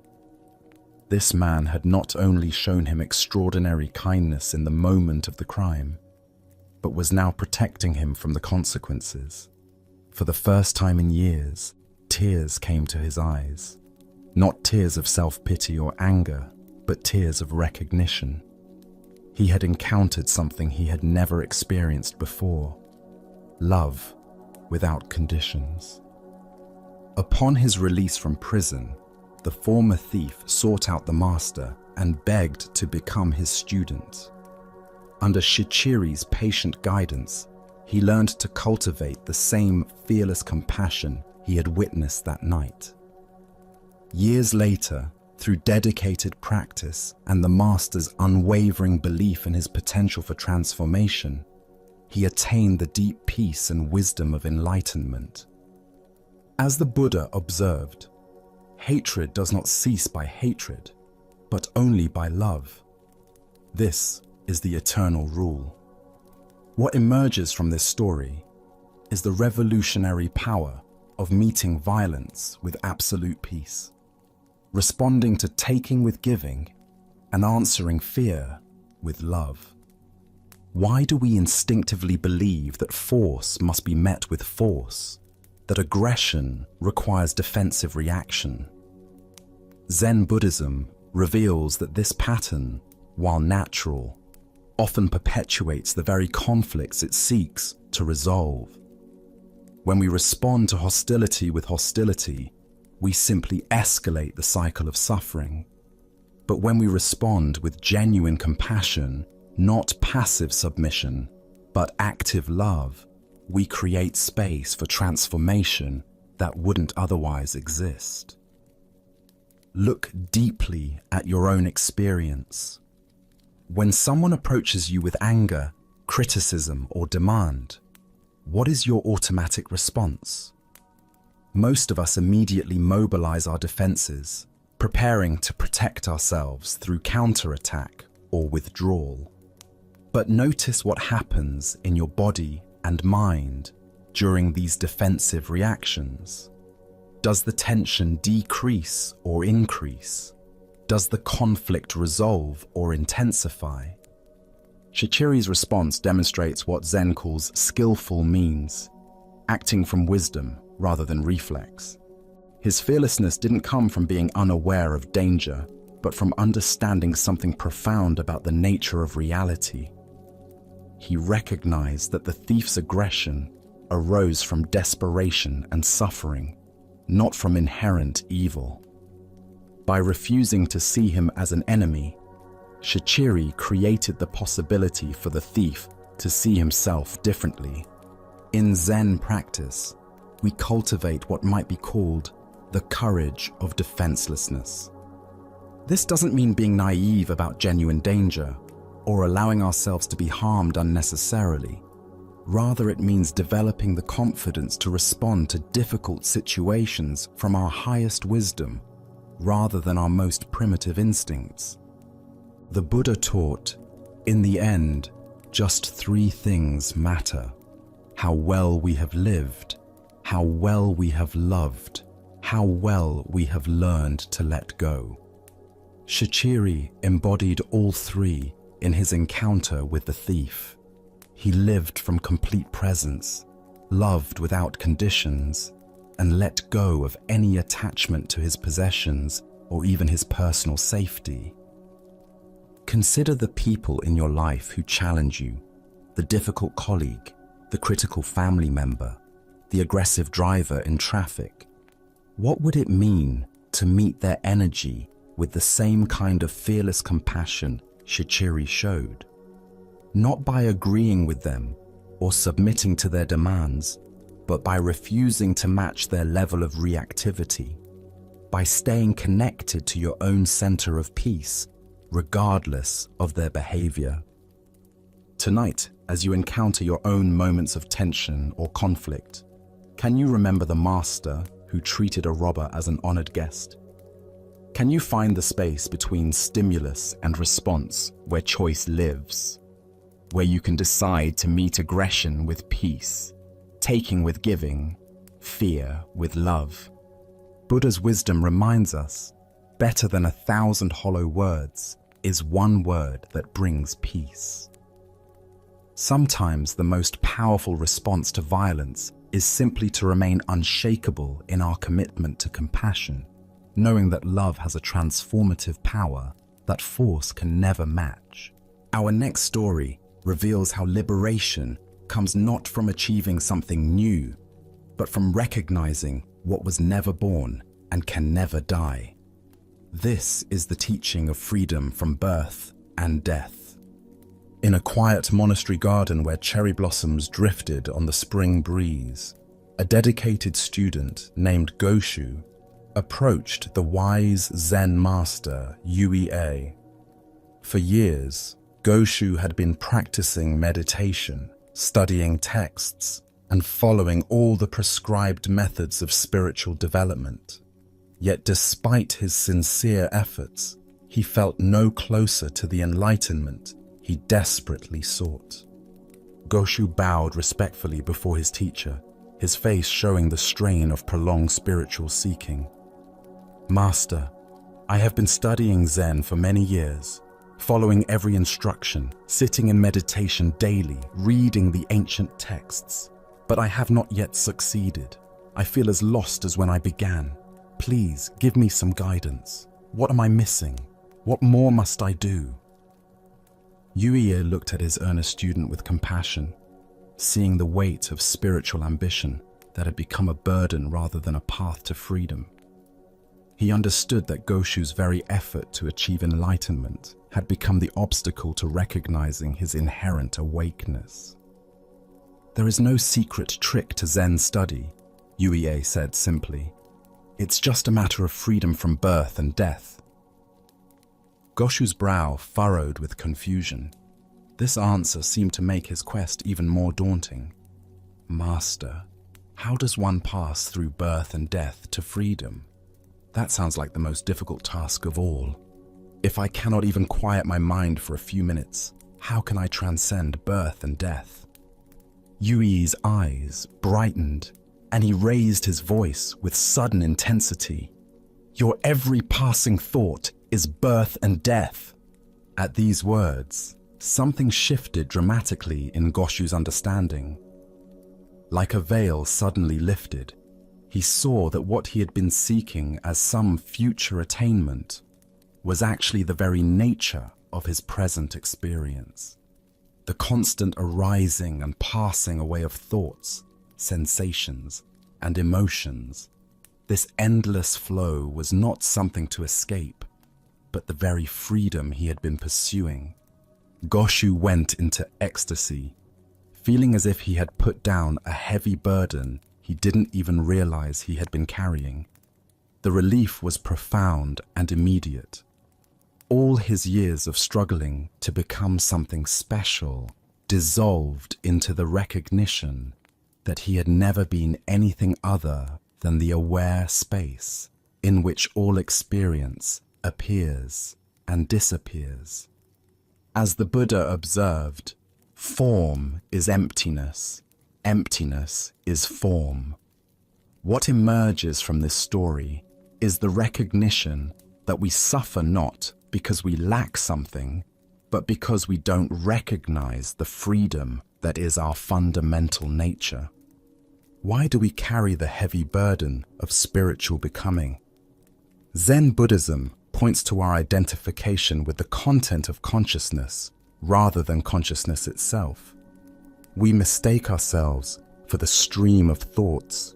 This man had not only shown him extraordinary kindness in the moment of the crime, but was now protecting him from the consequences. For the first time in years, tears came to his eyes. Not tears of self-pity or anger, but tears of recognition. He had encountered something he had never experienced before: love without conditions. Upon his release from prison, the former thief sought out the master and begged to become his student. Under Shichiri's patient guidance, he learned to cultivate the same fearless compassion he had witnessed that night. Years later, through dedicated practice and the master's unwavering belief in his potential for transformation, he attained the deep peace and wisdom of enlightenment. As the Buddha observed, hatred does not cease by hatred, but only by love. This is the eternal rule. What emerges from this story is the revolutionary power of meeting violence with absolute peace, responding to taking with giving, and answering fear with love. Why do we instinctively believe that force must be met with force, that aggression requires defensive reaction? Zen Buddhism reveals that this pattern, while natural, often perpetuates the very conflicts it seeks to resolve. When we respond to hostility with hostility, we simply escalate the cycle of suffering. But when we respond with genuine compassion, not passive submission, but active love, we create space for transformation that wouldn't otherwise exist. Look deeply at your own experience. When someone approaches you with anger, criticism, or demand, what is your automatic response? Most of us immediately mobilize our defenses, preparing to protect ourselves through counterattack or withdrawal. But notice what happens in your body and mind during these defensive reactions. Does the tension decrease or increase? Does the conflict resolve or intensify? Shichiri's response demonstrates what Zen calls skillful means, acting from wisdom rather than reflex. His fearlessness didn't come from being unaware of danger, but from understanding something profound about the nature of reality. He recognized that the thief's aggression arose from desperation and suffering, not from inherent evil. By refusing to see him as an enemy, Shichiri created the possibility for the thief to see himself differently. In Zen practice, we cultivate what might be called the courage of defenselessness. This doesn't mean being naive about genuine danger or allowing ourselves to be harmed unnecessarily. Rather, it means developing the confidence to respond to difficult situations from our highest wisdom rather than our most primitive instincts. The Buddha taught, in the end, just three things matter: how well we have lived, how well we have loved, how well we have learned to let go. Shichiri embodied all three in his encounter with the thief. He lived from complete presence, loved without conditions, and let go of any attachment to his possessions or even his personal safety. Consider the people in your life who challenge you: the difficult colleague, the critical family member, the aggressive driver in traffic. What would it mean to meet their energy with the same kind of fearless compassion Shichiri showed? Not by agreeing with them or submitting to their demands, but by refusing to match their level of reactivity, by staying connected to your own center of peace, regardless of their behavior. Tonight, as you encounter your own moments of tension or conflict, can you remember the master who treated a robber as an honored guest? Can you find the space between stimulus and response where choice lives, where you can decide to meet aggression with peace, taking with giving, fear with love. Buddha's wisdom reminds us, better than 1,000 hollow words is one word that brings peace. Sometimes the most powerful response to violence is simply to remain unshakable in our commitment to compassion, knowing that love has a transformative power that force can never match. Our next story reveals how liberation comes not from achieving something new, but from recognizing what was never born and can never die. This is the teaching of freedom from birth and death. In a quiet monastery garden where cherry blossoms drifted on the spring breeze, a dedicated student named Goshu approached the wise Zen master Yue. For years, Goshu had been practicing meditation, studying texts, and following all the prescribed methods of spiritual development. Yet despite his sincere efforts, he felt no closer to the enlightenment he desperately sought. Goshu bowed respectfully before his teacher, his face showing the strain of prolonged spiritual seeking. "Master, I have been studying Zen for many years, following every instruction, sitting in meditation daily, reading the ancient texts. But I have not yet succeeded. I feel as lost as when I began. Please give me some guidance. What am I missing? What more must I do?" Yue looked at his earnest student with compassion, seeing the weight of spiritual ambition that had become a burden rather than a path to freedom. He understood that Goshu's very effort to achieve enlightenment had become the obstacle to recognizing his inherent awakeness. "There is no secret trick to Zen study," Yue said simply. "It's just a matter of freedom from birth and death." Goshu's brow furrowed with confusion. This answer seemed to make his quest even more daunting. "Master, how does one pass through birth and death to freedom? That sounds like the most difficult task of all. If I cannot even quiet my mind for a few minutes, how can I transcend birth and death?" Yui's eyes brightened, and he raised his voice with sudden intensity. "Your every passing thought is birth and death." At these words, something shifted dramatically in Goshu's understanding. Like a veil suddenly lifted, he saw that what he had been seeking as some future attainment was actually the very nature of his present experience. The constant arising and passing away of thoughts, sensations, and emotions. This endless flow was not something to escape, but the very freedom he had been pursuing. Goshu went into ecstasy, feeling as if he had put down a heavy burden he didn't even realize he had been carrying. The relief was profound and immediate. All his years of struggling to become something special dissolved into the recognition that he had never been anything other than the aware space in which all experience appears and disappears. As the Buddha observed, form is emptiness. Emptiness is form. What emerges from this story is the recognition that we suffer not because we lack something, but because we don't recognize the freedom that is our fundamental nature. Why do we carry the heavy burden of spiritual becoming? Zen Buddhism points to our identification with the content of consciousness rather than consciousness itself. We mistake ourselves for the stream of thoughts,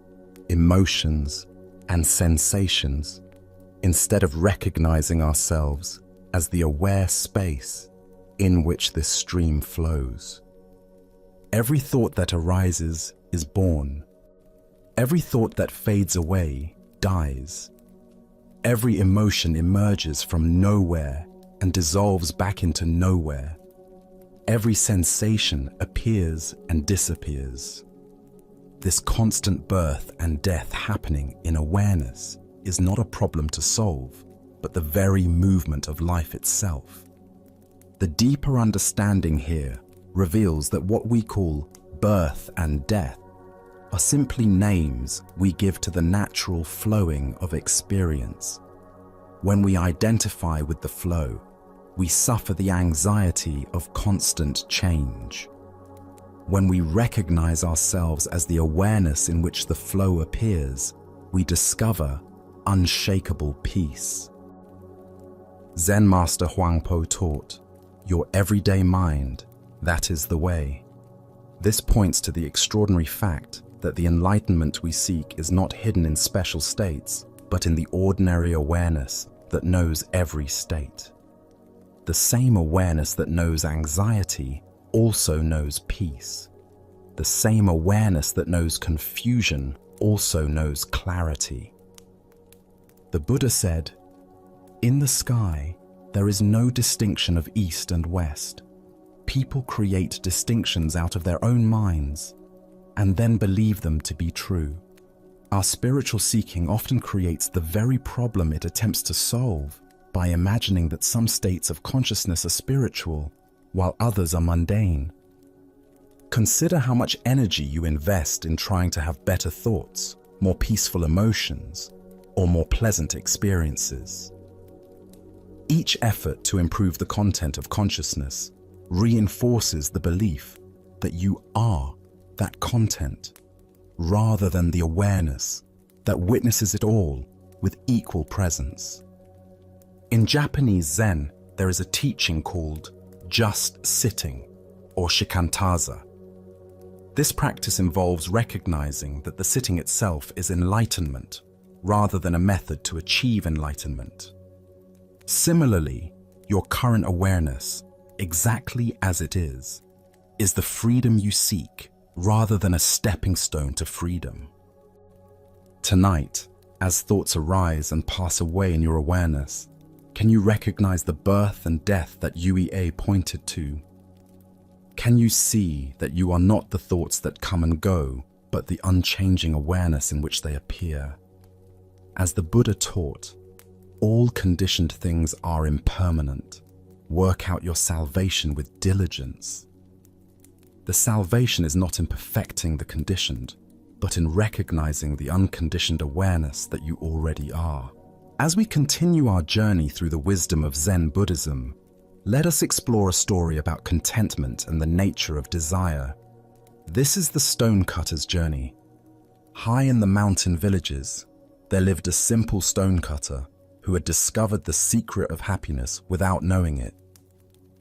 emotions, and sensations, instead of recognizing ourselves as the aware space in which this stream flows. Every thought that arises is born. Every thought that fades away dies. Every emotion emerges from nowhere and dissolves back into nowhere. Every sensation appears and disappears. This constant birth and death happening in awareness is not a problem to solve, but the very movement of life itself. The deeper understanding here reveals that what we call birth and death are simply names we give to the natural flowing of experience. When we identify with the flow, we suffer the anxiety of constant change. When we recognize ourselves as the awareness in which the flow appears, we discover unshakable peace. Zen Master Huangpo taught, "Your everyday mind, that is the way." This points to the extraordinary fact that the enlightenment we seek is not hidden in special states, but in the ordinary awareness that knows every state. The same awareness that knows anxiety also knows peace. The same awareness that knows confusion also knows clarity. The Buddha said, "In the sky, there is no distinction of east and west. People create distinctions out of their own minds and then believe them to be true. Our spiritual seeking often creates the very problem it attempts to solve by imagining that some states of consciousness are spiritual while others are mundane. Consider how much energy you invest in trying to have better thoughts, more peaceful emotions, or more pleasant experiences. Each effort to improve the content of consciousness reinforces the belief that you are that content, rather than the awareness that witnesses it all with equal presence. In Japanese Zen, there is a teaching called just sitting, or shikantaza. This practice involves recognizing that the sitting itself is enlightenment, rather than a method to achieve enlightenment. Similarly, your current awareness, exactly as it is the freedom you seek, rather than a stepping stone to freedom. Tonight, as thoughts arise and pass away in your awareness, can you recognize the birth and death that UEA pointed to? Can you see that you are not the thoughts that come and go, but the unchanging awareness in which they appear? As the Buddha taught, all conditioned things are impermanent. Work out your salvation with diligence. The salvation is not in perfecting the conditioned, but in recognizing the unconditioned awareness that you already are. As we continue our journey through the wisdom of Zen Buddhism, let us explore a story about contentment and the nature of desire. This is the stonecutter's journey. High in the mountain villages, there lived a simple stonecutter who had discovered the secret of happiness without knowing it.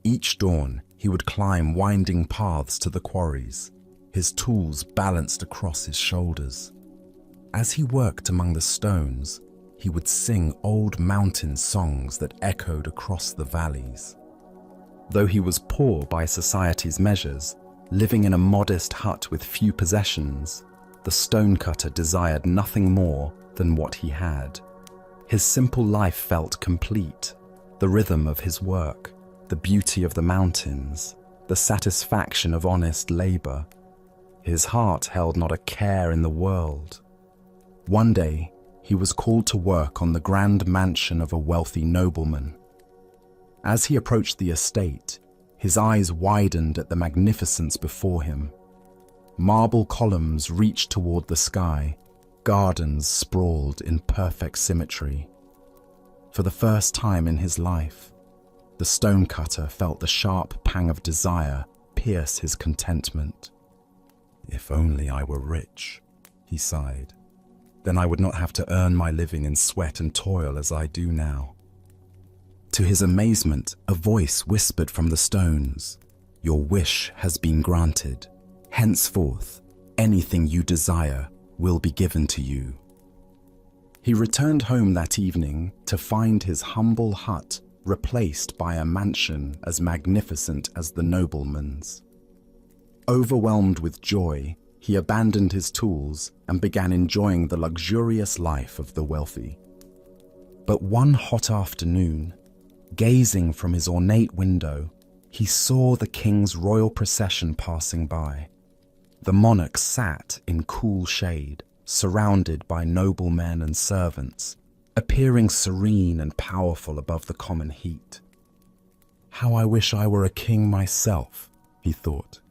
Each dawn, he would climb winding paths to the quarries, his tools balanced across his shoulders. As he worked among the stones, he would sing old mountain songs that echoed across the valleys. Though he was poor by society's measures, living in a modest hut with few possessions, the stonecutter desired nothing more than what he had. His simple life felt complete. The rhythm of his work, the beauty of the mountains, the satisfaction of honest labor. His heart held not a care in the world. One day, he was called to work on the grand mansion of a wealthy nobleman. As he approached the estate, his eyes widened at the magnificence before him. Marble columns reached toward the sky, gardens sprawled in perfect symmetry. For the first time in his life, the stonecutter felt the sharp pang of desire pierce his contentment. "If only I were rich," he sighed. "Then I would not have to earn my living in sweat and toil as I do now." To his amazement, a voice whispered from the stones, "Your wish has been granted. Henceforth, anything you desire will be given to you." He returned home that evening to find his humble hut replaced by a mansion as magnificent as the nobleman's. Overwhelmed with joy, he abandoned his tools and began enjoying the luxurious life of the wealthy. But one hot afternoon, gazing from his ornate window, he saw the king's royal procession passing by. The monarch sat in cool shade, surrounded by noblemen and servants, appearing serene and powerful above the common heat. "How I wish I were a king myself," he thought.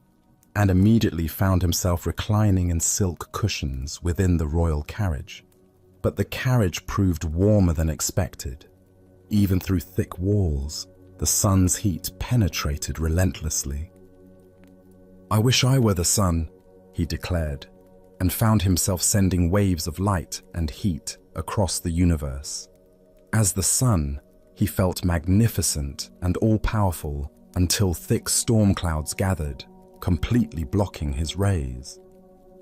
and immediately found himself reclining in silk cushions within the royal carriage. But the carriage proved warmer than expected. Even through thick walls, the sun's heat penetrated relentlessly. "I wish I were the sun," he declared, and found himself sending waves of light and heat across the universe. As the sun, he felt magnificent and all-powerful until thick storm clouds gathered, completely blocking his rays.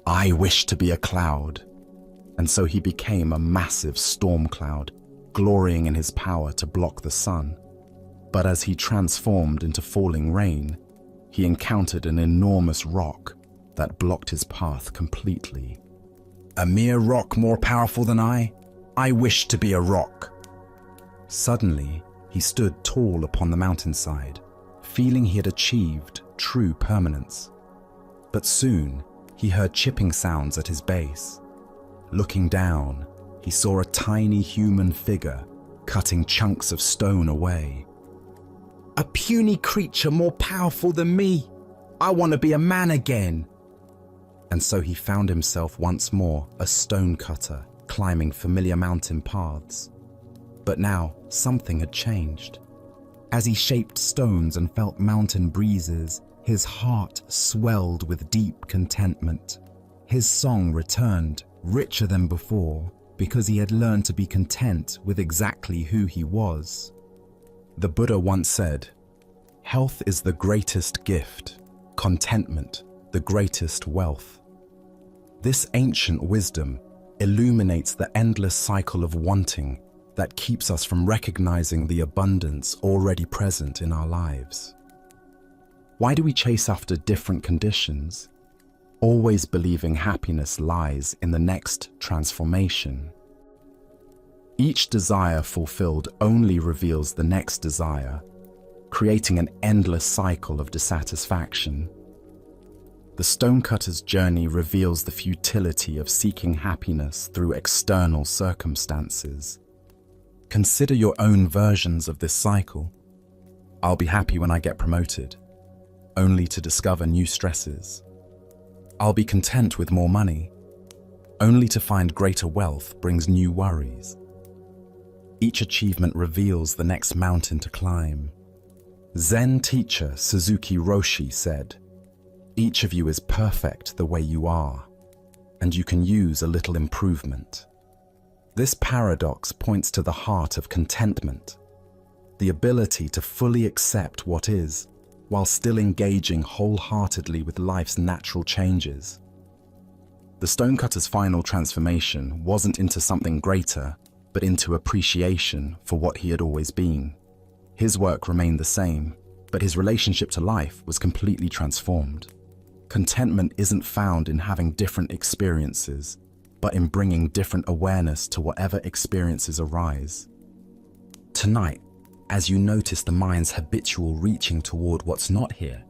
"I wish to be a cloud." And so he became a massive storm cloud, glorying in his power to block the sun. But as he transformed into falling rain, he encountered an enormous rock that blocked his path completely. "A mere rock more powerful than I? I wish to be a rock." Suddenly, he stood tall upon the mountainside, feeling he had achieved true permanence. But soon, he heard chipping sounds at his base. Looking down, he saw a tiny human figure cutting chunks of stone away. "A puny creature more powerful than me! I want to be a man again!" And so he found himself once more a stone cutter, climbing familiar mountain paths. But now, something had changed. As he shaped stones and felt mountain breezes, his heart swelled with deep contentment. His song returned, richer than before, because he had learned to be content with exactly who he was. The Buddha once said, "Health is the greatest gift, contentment the greatest wealth." This ancient wisdom illuminates the endless cycle of wanting that keeps us from recognizing the abundance already present in our lives. Why do we chase after different conditions, always believing happiness lies in the next transformation? Each desire fulfilled only reveals the next desire, creating an endless cycle of dissatisfaction. The stonecutter's journey reveals the futility of seeking happiness through external circumstances. Consider your own versions of this cycle. "I'll be happy when I get promoted," only to discover new stresses. "I'll be content with more money," only to find greater wealth brings new worries. Each achievement reveals the next mountain to climb. Zen teacher Suzuki Roshi said, "Each of you is perfect the way you are, and you can use a little improvement." This paradox points to the heart of contentment, the ability to fully accept what is, while still engaging wholeheartedly with life's natural changes. The stonecutter's final transformation wasn't into something greater, but into appreciation for what he had always been. His work remained the same, but his relationship to life was completely transformed. Contentment isn't found in having different experiences, but in bringing different awareness to whatever experiences arise. Tonight, as you notice the mind's habitual reaching toward what's not here,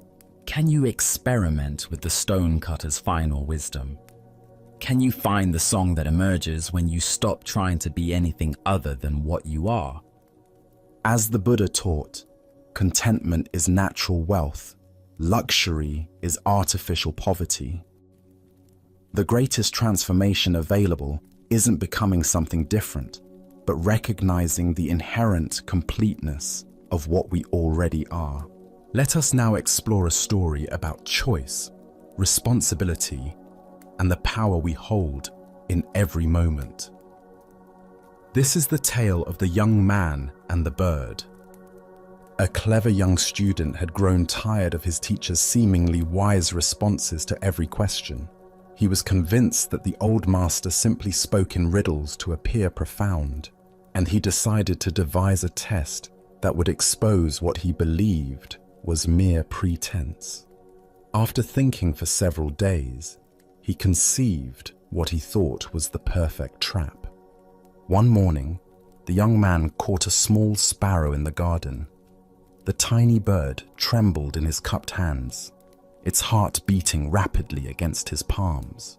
can you experiment with the stonecutter's final wisdom? Can you find the song that emerges when you stop trying to be anything other than what you are? As the Buddha taught, contentment is natural wealth, luxury is artificial poverty. The greatest transformation available isn't becoming something different, but recognizing the inherent completeness of what we already are. Let us now explore a story about choice, responsibility, and the power we hold in every moment. This is the tale of the young man and the bird. A clever young student had grown tired of his teacher's seemingly wise responses to every question. He was convinced that the old master simply spoke in riddles to appear profound, and he decided to devise a test that would expose what he believed was mere pretense. After thinking for several days, he conceived what he thought was the perfect trap. One morning, the young man caught a small sparrow in the garden. The tiny bird trembled in his cupped hands, its heart beating rapidly against his palms.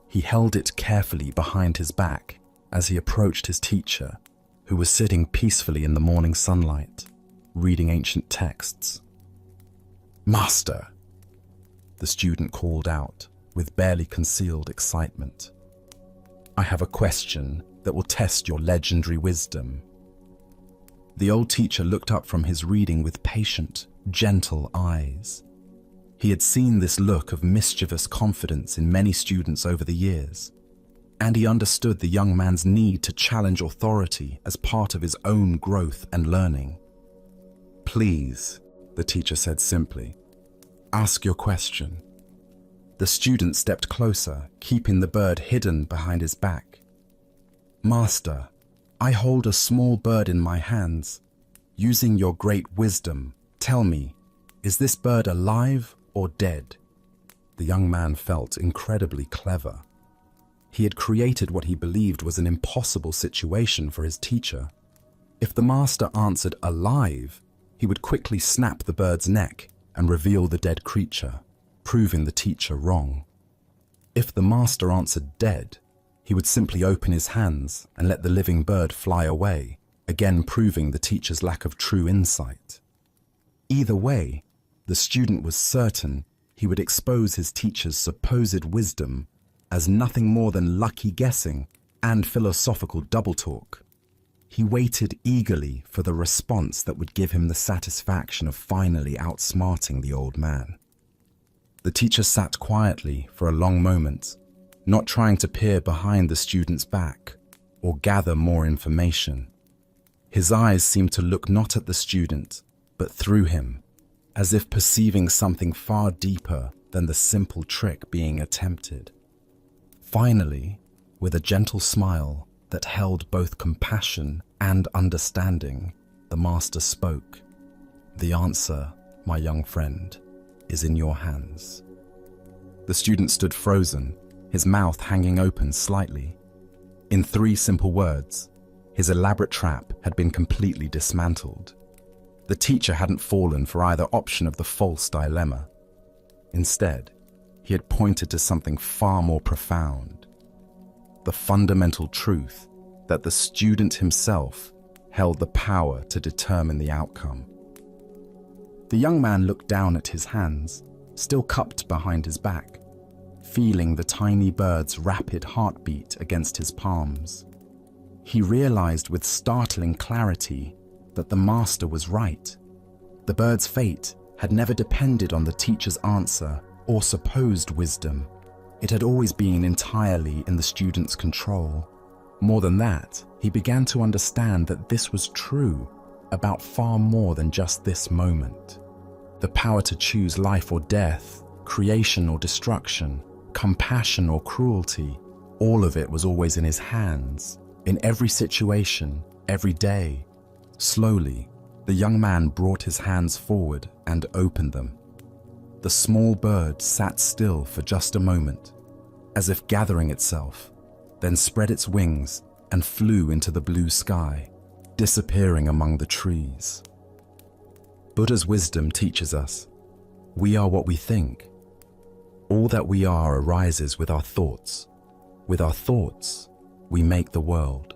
He held it carefully behind his back as he approached his teacher, who was sitting peacefully in the morning sunlight, reading ancient texts. "Master, the student called out with barely concealed excitement. "I have a question that will test your legendary wisdom." The old teacher looked up from his reading with patient, gentle eyes. He had seen this look of mischievous confidence in many students over the years, and he understood the young man's need to challenge authority as part of his own growth and learning. "Please," the teacher said simply, "ask your question." The student stepped closer, keeping the bird hidden behind his back. "Master, I hold a small bird in my hands. Using your great wisdom, tell me, is this bird alive or dead?" The young man felt incredibly clever. He had created what he believed was an impossible situation for his teacher. If the master answered alive, he would quickly snap the bird's neck and reveal the dead creature, proving the teacher wrong. If the master answered dead, he would simply open his hands and let the living bird fly away, again proving the teacher's lack of true insight. Either way, the student was certain he would expose his teacher's supposed wisdom as nothing more than lucky guessing and philosophical double-talk. He waited eagerly for the response that would give him the satisfaction of finally outsmarting the old man. The teacher sat quietly for a long moment, not trying to peer behind the student's back or gather more information. His eyes seemed to look not at the student, but through him, as if perceiving something far deeper than the simple trick being attempted. Finally, with a gentle smile that held both compassion and understanding, the master spoke. "The answer, my young friend, is in your hands." The student stood frozen, his mouth hanging open slightly. In 3 simple words, his elaborate trap had been completely dismantled. The teacher hadn't fallen for either option of the false dilemma. Instead, he had pointed to something far more profound: the fundamental truth that the student himself held the power to determine the outcome. The young man looked down at his hands, still cupped behind his back, feeling the tiny bird's rapid heartbeat against his palms. He realized with startling clarity that the master was right. The bird's fate had never depended on the teacher's answer or supposed wisdom. It had always been entirely in the student's control. More than that, he began to understand that this was true about far more than just this moment. The power to choose life or death, creation or destruction, compassion or cruelty, all of it was always in his hands, in every situation, every day. Slowly, the young man brought his hands forward and opened them. The small bird sat still for just a moment, as if gathering itself, then spread its wings and flew into the blue sky, disappearing among the trees. Buddha's wisdom teaches us, we are what we think. All that we are arises with our thoughts. With our thoughts, we make the world.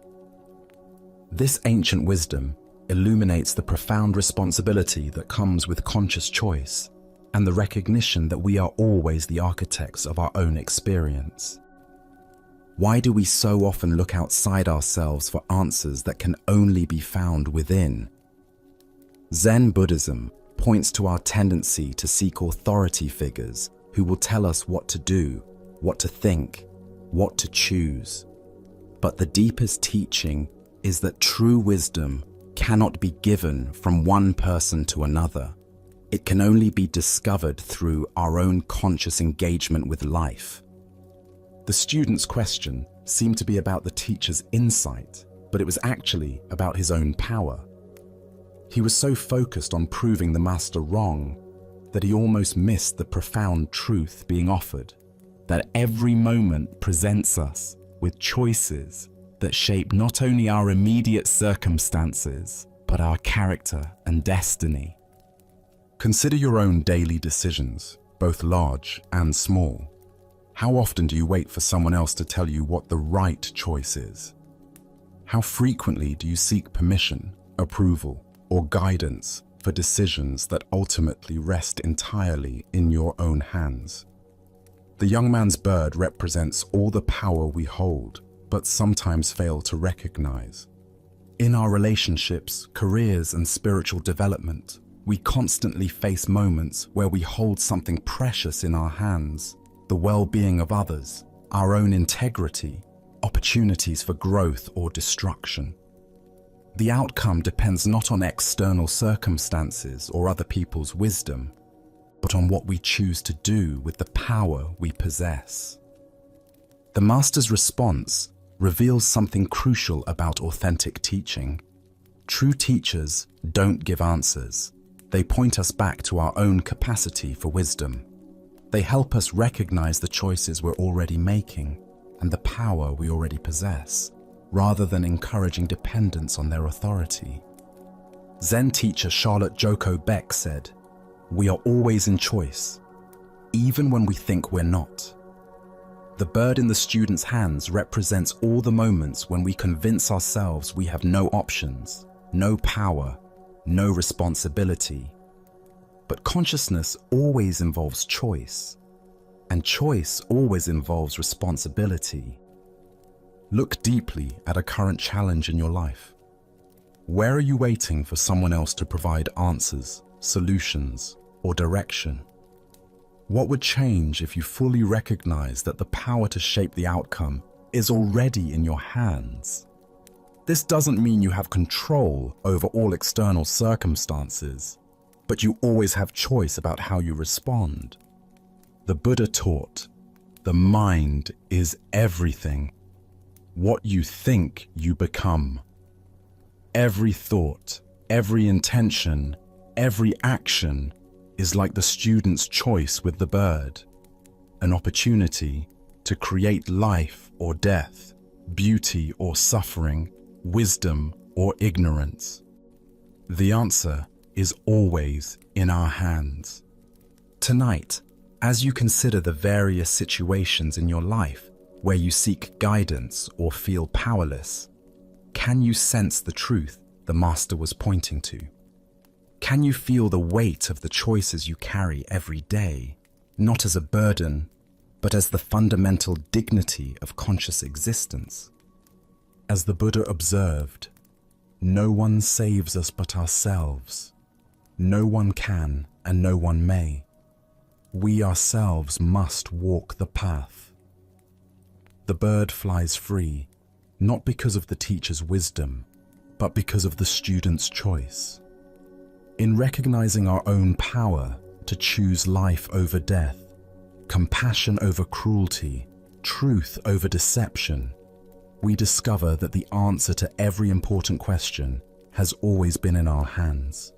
This ancient wisdom illuminates the profound responsibility that comes with conscious choice and the recognition that we are always the architects of our own experience. Why do we so often look outside ourselves for answers that can only be found within? Zen Buddhism points to our tendency to seek authority figures who will tell us what to do, what to think, what to choose. But the deepest teaching is that true wisdom cannot be given from one person to another. It can only be discovered through our own conscious engagement with life. The student's question seemed to be about the teacher's insight, but it was actually about his own power. He was so focused on proving the master wrong that he almost missed the profound truth being offered, that every moment presents us with choices that shape not only our immediate circumstances, but our character and destiny. Consider your own daily decisions, both large and small. How often do you wait for someone else to tell you what the right choice is? How frequently do you seek permission, approval, or guidance for decisions that ultimately rest entirely in your own hands. The young man's bird represents all the power we hold, but sometimes fail to recognize. In our relationships, careers, and spiritual development, we constantly face moments where we hold something precious in our hands: the well-being of others, our own integrity, opportunities for growth or destruction. The outcome depends not on external circumstances or other people's wisdom, but on what we choose to do with the power we possess. The Master's response reveals something crucial about authentic teaching. True teachers don't give answers. They point us back to our own capacity for wisdom. They help us recognize the choices we're already making and the power we already possess, rather than encouraging dependence on their authority. Zen teacher Charlotte Joko Beck said, "We are always in choice, even when we think we're not." The bird in the student's hands represents all the moments when we convince ourselves we have no options, no power, no responsibility. But consciousness always involves choice, and choice always involves responsibility. Look deeply at a current challenge in your life. Where are you waiting for someone else to provide answers, solutions, or direction? What would change if you fully recognize that the power to shape the outcome is already in your hands? This doesn't mean you have control over all external circumstances, but you always have choice about how you respond. The Buddha taught, "The mind is everything. What you think, you become." Every thought, every intention, every action is like the student's choice with the bird, an opportunity to create life or death, beauty or suffering, wisdom or ignorance. The answer is always in our hands. Tonight, as you consider the various situations in your life where you seek guidance or feel powerless, can you sense the truth the Master was pointing to? Can you feel the weight of the choices you carry every day, not as a burden, but as the fundamental dignity of conscious existence? As the Buddha observed, "No one saves us but ourselves. No one can and no one may. We ourselves must walk the path." The bird flies free, not because of the teacher's wisdom, but because of the student's choice. In recognizing our own power to choose life over death, compassion over cruelty, truth over deception, we discover that the answer to every important question has always been in our hands.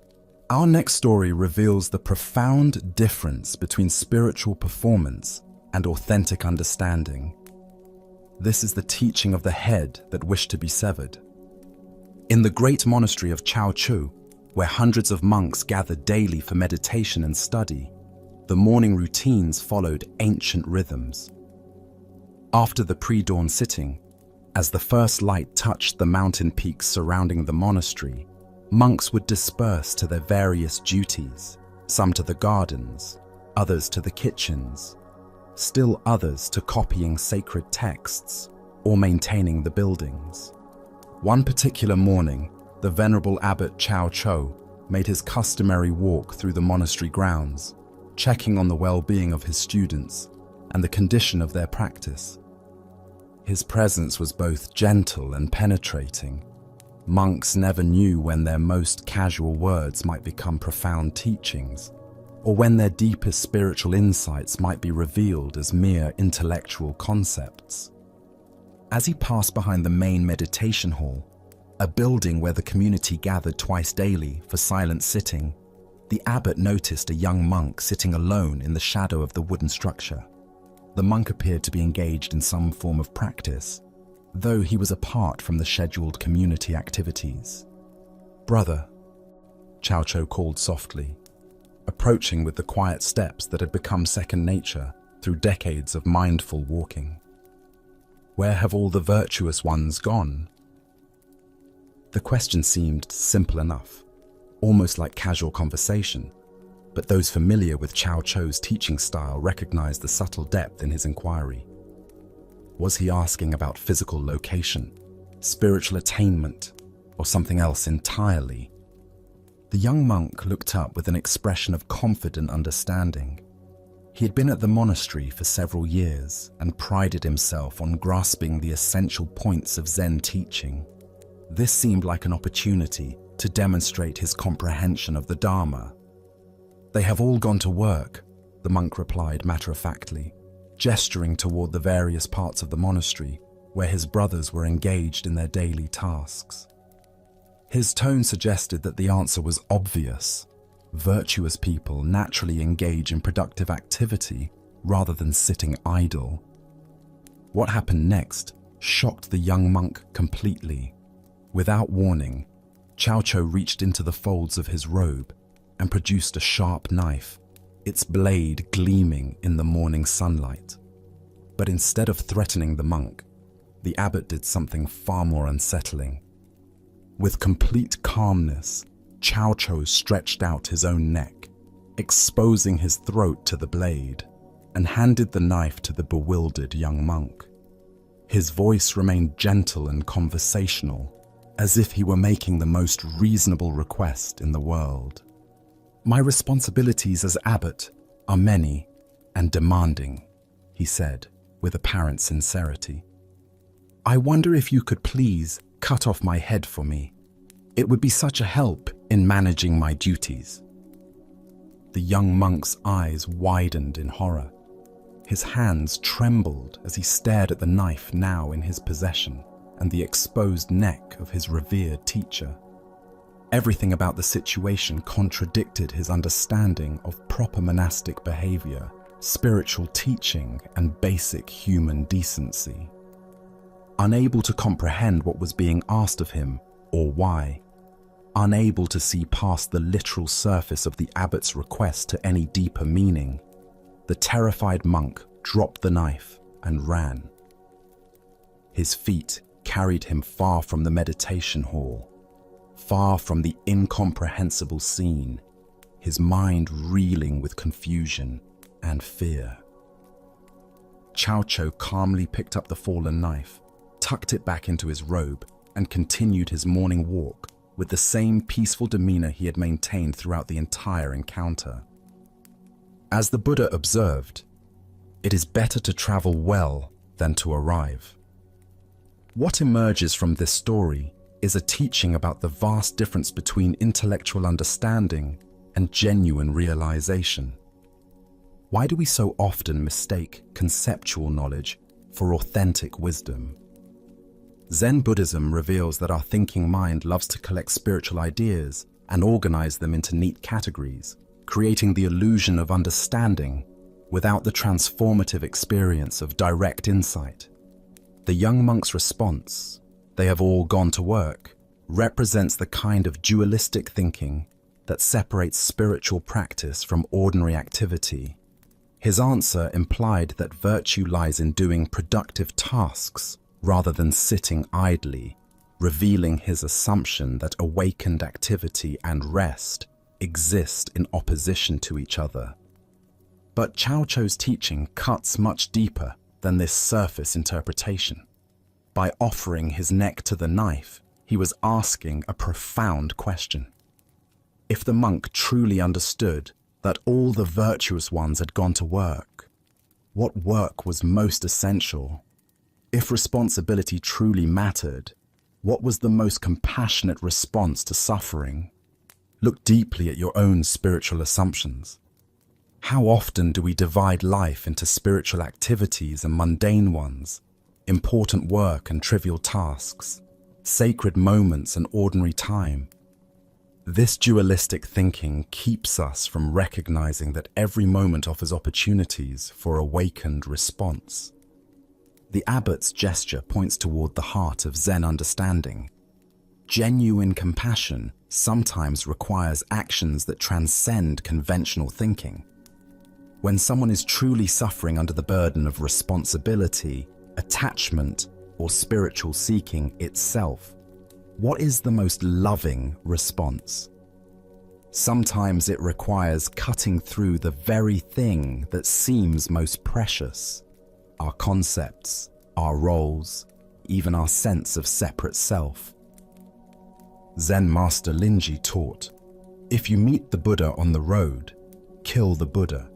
Our next story reveals the profound difference between spiritual performance and authentic understanding. This is the teaching of the head that wished to be severed. In the great monastery of Chao Chu, where hundreds of monks gathered daily for meditation and study, the morning routines followed ancient rhythms. After the pre-dawn sitting, as the first light touched the mountain peaks surrounding the monastery, monks would disperse to their various duties, some to the gardens, others to the kitchens, still others to copying sacred texts or maintaining the buildings. One particular morning, the Venerable Abbot Chao Cho made his customary walk through the monastery grounds, checking on the well-being of his students and the condition of their practice. His presence was both gentle and penetrating. Monks never knew when their most casual words might become profound teachings, or when their deepest spiritual insights might be revealed as mere intellectual concepts. As he passed behind the main meditation hall, a building where the community gathered twice daily for silent sitting, the abbot noticed a young monk sitting alone in the shadow of the wooden structure. The monk appeared to be engaged in some form of practice, though he was apart from the scheduled community activities. "Brother," Chao Cho called softly, approaching with the quiet steps that had become second nature through decades of mindful walking. "Where have all the virtuous ones gone?" The question seemed simple enough, almost like casual conversation, but those familiar with Cao Chou's teaching style recognized the subtle depth in his inquiry. Was he asking about physical location, spiritual attainment, or something else entirely? The young monk looked up with an expression of confident understanding. He had been at the monastery for several years and prided himself on grasping the essential points of Zen teaching. This seemed like an opportunity to demonstrate his comprehension of the Dharma. "They have all gone to work," the monk replied matter-of-factly, gesturing toward the various parts of the monastery where his brothers were engaged in their daily tasks. His tone suggested that the answer was obvious. Virtuous people naturally engage in productive activity rather than sitting idle. What happened next shocked the young monk completely. Without warning, Cao Chou reached into the folds of his robe and produced a sharp knife, its blade gleaming in the morning sunlight. But instead of threatening the monk, the abbot did something far more unsettling. With complete calmness, Cao Chou stretched out his own neck, exposing his throat to the blade, and handed the knife to the bewildered young monk. His voice remained gentle and conversational, as if he were making the most reasonable request in the world. "My responsibilities as abbot are many and demanding," he said with apparent sincerity. "I wonder if you could please cut off my head for me. It would be such a help in managing my duties." The young monk's eyes widened in horror. His hands trembled as he stared at the knife now in his possession and the exposed neck of his revered teacher. Everything about the situation contradicted his understanding of proper monastic behavior, spiritual teaching, and basic human decency. Unable to comprehend what was being asked of him or why, unable to see past the literal surface of the abbot's request to any deeper meaning, the terrified monk dropped the knife and ran. His feet carried him far from the meditation hall, far from the incomprehensible scene, his mind reeling with confusion and fear. Cao Chou calmly picked up the fallen knife, tucked it back into his robe, and continued his morning walk with the same peaceful demeanor he had maintained throughout the entire encounter. As the Buddha observed, it is better to travel well than to arrive. What emerges from this story is a teaching about the vast difference between intellectual understanding and genuine realization. Why do we so often mistake conceptual knowledge for authentic wisdom? Zen Buddhism reveals that our thinking mind loves to collect spiritual ideas and organize them into neat categories, creating the illusion of understanding without the transformative experience of direct insight. The young monk's response, "They have all gone to work," represents the kind of dualistic thinking that separates spiritual practice from ordinary activity. His answer implied that virtue lies in doing productive tasks rather than sitting idly, revealing his assumption that awakened activity and rest exist in opposition to each other. But Cao Chou's teaching cuts much deeper than this surface interpretation. By offering his neck to the knife, he was asking a profound question. If the monk truly understood that all the virtuous ones had gone to work, what work was most essential? If responsibility truly mattered, what was the most compassionate response to suffering? Look deeply at your own spiritual assumptions. How often do we divide life into spiritual activities and mundane ones, important work and trivial tasks, sacred moments and ordinary time? This dualistic thinking keeps us from recognizing that every moment offers opportunities for awakened response. The abbot's gesture points toward the heart of Zen understanding. Genuine compassion sometimes requires actions that transcend conventional thinking. When someone is truly suffering under the burden of responsibility, attachment, or spiritual seeking itself, what is the most loving response? Sometimes it requires cutting through the very thing that seems most precious: our concepts, our roles, even our sense of separate self. Zen master Linji taught, "If you meet the Buddha on the road, kill the Buddha."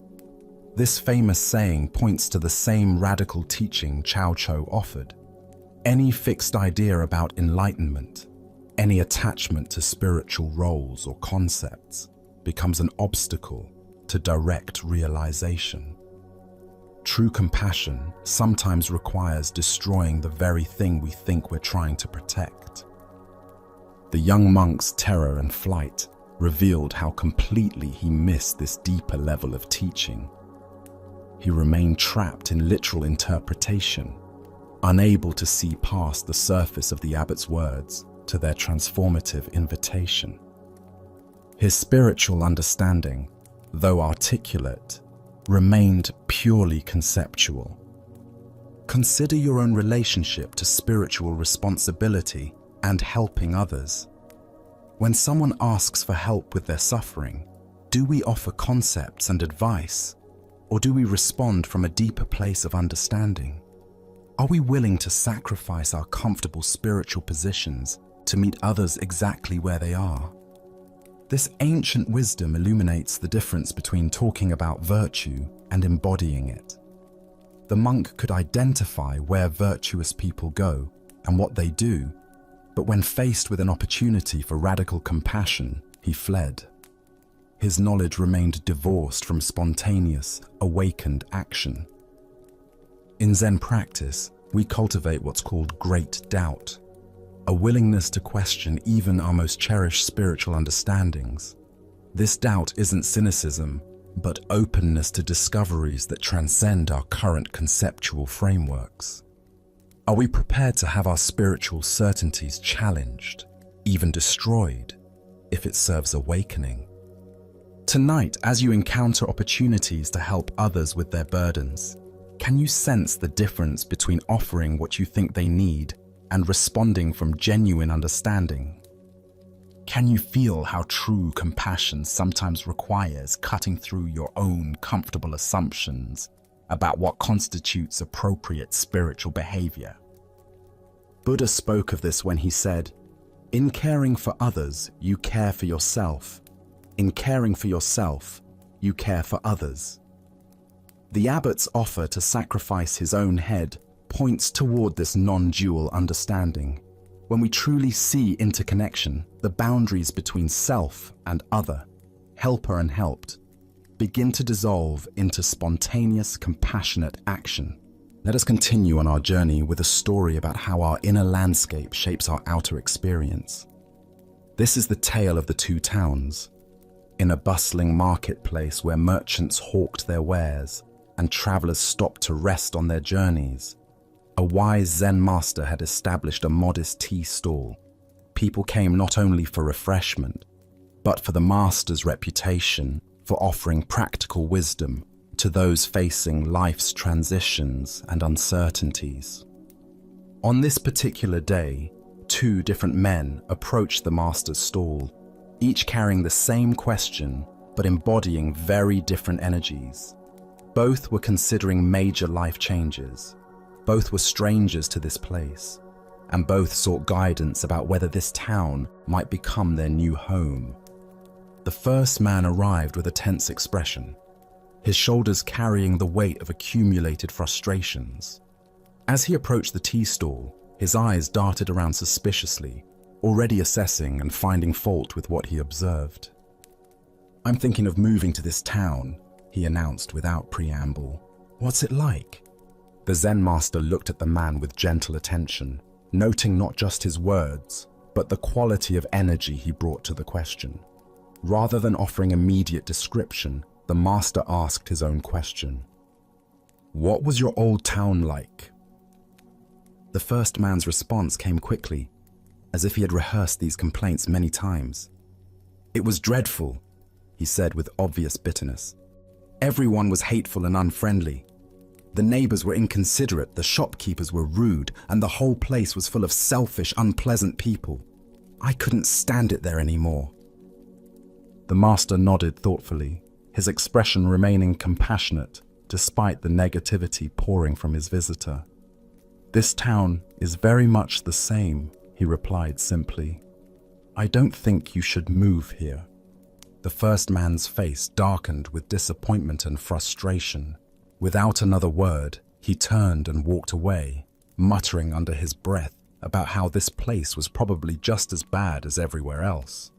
This famous saying points to the same radical teaching Cao Cho offered. Any fixed idea about enlightenment, any attachment to spiritual roles or concepts, becomes an obstacle to direct realization. True compassion sometimes requires destroying the very thing we think we're trying to protect. The young monk's terror and flight revealed how completely he missed this deeper level of teaching. He remained trapped in literal interpretation, unable to see past the surface of the abbot's words to their transformative invitation. His spiritual understanding, though articulate, remained purely conceptual. Consider your own relationship to spiritual responsibility and helping others. When someone asks for help with their suffering, do we offer concepts and advice, or do we respond from a deeper place of understanding? Are we willing to sacrifice our comfortable spiritual positions to meet others exactly where they are? This ancient wisdom illuminates the difference between talking about virtue and embodying it. The monk could identify where virtuous people go and what they do, but when faced with an opportunity for radical compassion, he fled. His knowledge remained divorced from spontaneous, awakened action. In Zen practice, we cultivate what's called great doubt, a willingness to question even our most cherished spiritual understandings. This doubt isn't cynicism, but openness to discoveries that transcend our current conceptual frameworks. Are we prepared to have our spiritual certainties challenged, even destroyed, if it serves awakening? Tonight, as you encounter opportunities to help others with their burdens, can you sense the difference between offering what you think they need and responding from genuine understanding? Can you feel how true compassion sometimes requires cutting through your own comfortable assumptions about what constitutes appropriate spiritual behavior? Buddha spoke of this when he said, "In caring for others, you care for yourself. In caring for yourself, you care for others." The abbot's offer to sacrifice his own head points toward this non-dual understanding. When we truly see interconnection, the boundaries between self and other, helper and helped, begin to dissolve into spontaneous, compassionate action. Let us continue on our journey with a story about how our inner landscape shapes our outer experience. This is the tale of the two towns. In a bustling marketplace where merchants hawked their wares and travelers stopped to rest on their journeys, a wise Zen master had established a modest tea stall. People came not only for refreshment, but for the master's reputation for offering practical wisdom to those facing life's transitions and uncertainties. On this particular day, two different men approached the master's stall, each carrying the same question but embodying very different energies. Both were considering major life changes. Both were strangers to this place, and both sought guidance about whether this town might become their new home. The first man arrived with a tense expression, his shoulders carrying the weight of accumulated frustrations. As he approached the tea stall, his eyes darted around suspiciously, already assessing and finding fault with what he observed. "I'm thinking of moving to this town," he announced without preamble. "What's it like?" The Zen master looked at the man with gentle attention, noting not just his words, but the quality of energy he brought to the question. Rather than offering immediate description, the master asked his own question. "What was your old town like?" The first man's response came quickly, as if he had rehearsed these complaints many times. "It was dreadful," he said with obvious bitterness. "Everyone was hateful and unfriendly. The neighbors were inconsiderate, the shopkeepers were rude, and the whole place was full of selfish, unpleasant people. I couldn't stand it there anymore." The master nodded thoughtfully, his expression remaining compassionate despite the negativity pouring from his visitor. "This town is very much the same," he replied simply. "I don't think you should move here." The first man's face darkened with disappointment and frustration. Without another word, he turned and walked away, muttering under his breath about how this place was probably just as bad as everywhere else.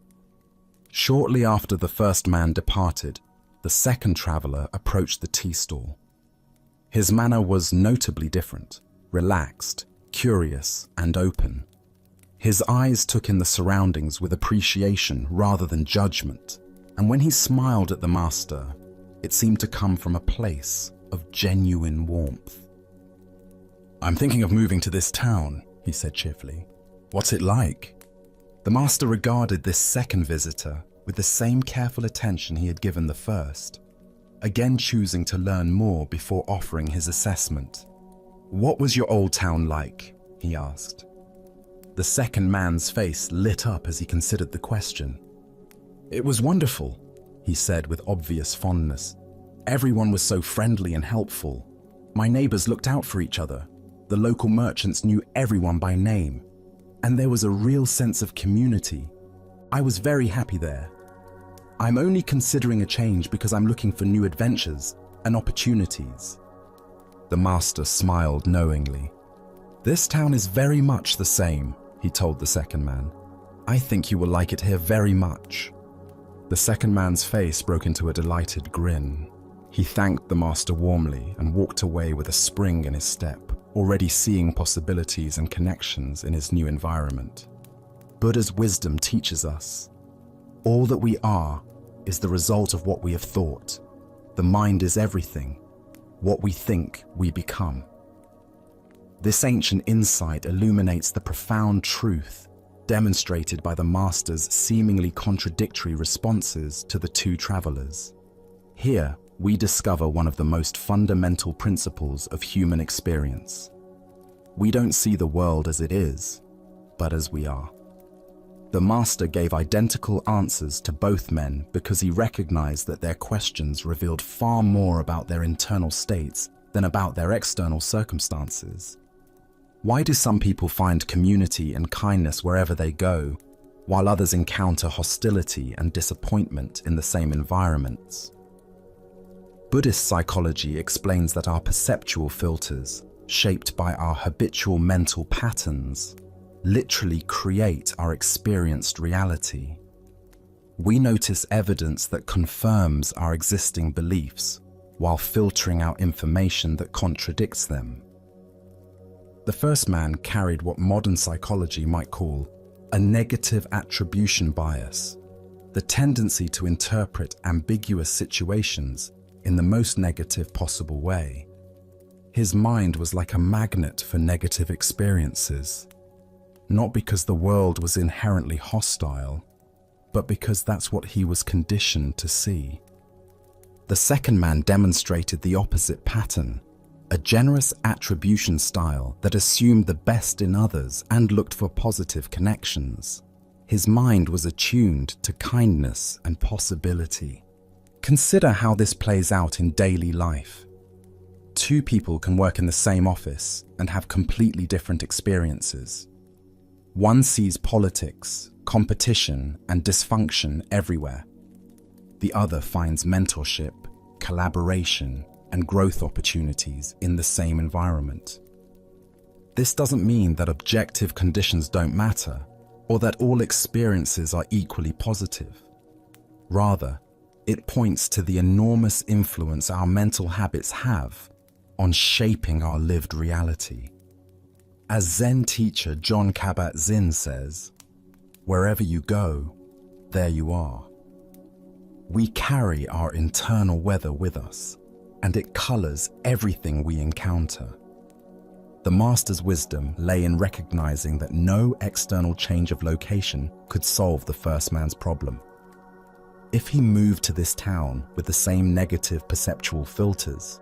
Shortly after the first man departed, the second traveler approached the tea stall. His manner was notably different, relaxed, curious, and open. His eyes took in the surroundings with appreciation rather than judgment, and when he smiled at the master, it seemed to come from a place of genuine warmth. "I'm thinking of moving to this town," he said cheerfully. "What's it like?" The master regarded this second visitor with the same careful attention he had given the first, again choosing to learn more before offering his assessment. "What was your old town like?" he asked. The second man's face lit up as he considered the question. "It was wonderful," he said with obvious fondness. "Everyone was so friendly and helpful. My neighbors looked out for each other. The local merchants knew everyone by name, and there was a real sense of community. I was very happy there. I'm only considering a change because I'm looking for new adventures and opportunities." The master smiled knowingly. "This town is very much the same," he told the second man. "I think you will like it here very much." The second man's face broke into a delighted grin. He thanked the master warmly and walked away with a spring in his step, already seeing possibilities and connections in his new environment. Buddha's wisdom teaches us, all that we are is the result of what we have thought. The mind is everything. What we think, we become. This ancient insight illuminates the profound truth demonstrated by the master's seemingly contradictory responses to the two travelers. Here, we discover one of the most fundamental principles of human experience. We don't see the world as it is, but as we are. The master gave identical answers to both men because he recognized that their questions revealed far more about their internal states than about their external circumstances. Why do some people find community and kindness wherever they go, while others encounter hostility and disappointment in the same environments? Buddhist psychology explains that our perceptual filters, shaped by our habitual mental patterns, literally create our experienced reality. We notice evidence that confirms our existing beliefs while filtering out information that contradicts them. The first man carried what modern psychology might call a negative attribution bias, the tendency to interpret ambiguous situations in the most negative possible way. His mind was like a magnet for negative experiences, not because the world was inherently hostile, but because that's what he was conditioned to see. The second man demonstrated the opposite pattern, a generous attribution style that assumed the best in others and looked for positive connections. His mind was attuned to kindness and possibility. Consider how this plays out in daily life. Two people can work in the same office and have completely different experiences. One sees politics, competition, and dysfunction everywhere. The other finds mentorship, collaboration, and growth opportunities in the same environment. This doesn't mean that objective conditions don't matter, or that all experiences are equally positive. Rather, it points to the enormous influence our mental habits have on shaping our lived reality. As Zen teacher Jon Kabat-Zinn says, "Wherever you go, there you are." We carry our internal weather with us, and it colors everything we encounter. The master's wisdom lay in recognizing that no external change of location could solve the first man's problem. If he moved to this town with the same negative perceptual filters,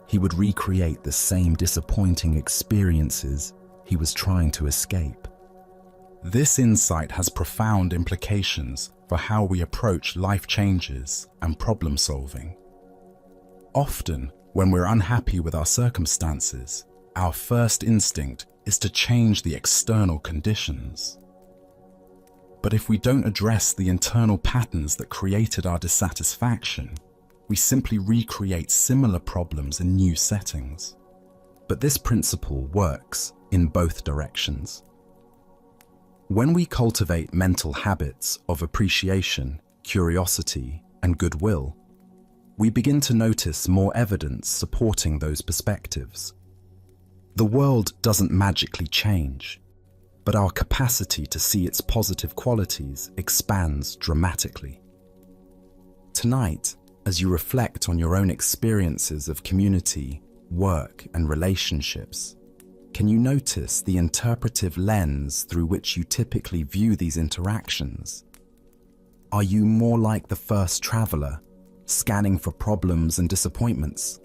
he would recreate the same disappointing experiences he was trying to escape. This insight has profound implications for how we approach life changes and problem solving. Often, when we're unhappy with our circumstances, our first instinct is to change the external conditions. But if we don't address the internal patterns that created our dissatisfaction, we simply recreate similar problems in new settings. But this principle works in both directions. When we cultivate mental habits of appreciation, curiosity, and goodwill, we begin to notice more evidence supporting those perspectives. The world doesn't magically change, but our capacity to see its positive qualities expands dramatically. Tonight, as you reflect on your own experiences of community, work, and relationships, can you notice the interpretive lens through which you typically view these interactions? Are you more like the first traveler, scanning for problems and disappointments,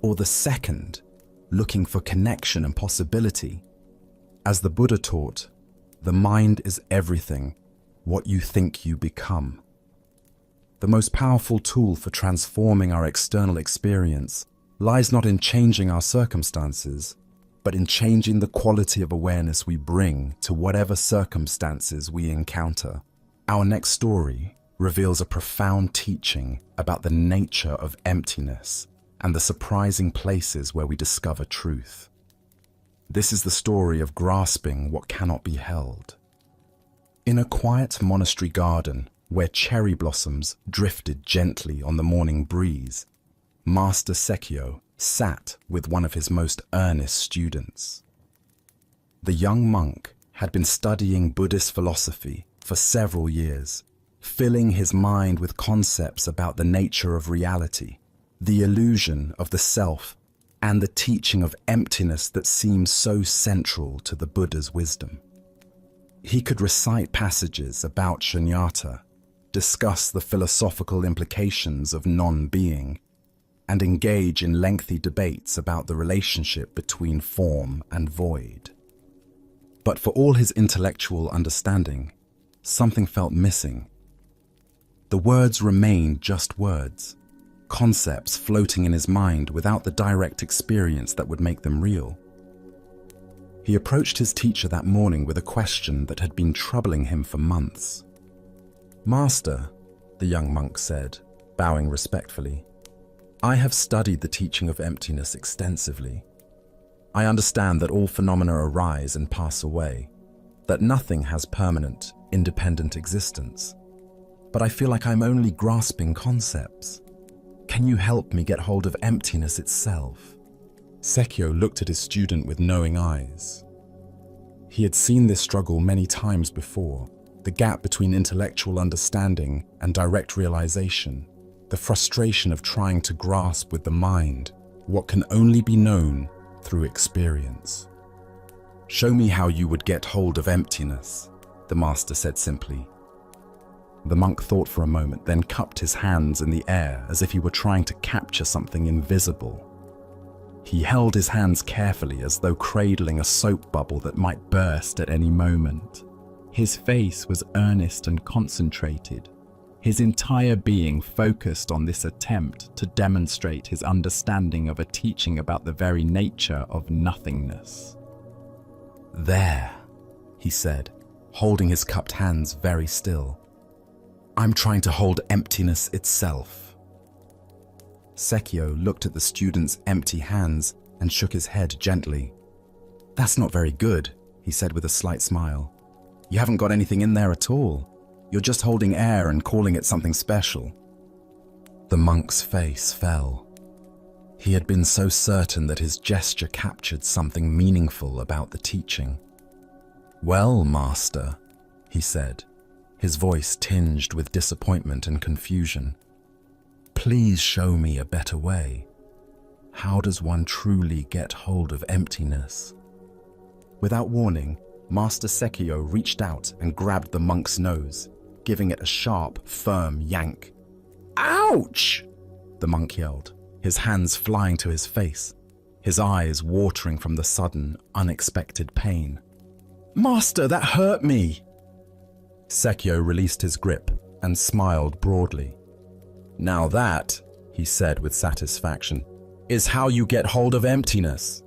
or the second, looking for connection and possibility? As the Buddha taught, the mind is everything, what you think you become. The most powerful tool for transforming our external experience lies not in changing our circumstances, but in changing the quality of awareness we bring to whatever circumstances we encounter. Our next story reveals a profound teaching about the nature of emptiness and the surprising places where we discover truth. This is the story of grasping what cannot be held. In a quiet monastery garden where cherry blossoms drifted gently on the morning breeze, Master Sekyo sat with one of his most earnest students. The young monk had been studying Buddhist philosophy for several years, filling his mind with concepts about the nature of reality, the illusion of the self, and the teaching of emptiness that seems so central to the Buddha's wisdom. He could recite passages about shunyata, discuss the philosophical implications of non-being, and engage in lengthy debates about the relationship between form and void. But for all his intellectual understanding, something felt missing. The words remained just words, concepts floating in his mind without the direct experience that would make them real. He approached his teacher that morning with a question that had been troubling him for months. "Master," the young monk said, bowing respectfully, "I have studied the teaching of emptiness extensively. I understand that all phenomena arise and pass away, that nothing has permanent, independent existence. But I feel like I'm only grasping concepts. Can you help me get hold of emptiness itself?" Sekyo looked at his student with knowing eyes. He had seen this struggle many times before, the gap between intellectual understanding and direct realization, the frustration of trying to grasp with the mind what can only be known through experience. "Show me how you would get hold of emptiness," the master said simply. The monk thought for a moment, then cupped his hands in the air as if he were trying to capture something invisible. He held his hands carefully as though cradling a soap bubble that might burst at any moment. His face was earnest and concentrated, his entire being focused on this attempt to demonstrate his understanding of a teaching about the very nature of nothingness. "There," he said, holding his cupped hands very still. "I'm trying to hold emptiness itself." Sekyo looked at the student's empty hands and shook his head gently. "That's not very good," he said with a slight smile. "You haven't got anything in there at all. You're just holding air and calling it something special." The monk's face fell. He had been so certain that his gesture captured something meaningful about the teaching. "Well, master," he said, his voice tinged with disappointment and confusion, "please show me a better way. How does one truly get hold of emptiness?" Without warning, Master Sekyo reached out and grabbed the monk's nose, giving it a sharp, firm yank. "Ouch!" the monk yelled, his hands flying to his face, his eyes watering from the sudden, unexpected pain. "Master, that hurt me!" Sekyo released his grip and smiled broadly. "Now that," he said with satisfaction, "is how you get hold of emptiness."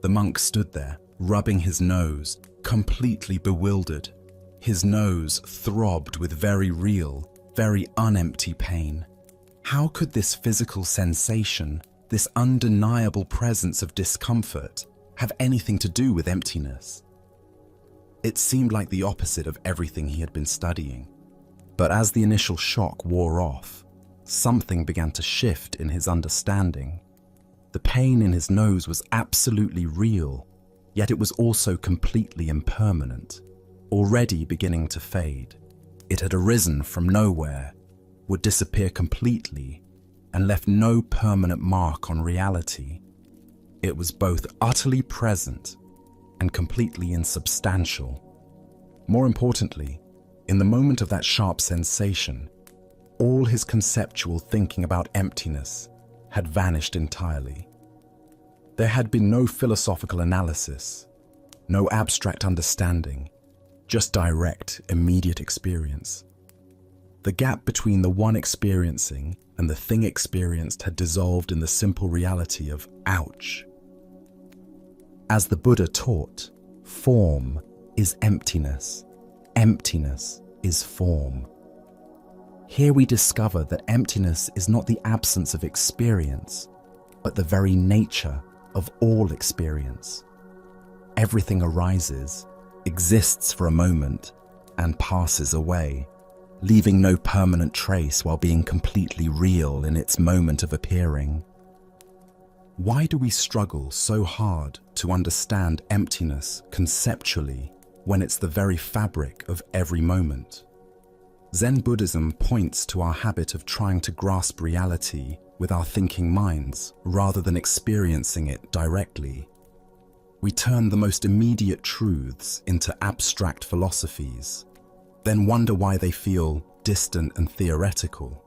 The monk stood there, rubbing his nose, completely bewildered. His nose throbbed with very real, very unempty pain. How could this physical sensation, this undeniable presence of discomfort, have anything to do with emptiness? It seemed like the opposite of everything he had been studying. But as the initial shock wore off, something began to shift in his understanding. The pain in his nose was absolutely real, yet it was also completely impermanent, already beginning to fade. It had arisen from nowhere, would disappear completely, and left no permanent mark on reality. It was both utterly present and completely insubstantial. More importantly, in the moment of that sharp sensation, all his conceptual thinking about emptiness had vanished entirely. There had been no philosophical analysis, no abstract understanding, just direct, immediate experience. The gap between the one experiencing and the thing experienced had dissolved in the simple reality of ouch. As the Buddha taught, form is emptiness. Emptiness is form. Here we discover that emptiness is not the absence of experience, but the very nature of all experience. Everything arises, exists for a moment, and passes away, leaving no permanent trace while being completely real in its moment of appearing. Why do we struggle so hard to understand emptiness conceptually when it's the very fabric of every moment? Zen Buddhism points to our habit of trying to grasp reality with our thinking minds rather than experiencing it directly. We turn the most immediate truths into abstract philosophies, then wonder why they feel distant and theoretical.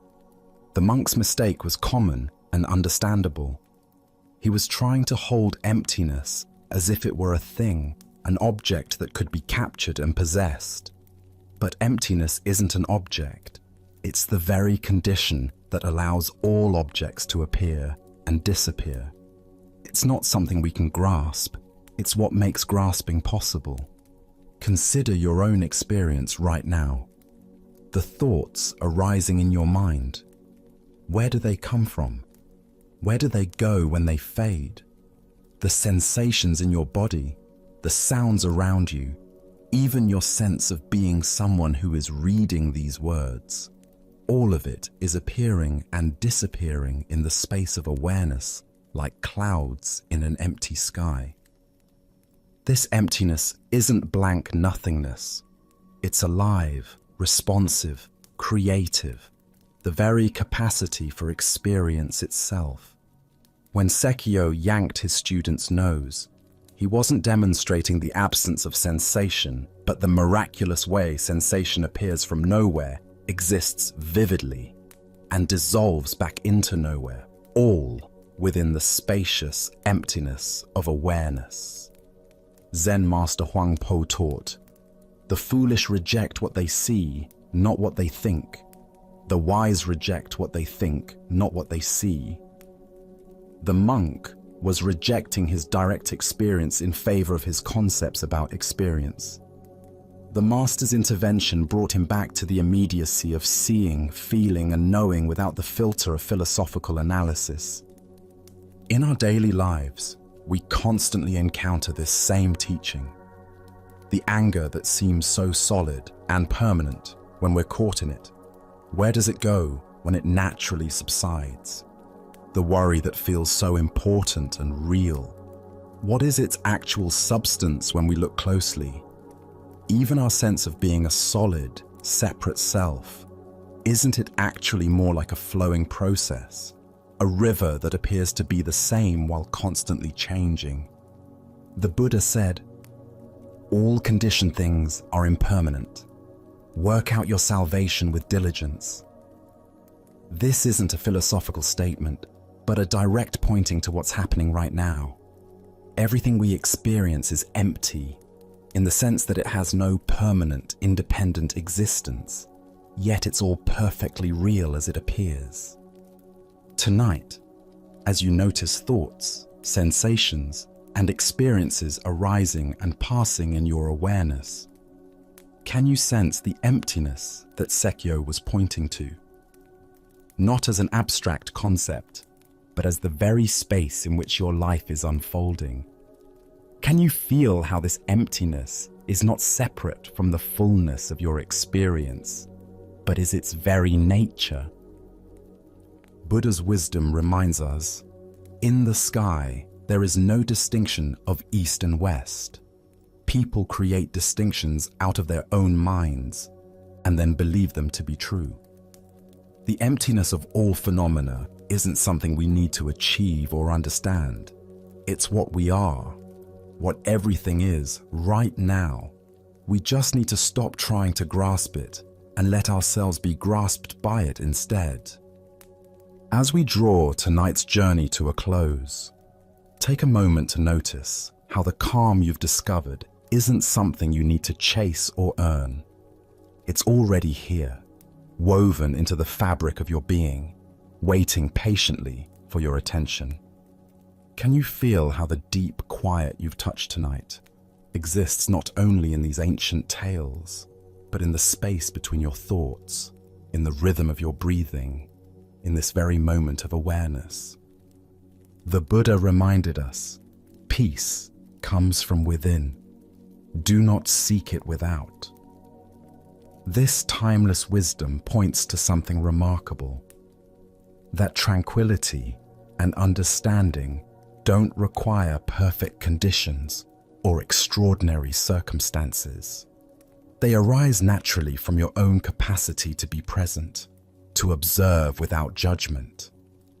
The monk's mistake was common and understandable. He was trying to hold emptiness as if it were a thing, an object that could be captured and possessed. But emptiness isn't an object. It's the very condition that allows all objects to appear and disappear. It's not something we can grasp. It's what makes grasping possible. Consider your own experience right now. The thoughts arising in your mind. Where do they come from? Where do they go when they fade? The sensations in your body, the sounds around you, even your sense of being someone who is reading these words. All of it is appearing and disappearing in the space of awareness, like clouds in an empty sky. This emptiness isn't blank nothingness. It's alive, responsive, creative, the very capacity for experience itself. When Sekio yanked his student's nose, he wasn't demonstrating the absence of sensation, but the miraculous way sensation appears from nowhere, exists vividly, and dissolves back into nowhere, all within the spacious emptiness of awareness. Zen Master Huang Po taught, "The foolish reject what they see, not what they think. The wise reject what they think, not what they see." The monk was rejecting his direct experience in favor of his concepts about experience. The master's intervention brought him back to the immediacy of seeing, feeling, and knowing without the filter of philosophical analysis. In our daily lives, we constantly encounter this same teaching. The anger that seems so solid and permanent when we're caught in it. Where does it go when it naturally subsides? The worry that feels so important and real. What is its actual substance when we look closely? Even our sense of being a solid, separate self, isn't it actually more like a flowing process? A river that appears to be the same while constantly changing. The Buddha said, "All conditioned things are impermanent. Work out your salvation with diligence." This isn't a philosophical statement, but a direct pointing to what's happening right now. Everything we experience is empty, in the sense that it has no permanent, independent existence. yet it's all perfectly real as it appears. Tonight, as you notice thoughts, sensations, and experiences arising and passing in your awareness, can you sense the emptiness that Sekyo was pointing to? Not as an abstract concept, but as the very space in which your life is unfolding. Can you feel how this emptiness is not separate from the fullness of your experience, but is its very nature? Buddha's wisdom reminds us, in the sky, there is no distinction of east and west. People create distinctions out of their own minds and then believe them to be true. The emptiness of all phenomena isn't something we need to achieve or understand. It's what we are, what everything is right now. We just need to stop trying to grasp it and let ourselves be grasped by it instead. As we draw tonight's journey to a close, take a moment to notice how the calm you've discovered isn't something you need to chase or earn. It's already here, woven into the fabric of your being, waiting patiently for your attention. Can you feel how the deep quiet you've touched tonight exists not only in these ancient tales, but in the space between your thoughts, in the rhythm of your breathing, in this very moment of awareness? The Buddha reminded us, peace comes from within. Do not seek it without. This timeless wisdom points to something remarkable, that tranquility and understanding don't require perfect conditions or extraordinary circumstances. They arise naturally from your own capacity to be present, to observe without judgment,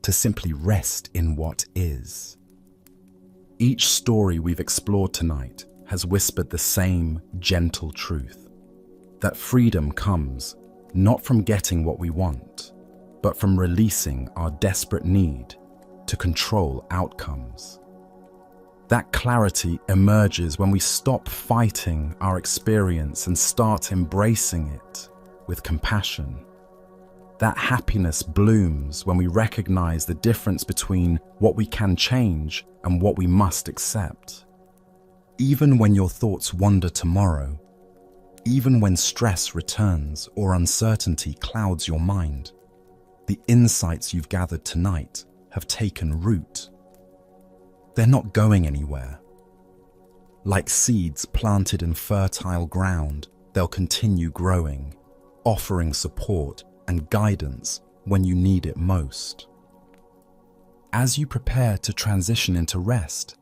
to simply rest in what is. Each story we've explored tonight has whispered the same gentle truth, that freedom comes not from getting what we want, but from releasing our desperate need to control outcomes. That clarity emerges when we stop fighting our experience and start embracing it with compassion. That happiness blooms when we recognize the difference between what we can change and what we must accept. Even when your thoughts wander tomorrow, even when stress returns or uncertainty clouds your mind, the insights you've gathered tonight have taken root. They're not going anywhere. Like seeds planted in fertile ground, they'll continue growing, offering support and guidance when you need it most. As you prepare to transition into rest,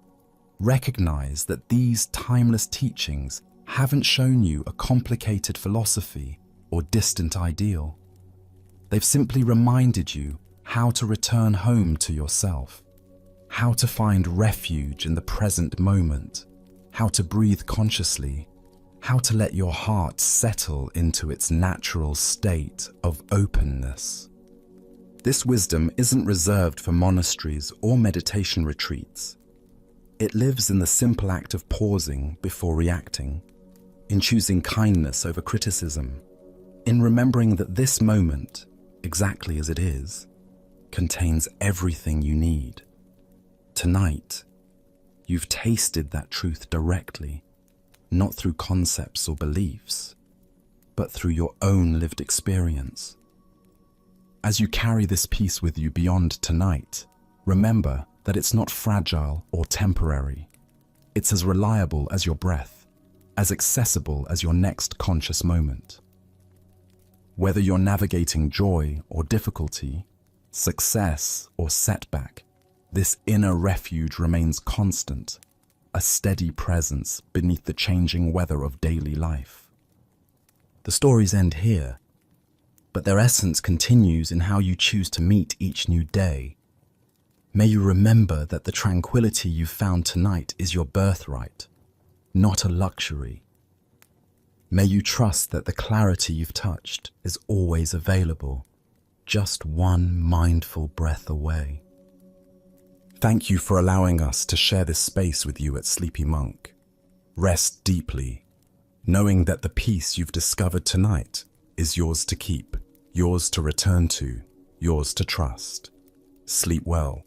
recognize that these timeless teachings haven't shown you a complicated philosophy or distant ideal. They've simply reminded you how to return home to yourself, how to find refuge in the present moment, how to breathe consciously, how to let your heart settle into its natural state of openness. This wisdom isn't reserved for monasteries or meditation retreats. It lives in the simple act of pausing before reacting, in choosing kindness over criticism, in remembering that this moment, exactly as it is, contains everything you need. Tonight, you've tasted that truth directly, not through concepts or beliefs, but through your own lived experience. As you carry this peace with you beyond tonight, remember that it's not fragile or temporary. It's as reliable as your breath, as accessible as your next conscious moment. Whether you're navigating joy or difficulty, success or setback, this inner refuge remains constant, a steady presence beneath the changing weather of daily life. The stories end here, but their essence continues in how you choose to meet each new day. May you remember that the tranquility you've found tonight is your birthright, not a luxury. May you trust that the clarity you've touched is always available, just one mindful breath away. Thank you for allowing us to share this space with you at Sleepy Monk. Rest deeply, knowing that the peace you've discovered tonight is yours to keep, yours to return to, yours to trust. Sleep well,